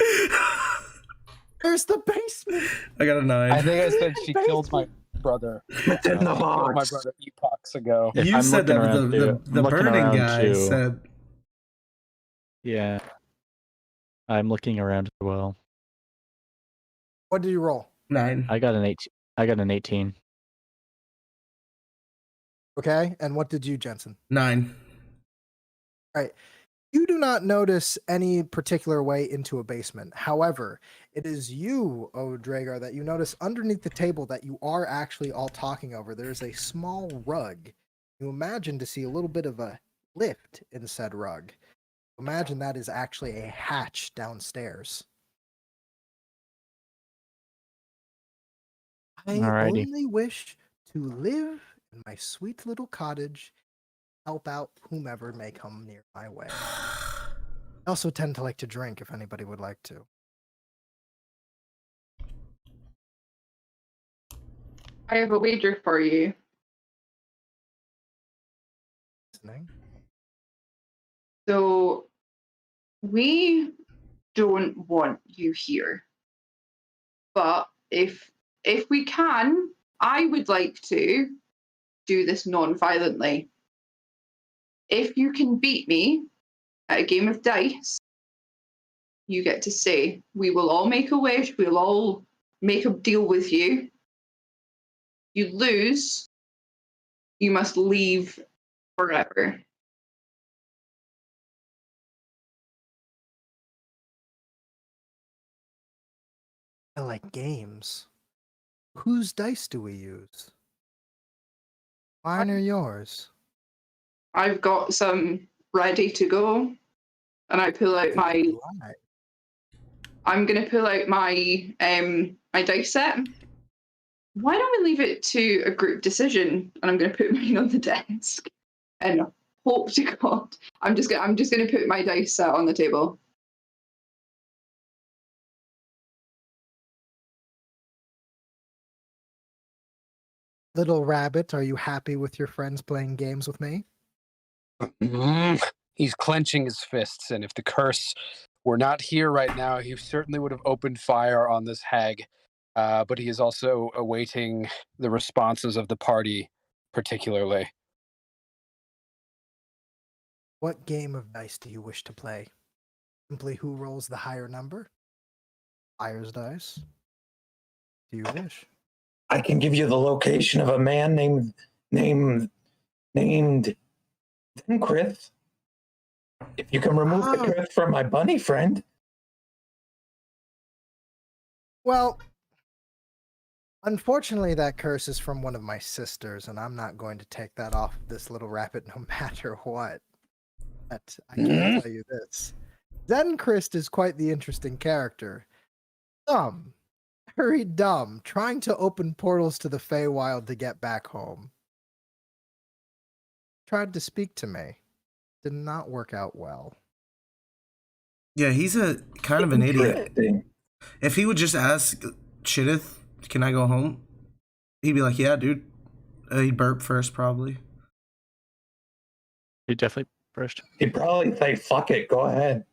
There's the basement. I got a 9. I think I said she killed my brother. It's in the box. My brother epochs ago. You I'm said looking that around the too. I'm looking burning around guy too. said. Yeah. I'm looking around as well. What did you roll? 9. I got an 18. Okay, and what did you, Jensen? 9. All right. You do not notice any particular way into a basement. However, it is you, O Dragar, that you notice underneath the table that you are actually all talking over. There is a small rug. You imagine to see a little bit of a lift in said rug. Imagine that is actually a hatch downstairs. I Alrighty. only wish to live in my sweet little cottage, help out whomever may come near my way. I also tend to like to drink if anybody would like to. I have a wager for you. Listening. So, we don't want you here. But if we can, I would like to do this non-violently. If you can beat me at a game of dice, you get to say, we will all make a wish, we'll all make a deal with you. You lose, you must leave forever. I like games. Whose dice do we use? Mine or yours? I've got some ready to go, and I pull out my. I'm gonna pull out my my dice set. Why don't we leave it to a group decision? And I'm gonna put mine on the desk, and hope to God, I'm just gonna put my dice set on the table. Little Rabbit, are you happy with your friends playing games with me? He's clenching his fists, and if the curse were not here right now, he certainly would have opened fire on this hag. But he is also awaiting the responses of the party, particularly. What game of dice do you wish to play? Simply who rolls the higher number? Fire's dice. Do you wish? I can give you the location of a man named Chris. If you can remove the Chris from my bunny friend. Well, Unfortunately, that curse is from one of my sisters, and I'm not going to take that off this little rabbit no matter what. But I can tell you this. Zenchrist is quite the interesting character. Dumb. Very dumb. Trying to open portals to the Feywild to get back home. Tried to speak to me. Did not work out well. Yeah, he's a kind of an idiot. If he would just ask Chidith, can I go home? He'd be like, yeah, dude. He'd burp first, probably. He'd definitely first. He'd probably say, fuck it, go ahead.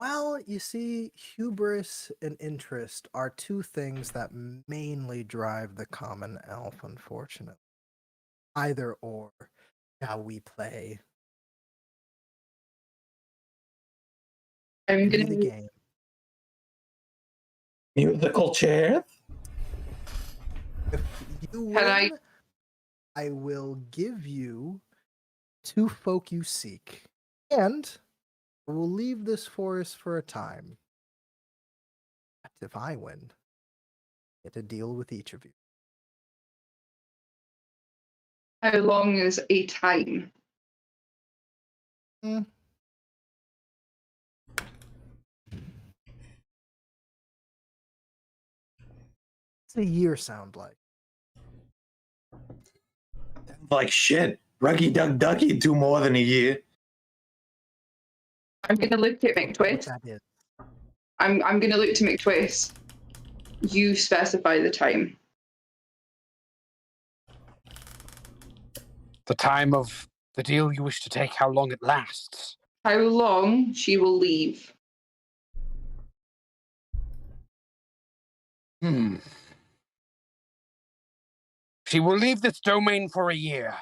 Well, you see, hubris and interest are two things that mainly drive the common elf, unfortunately. Either or, shall we play? I'm Be gonna the game. Musical chairs? If you Can win, I will give you 2 folk you seek. And I will leave this forest for a time. But if I win, I get to deal with each of you. How long is a time? What's a year sound like? Like shit. Ruggy Duck Ducky do more than a year. I'm gonna look at What McTwist. that is. I'm gonna look to McTwist. You specify the time. The time of the deal you wish to take, how long it lasts. How long she will leave. She will leave this domain for a year.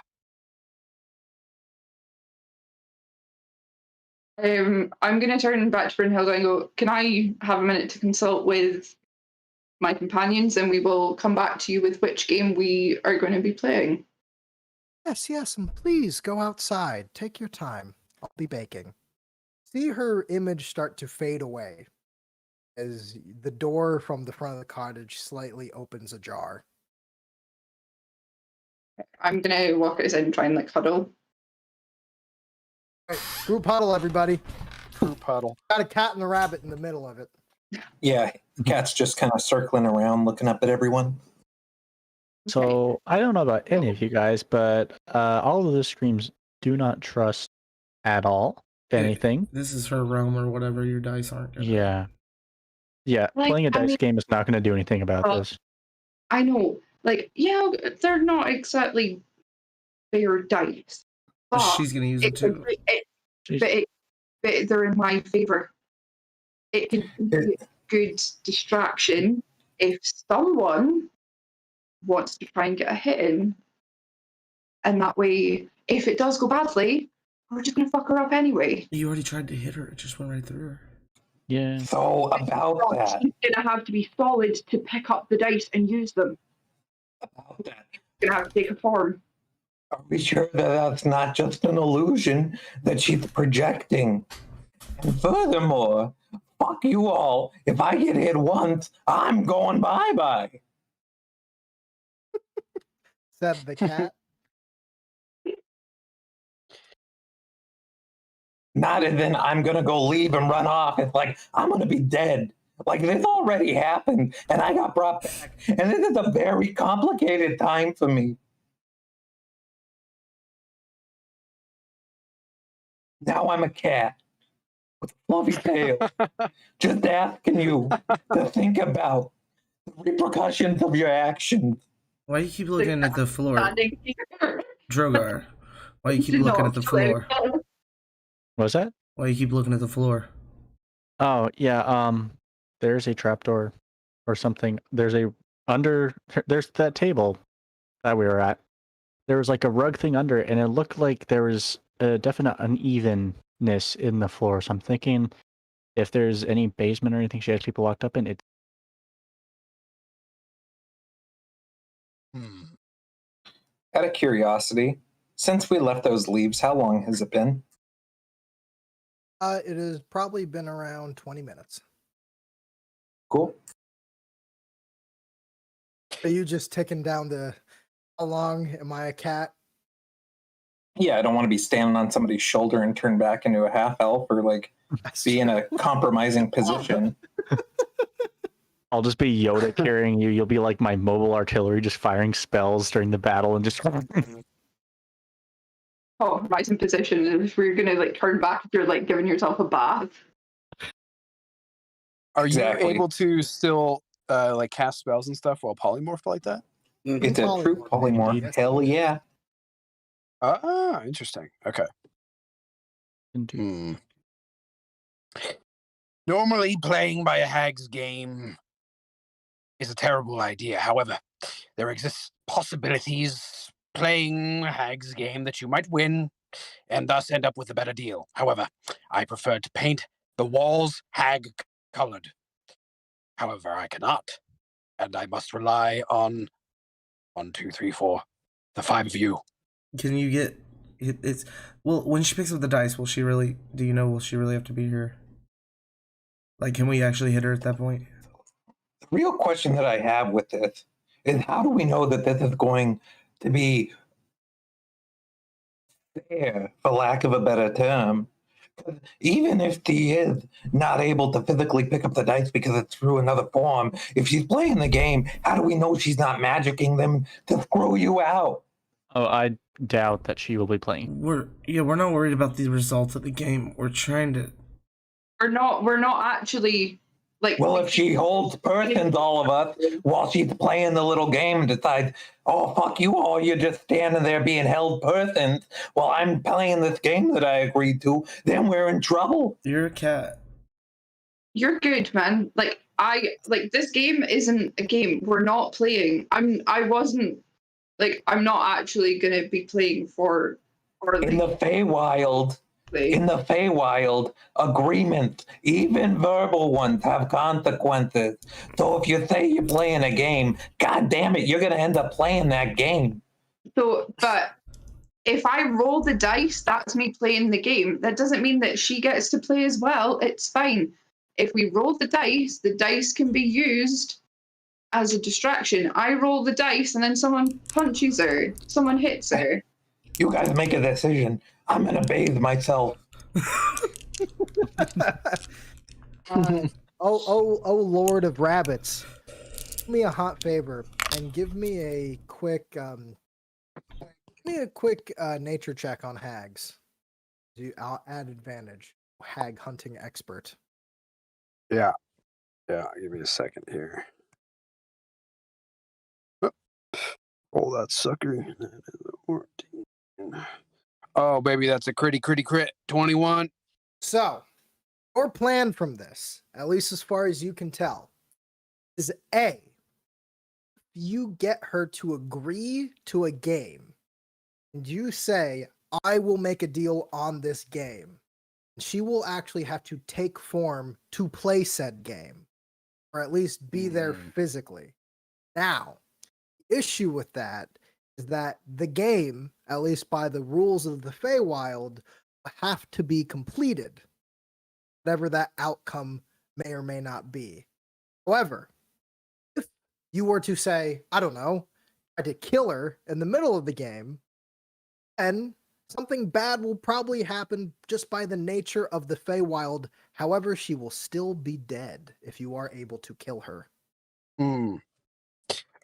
I'm gonna turn back to Brynhilde and go, can I have a minute to consult with my companions, and we will come back to you with which game we are going to be playing. Yes, and please go outside. Take your time. I'll be baking. See her image start to fade away as the door from the front of the cottage slightly opens ajar. I'm gonna walk outside and try and like huddle. Right, group huddle, everybody. Group huddle. Got a cat and a rabbit in the middle of it. Yeah, the cat's just kind of circling around, looking up at everyone. So I don't know about any of you guys, but all of the screams do not trust at all. If anything. This is her realm or whatever. Your dice aren't good. Yeah. Yeah, Like, playing a dice game is not going to do anything about this. I know, like, yeah, they're not exactly fair dice. But She's gonna use them too. But they're in my favor. It can be a good distraction if someone wants to try and get a hit in, and that way, if it does go badly, we're just gonna fuck her up anyway. You already tried to hit her; it just went right through her. Yeah. So about that, she's gonna have to be solid to pick up the dice and use them. about that, She's gonna have to take a form. are we sure that that's not just an illusion that she's projecting? And furthermore, fuck you all. If I get hit once, I'm going bye-bye. Said the cat. Not and then I'm going to go leave and run off. It's like, I'm going to be dead. Like, this already happened, and I got brought back. And this is a very complicated time for me. Now I'm a cat with a fluffy tail. Just asking you to think about the repercussions of your actions. Why do you keep looking at the floor? Drogar, why do you keep looking at the floor? What was that? Why do you keep looking at the floor? Oh, yeah, there's a trapdoor or something. There's that table that we were at. There was like a rug thing under it, and it looked like there was a definite unevenness in the floor. So I'm thinking if there's any basement or anything she has people locked up in, it. Out of curiosity, since we left those leaves, how long has it been? It has probably been around 20 minutes. Cool. Are you just ticking down the how long am I a cat? Yeah, I don't want to be standing on somebody's shoulder and turn back into a half elf or like be in a compromising position. I'll just be Yoda carrying you. You'll be like my mobile artillery, just firing spells during the battle and just. Oh, rising position. If we're gonna like turn back, if you're like giving yourself a bath. Are Exactly. you able to still like cast spells and stuff while polymorph like that? It's a true polymorph. Yes. Hell yeah. Ah, interesting. Okay. Normally, playing by a hag's game is a terrible idea. However, there exist possibilities playing a hag's game that you might win and thus end up with a better deal. However, I prefer to paint the walls hag-colored. However, I cannot, and I must rely on 1, 2, 3, 4, the 5 of you. Can you get it's well when she picks up the dice, will she really have to be here? Like, can we actually hit her at that point? The real question that I have with this is how do we know that this is going to be fair, for lack of a better term? Even if she is not able to physically pick up the dice because it's through another form, if she's playing the game, how do we know she's not magicking them to throw you out? Oh, I doubt that she will be playing. We're not worried about the results of the game. We're trying to. We're not actually like. Well, if she holds persons all of us while she's playing the little game and decides, oh, fuck you all, you're just standing there being held persons while I'm playing this game that I agreed to, then we're in trouble. You're a cat. You're good, man. Like this game isn't a game. We're not playing. I'm not actually gonna be playing for in the Feywild. In the Feywild, agreements, even verbal ones, have consequences. So if you say you're playing a game, god damn it, you're going to end up playing that game. So, but if I roll the dice, that's me playing the game. That doesn't mean that she gets to play as well. It's fine. If we roll the dice can be used as a distraction. I roll the dice and then someone punches her, someone hits her. You guys make a decision. I'm going to bathe myself. Oh, Lord of Rabbits. Do me a hot favor and give me a quick nature check on hags. I'll add advantage. Hag hunting expert. Yeah. Give me a second here. Roll that sucker. 14. Oh, baby, that's a crit. 21. So, your plan from this, at least as far as you can tell, is A, you get her to agree to a game, and you say, I will make a deal on this game. She will actually have to take form to play said game, or at least be there physically. Now, the issue with that is that the game, at least by the rules of the Feywild, will have to be completed, whatever that outcome may or may not be. However, if you were to say, I don't know, try to kill her in the middle of the game, then something bad will probably happen just by the nature of the Feywild. However, she will still be dead if you are able to kill her.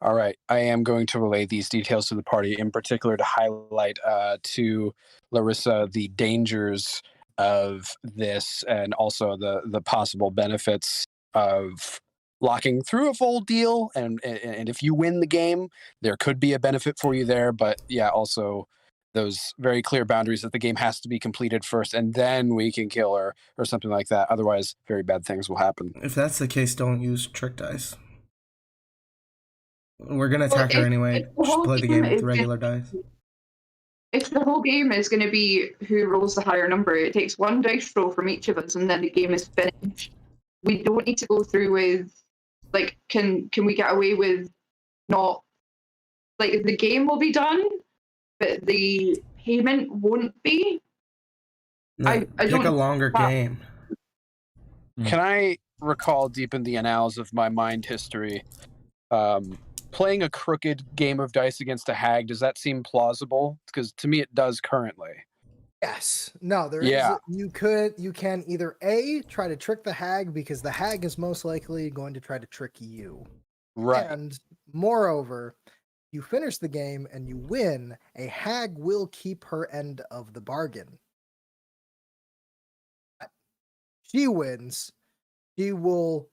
All right, I am going to relay these details to the party, in particular to highlight to Larissa the dangers of this and also the possible benefits of locking through a full deal. And if you win the game, there could be a benefit for you there. But yeah, also those very clear boundaries that the game has to be completed first and then we can kill her or something like that. Otherwise, very bad things will happen. If that's the case, don't use trick dice. We're going to attack her anyway. Just play the game with regular dice. If the whole game is going to be who rolls the higher number, it takes one dice roll from each of us and then the game is finished. We don't need to go through with, like, can we get away with not, like, the game will be done, but the payment won't be? No, I pick don't a longer game. Can I recall deep in the annals of my mind history playing a crooked game of dice against a hag, does that seem plausible? Because to me, it does currently. Yes. No, there Yeah. is. You can either try to trick the hag, because the hag is most likely going to try to trick you. Right. And moreover, you finish the game and you win, a hag will keep her end of the bargain. She wins, she will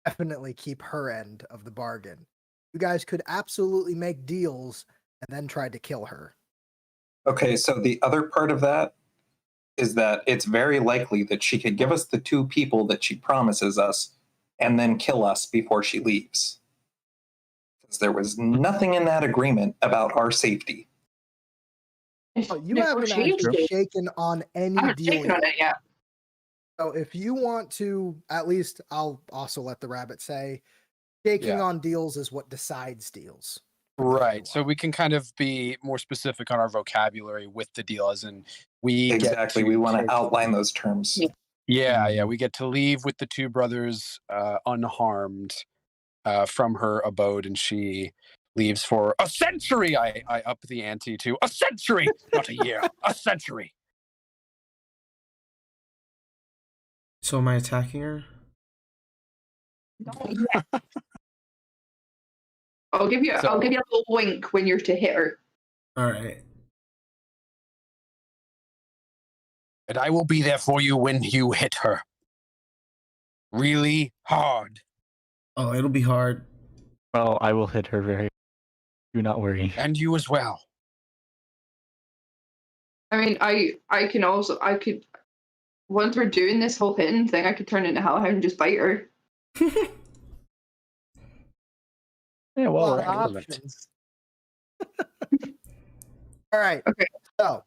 definitely keep her end of the bargain. You guys could absolutely make deals and then try to kill her. Okay, so the other part of that is that it's very likely that she could give us the 2 people that she promises us and then kill us before she leaves. Because there was nothing in that agreement about our safety. Oh, you haven't actually shaken on any I haven't deal shaken on it yet. So if you want to, at least I'll also let the rabbit say, shaking on deals is what decides deals. Right. So we can kind of be more specific on our vocabulary with the deal, as in we Exactly. We want to outline those terms. Yeah. We get to leave with the 2 brothers unharmed from her abode, and she leaves for a century. I up the ante to a century, not a year, a century. So am I attacking her? I'll give you a little wink when you're to hit her. All right. And I will be there for you when you hit her. Really hard. Oh, it'll be hard. Well, I will hit her very. Do not worry. And you as well. I mean, I could once we're doing this whole hitting thing, I could turn into Hellhound and just bite her. Yeah, well, Well, we're options. All right. Okay. So,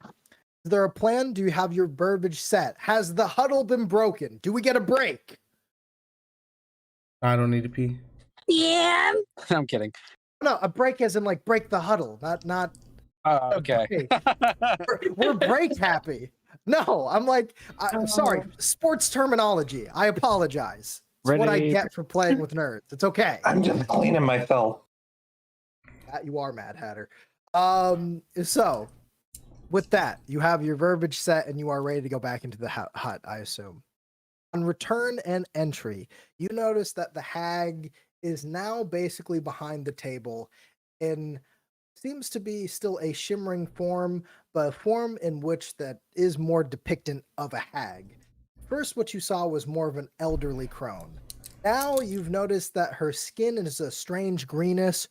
is there a plan? Do you have your verbiage set? Has the huddle been broken? Do we get a break? I don't need to pee. Yeah. I'm kidding. No, a break as in like break the huddle, not. Okay. We're break happy. No, I'm like, I'm sorry, sports terminology. I apologize. It's what I get for playing with nerds. It's okay. I'm just cleaning my fell. You are Mad Hatter. So with that, you have your verbiage set and you are ready to go back into the hut, I assume. On return and entry, you notice that the hag is now basically behind the table in seems to be still a shimmering form, but a form in which that is more depictant of a hag. First, what you saw was more of an elderly crone. Now you've noticed that her skin is a strange greenish,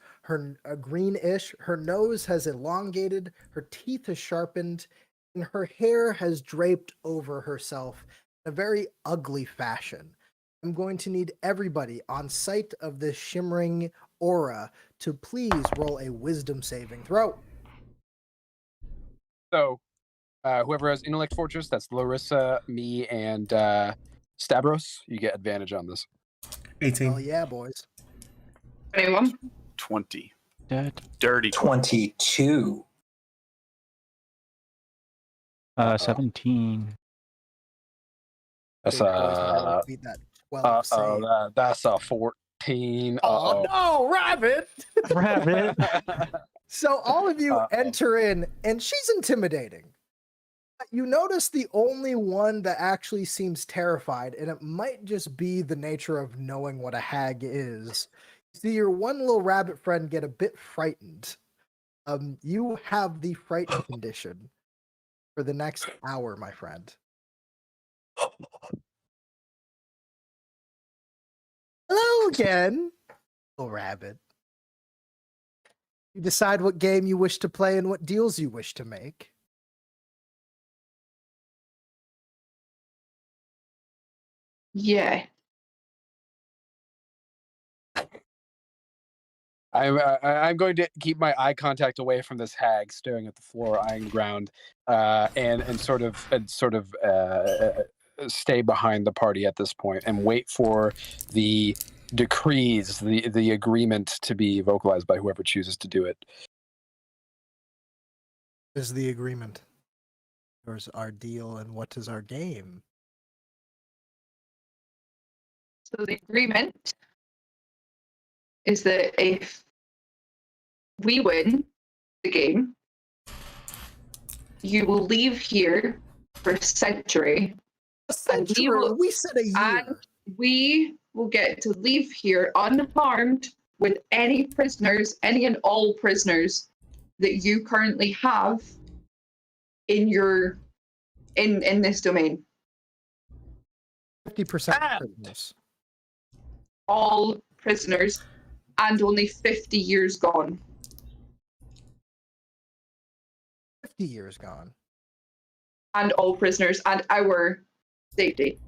greenish. Her nose has elongated, her teeth has sharpened, and her hair has draped over herself in a very ugly fashion. I'm going to need everybody on sight of this shimmering aura to please roll a wisdom saving throw. So, whoever has Intellect Fortress, that's Larissa, me, and Stavros, you get advantage on this. 18. Oh yeah, boys. 21. 20. Dead. Dirty 22. 17. That's Beat that 12 save. that's a 14. Oh no, Rabbit! Rabbit. So all of you enter in, and she's intimidating. You notice the only one that actually seems terrified, and it might just be the nature of knowing what a hag is. You see your one little rabbit friend get a bit frightened. You have the frightened condition for the next hour, my friend. Hello again, little rabbit. You decide what game you wish to play and what deals you wish to make. Yeah. I'm going to keep my eye contact away from this hag staring at the floor, eyeing the ground, and sort of stay behind the party at this point and wait for the decrees, the agreement to be vocalized by whoever chooses to do it. What is the agreement? Where's our deal and what is our game? So the agreement is that if we win the game, you will leave here for a century. We said a year. And we will get to leave here unharmed with any prisoners, any and all prisoners that you currently have in your in this domain. 50% prisoners. All prisoners, and only 50 years gone. 50 years gone. And all prisoners, and our safety.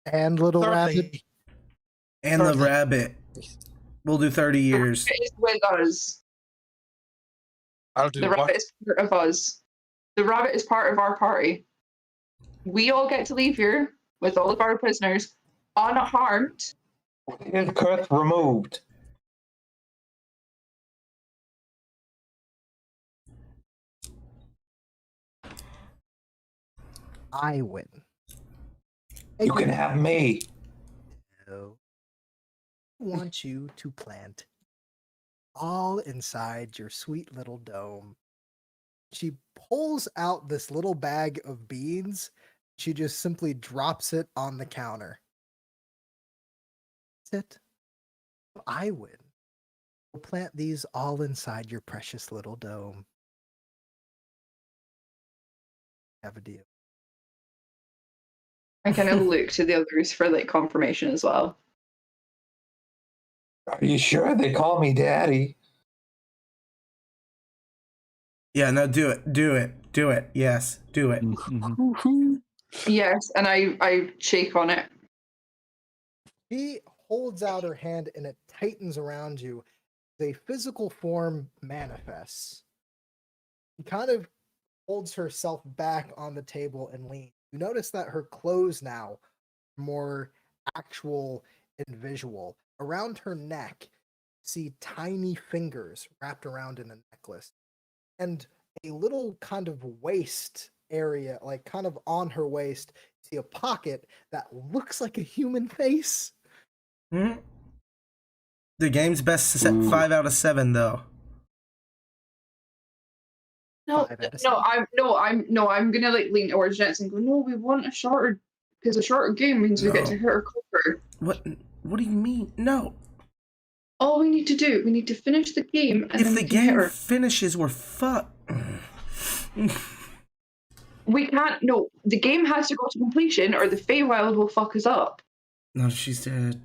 And little rabbit. And the rabbit. We'll do 30 years. The rabbit is with us. I'll do the what? rabbit is part of us. The rabbit is part of our party. We all get to leave here with all of our prisoners unharmed. His curse removed. I win. You can have me. No. I want you to plant all inside your sweet little dome. She pulls out this little bag of beans. She just simply drops it on the counter. That's it. I win. We'll plant these all inside your precious little dome. Have a deal. I kind of look to the others for like confirmation as well. Are you sure they call me daddy? Yeah, no, do it. Do it. Do it. Yes, do it. Yes, and I shake on it. She holds out her hand and it tightens around you. A physical form manifests. She kind of holds herself back on the table and leans. You notice that her clothes now are more actual and visual. Around her neck, see tiny fingers wrapped around in a necklace. And a little kind of waist area, like kind of on her waist, see a pocket that looks like a human face. Mm-hmm. The game's best set 5 out of 7 though. No, I'm gonna like lean towards Jets and go, no, we want a shorter, because a shorter game means we get to hit her quicker. What do you mean? No. All we need to finish the game, and if then the we can hit game her. finishes, we're fucked. We can't. No, the game has to go to completion, or the Feywild will fuck us up. No, she's dead.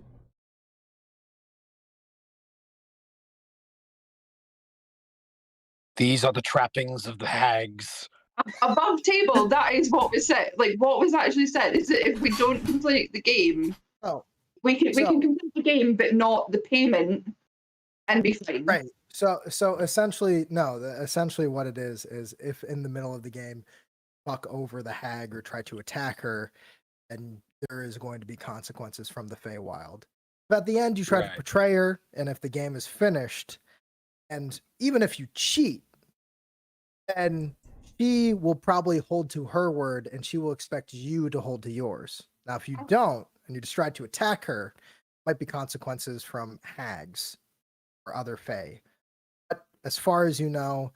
These are the trappings of the hags. Above table, that is what was said. Like what was actually said is that if we don't complete the game, we can complete the game, but not the payment, and be fine. Right. So essentially, no. Essentially, what it is if in the middle of the game, fuck over the hag or try to attack her, and there is going to be consequences from the Feywild. But at the end, you try to betray her, and if the game is finished, and even if you cheat, then she will probably hold to her word, and she will expect you to hold to yours. Now, if you don't, and you just try to attack her, might be consequences from hags or other Fey. But as far as you know,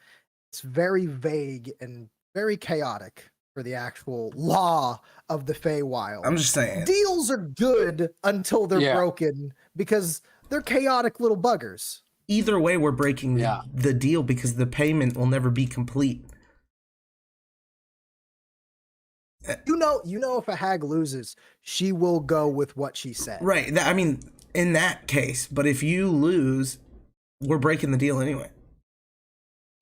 it's very vague and very chaotic for the actual law of the Feywild. I'm just saying. Deals are good until they're broken because they're chaotic little buggers. Either way, we're breaking the deal because the payment will never be complete. You know, if a hag loses, she will go with what she said. Right. I mean, in that case, but if you lose, we're breaking the deal anyway.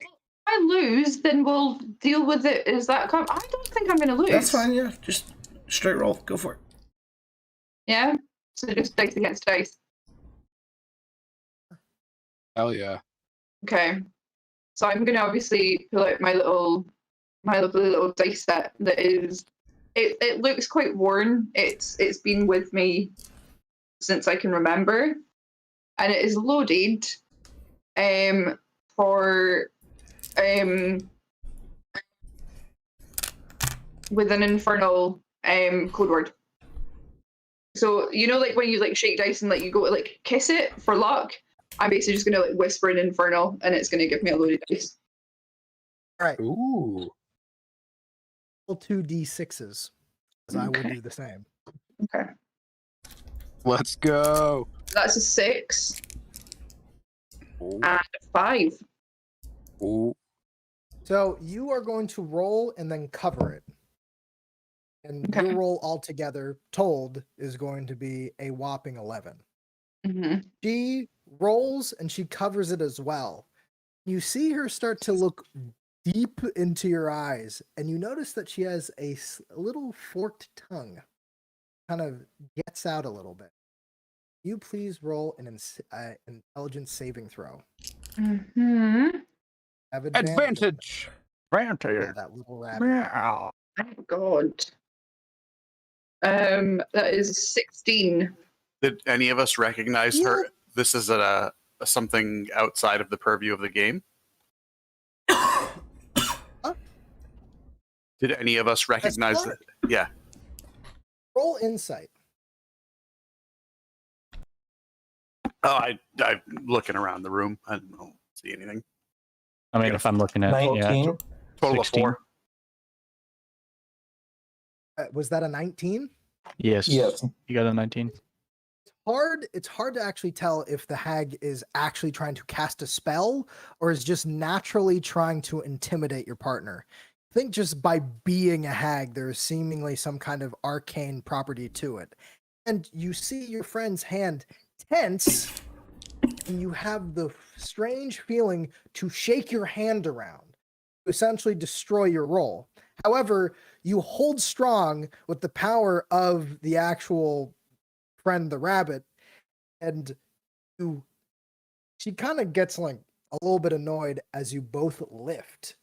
If I lose, then we'll deal with it. Is that? I don't think I'm going to lose. That's fine. Yeah, just straight roll. Go for it. Yeah. So just dice against dice. Hell yeah. Okay. So I'm gonna obviously pull out my lovely little dice set that is it looks quite worn. It's been with me since I can remember. And it is loaded for with an infernal code word. So you know, like when you like shake dice and like you go to like kiss it for luck, I'm basically just gonna like whisper in Infernal, and it's gonna give me a load of dice. All right. Ooh. Roll 2d6s, as I will do the same. Okay. Let's go. That's a 6 Ooh. and a 5. Ooh. So you are going to roll and then cover it. And Okay. your roll altogether told is going to be a whopping 11. Mm-hmm. She rolls and she covers it as well. You see her start to look deep into your eyes, and you notice that she has a little forked tongue. Kind of gets out a little bit. You please roll an intelligence saving throw. Mm-hmm. Have Advantage. Yeah, that little rabbit. Oh God. That is 16. Did any of us recognize her? This is a something outside of the purview of the game. Did any of us recognize that? Yeah. Roll insight. Oh, I'm looking around the room. I don't see anything. I mean, if I'm looking at 19. Total 16. of 4. Was that a 19? Yes. Yes. You got a 19. It's hard to actually tell if the hag is actually trying to cast a spell or is just naturally trying to intimidate your partner. I think just by being a hag, there is seemingly some kind of arcane property to it. And you see your friend's hand tense, and you have the strange feeling to shake your hand around, to essentially destroy your roll. However, you hold strong with the power of the actual friend, the rabbit, and she kind of gets like a little bit annoyed as you both lift.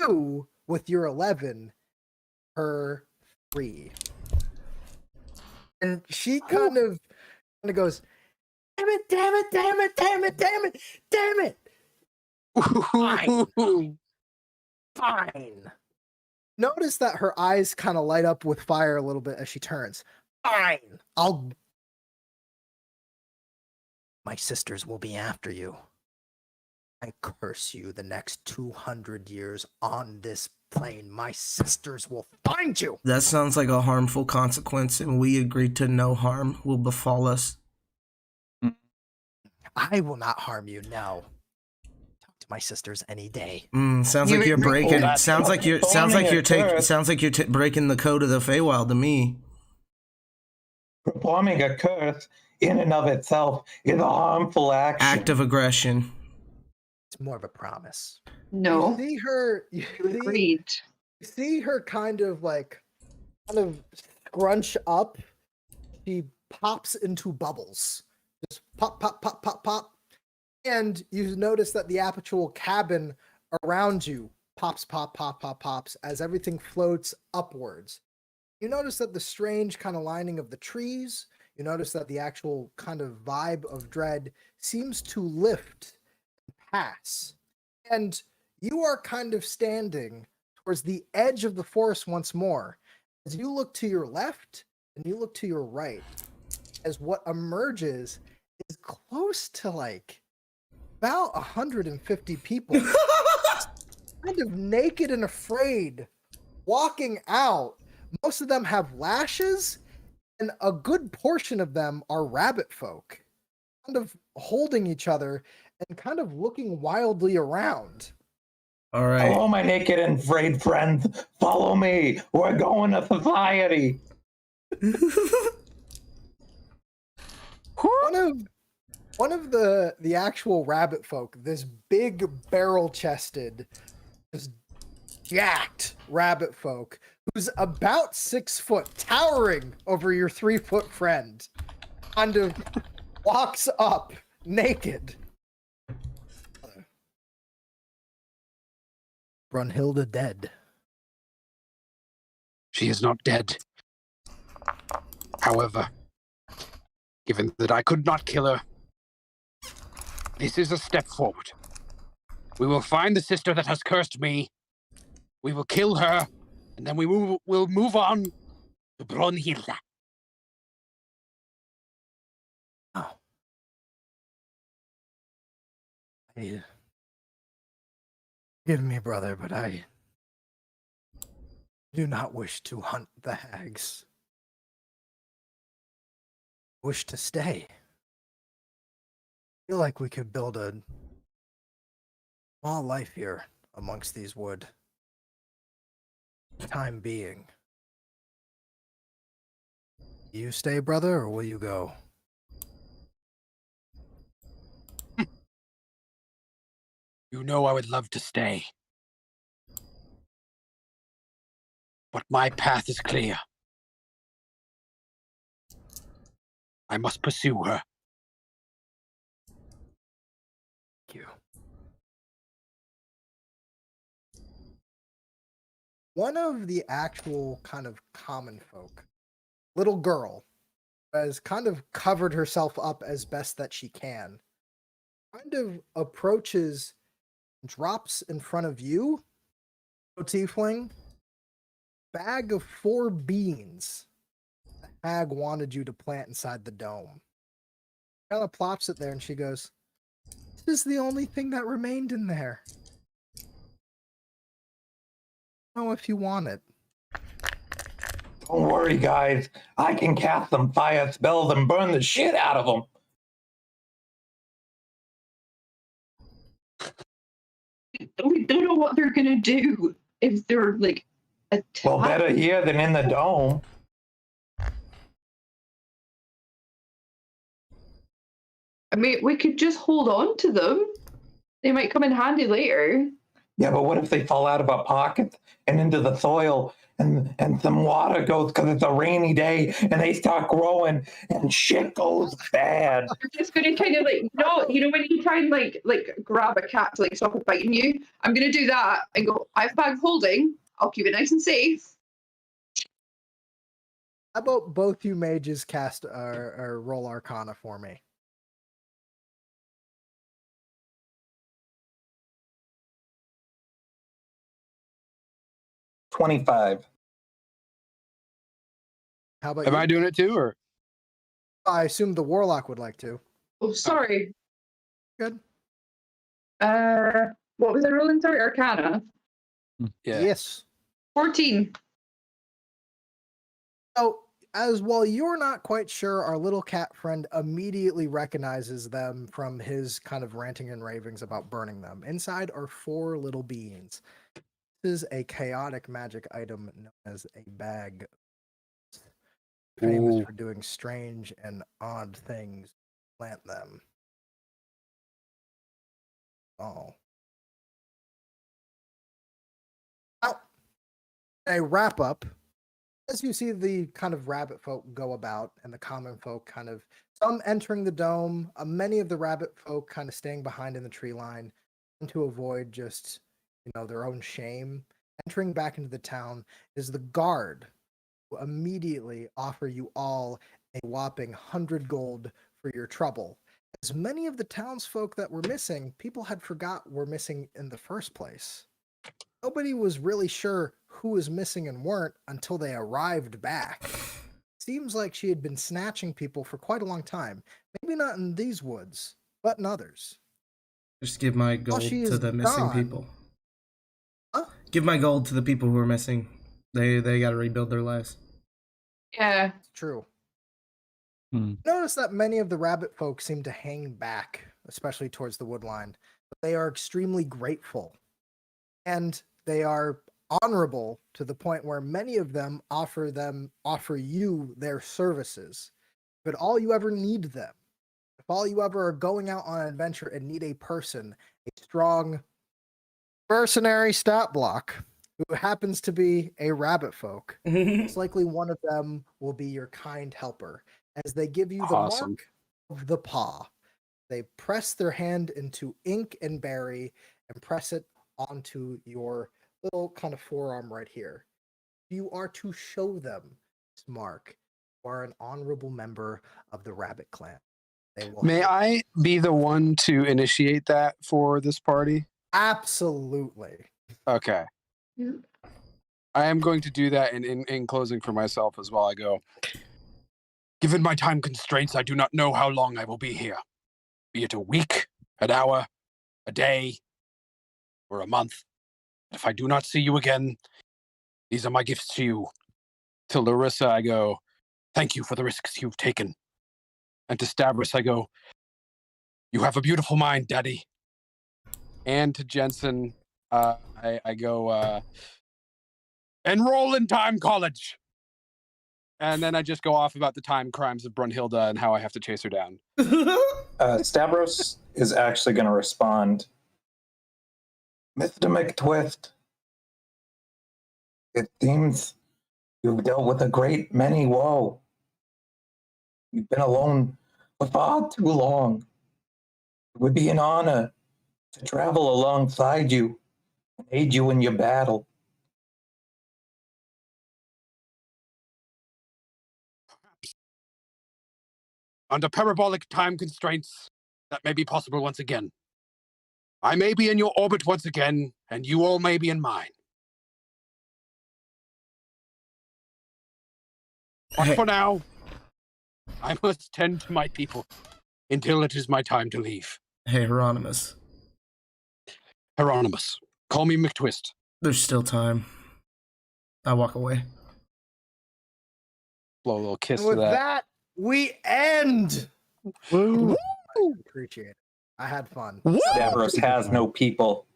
You, with your 11, her 3. And she kind of goes, damn it, damn it, damn it, damn it, damn it, damn it. Fine. Fine. Notice that her eyes kind of light up with fire a little bit as she turns. Fine. My sisters will be after you. I curse you the next 200 years on this plane. My sisters will find you. That sounds like a harmful consequence, and we agreed to no harm will befall us. I will not harm you, no. Talk to my sisters any day. Sounds like you're breaking. Sounds like you're breaking the code of the Feywild to me. Performing a curse in and of itself is a harmful action. Act of aggression. It's more of a promise. No. You see her kind of scrunch up. She pops into bubbles. Just pop, pop, pop, pop, pop. And you notice that the actual cabin around you pops, pop, pop, pop, pops as everything floats upwards. You notice that the strange kind of lining of the trees, you notice that the actual kind of vibe of dread seems to lift and pass. And you are kind of standing towards the edge of the forest once more. As you look to your left and you look to your right, as what emerges is close to about 150 people, kind of naked and afraid, walking out. Most of them have lashes, and a good portion of them are rabbit folk, kind of holding each other and kind of looking wildly around. All right. Hello, my naked and afraid friends. Follow me. We're going to society. One of the actual rabbit folk, this big barrel-chested, just jacked rabbit folk, who's about 6 foot, towering over your 3 foot friend, kind of walks up naked. Brunhilde dead. She is not dead. However, given that I could not kill her, this is a step forward. We will find the sister that has cursed me. We will kill her, and then we'll move on to Brunhilde. Oh. Forgive me, brother, but I do not wish to hunt the hags. I wish to stay. I feel like we could build a small life here amongst these wood. Time being. You stay, brother, or will you go? You know I would love to stay. But my path is clear. I must pursue her. Thank you. One of the actual kind of common folk, little girl, has kind of covered herself up as best that she can, kind of approaches, drops in front of you, tiefling, bag of 4 beans the hag wanted you to plant inside the dome. Kind of plops it there and she goes, "This is the only thing that remained in there. Know if you want it." Don't worry, guys. I can cast some fire spells and burn the shit out of them. We don't know what they're gonna do if they're like attacked. Well, better here than in the dome. I mean, we could just hold on to them. They might come in handy later. Yeah, but what if they fall out of our pockets and into the soil and some water goes because it's a rainy day and they start growing and shit goes bad? We're just gonna kind of like, no, you know when you try and like grab a cat to like stop it biting you? I'm gonna do that and go, I have a bag of holding. I'll keep it nice and safe. How about both you mages cast or roll Arcana for me? $25. How about Am you? I doing it too, or? I assume the warlock would like to. Oh, sorry. Good. What was I rolling? Sorry, Arcana. Yeah. Yes. 14. So, as while you're not quite sure, our little cat friend immediately recognizes them from his kind of ranting and ravings about burning them. Inside are 4 little beans. This is a chaotic magic item known as a bag. Famous Ooh. for doing strange and odd things. Plant them. Oh. Now, a wrap up. As you see the kind of rabbit folk go about and the common folk kind of some entering the dome, many of the rabbit folk kind of staying behind in the tree line to avoid just, their own shame. Entering back into the town is the guard, who immediately offer you all a whopping 100 gold for your trouble. As many of the townsfolk that were missing, people had forgot were missing in the first place. Nobody was really sure who was missing and weren't until they arrived back. Seems like she had been snatching people for quite a long time. Maybe not in these woods, but in others. Just give my gold to the missing people. Huh? Give my gold to the people who are missing. They got to rebuild their lives. Yeah. It's true. Notice that many of the rabbit folk seem to hang back, especially towards the woodline. But they are extremely grateful. And they are honorable to the point where many of them offer you their services. But all you ever need them, if all you ever are going out on an adventure and need a person, a strong mercenary stat block who happens to be a rabbit folk, it's likely one of them will be your kind helper, as they give you the mark of the paw. They press their hand into ink and berry and press it onto your little kind of forearm right here. You are to show them this mark. You are an honorable member of the Rabbit Clan. May I be the one to initiate that for this party? Absolutely. Okay. I am going to do that in closing for myself as well. I go, given my time constraints, I do not know how long I will be here. Be it a week, an hour, a day, or a month. If I do not see you again, these are my gifts to you. To Larissa, I go, thank you for the risks you've taken. And to Stavros, I go, you have a beautiful mind, Daddy. And to Jensen, I go, enroll in Time College. And then I just go off about the time crimes of Brunhilde and how I have to chase her down. Stavros is actually going to respond. Mr. McTwist, it seems you've dealt with a great many woe. You've been alone for far too long. It would be an honor to travel alongside you and aid you in your battle. Under parabolic time constraints, that may be possible once again. I may be in your orbit once again, and you all may be in mine. But for now, I must tend to my people until it is my time to leave. Hey, Hieronymus. Hieronymus, call me McTwist. There's still time. I walk away. Blow a little kiss And with to that, we end. Woo. I appreciate it. I had fun. Stavros has no people.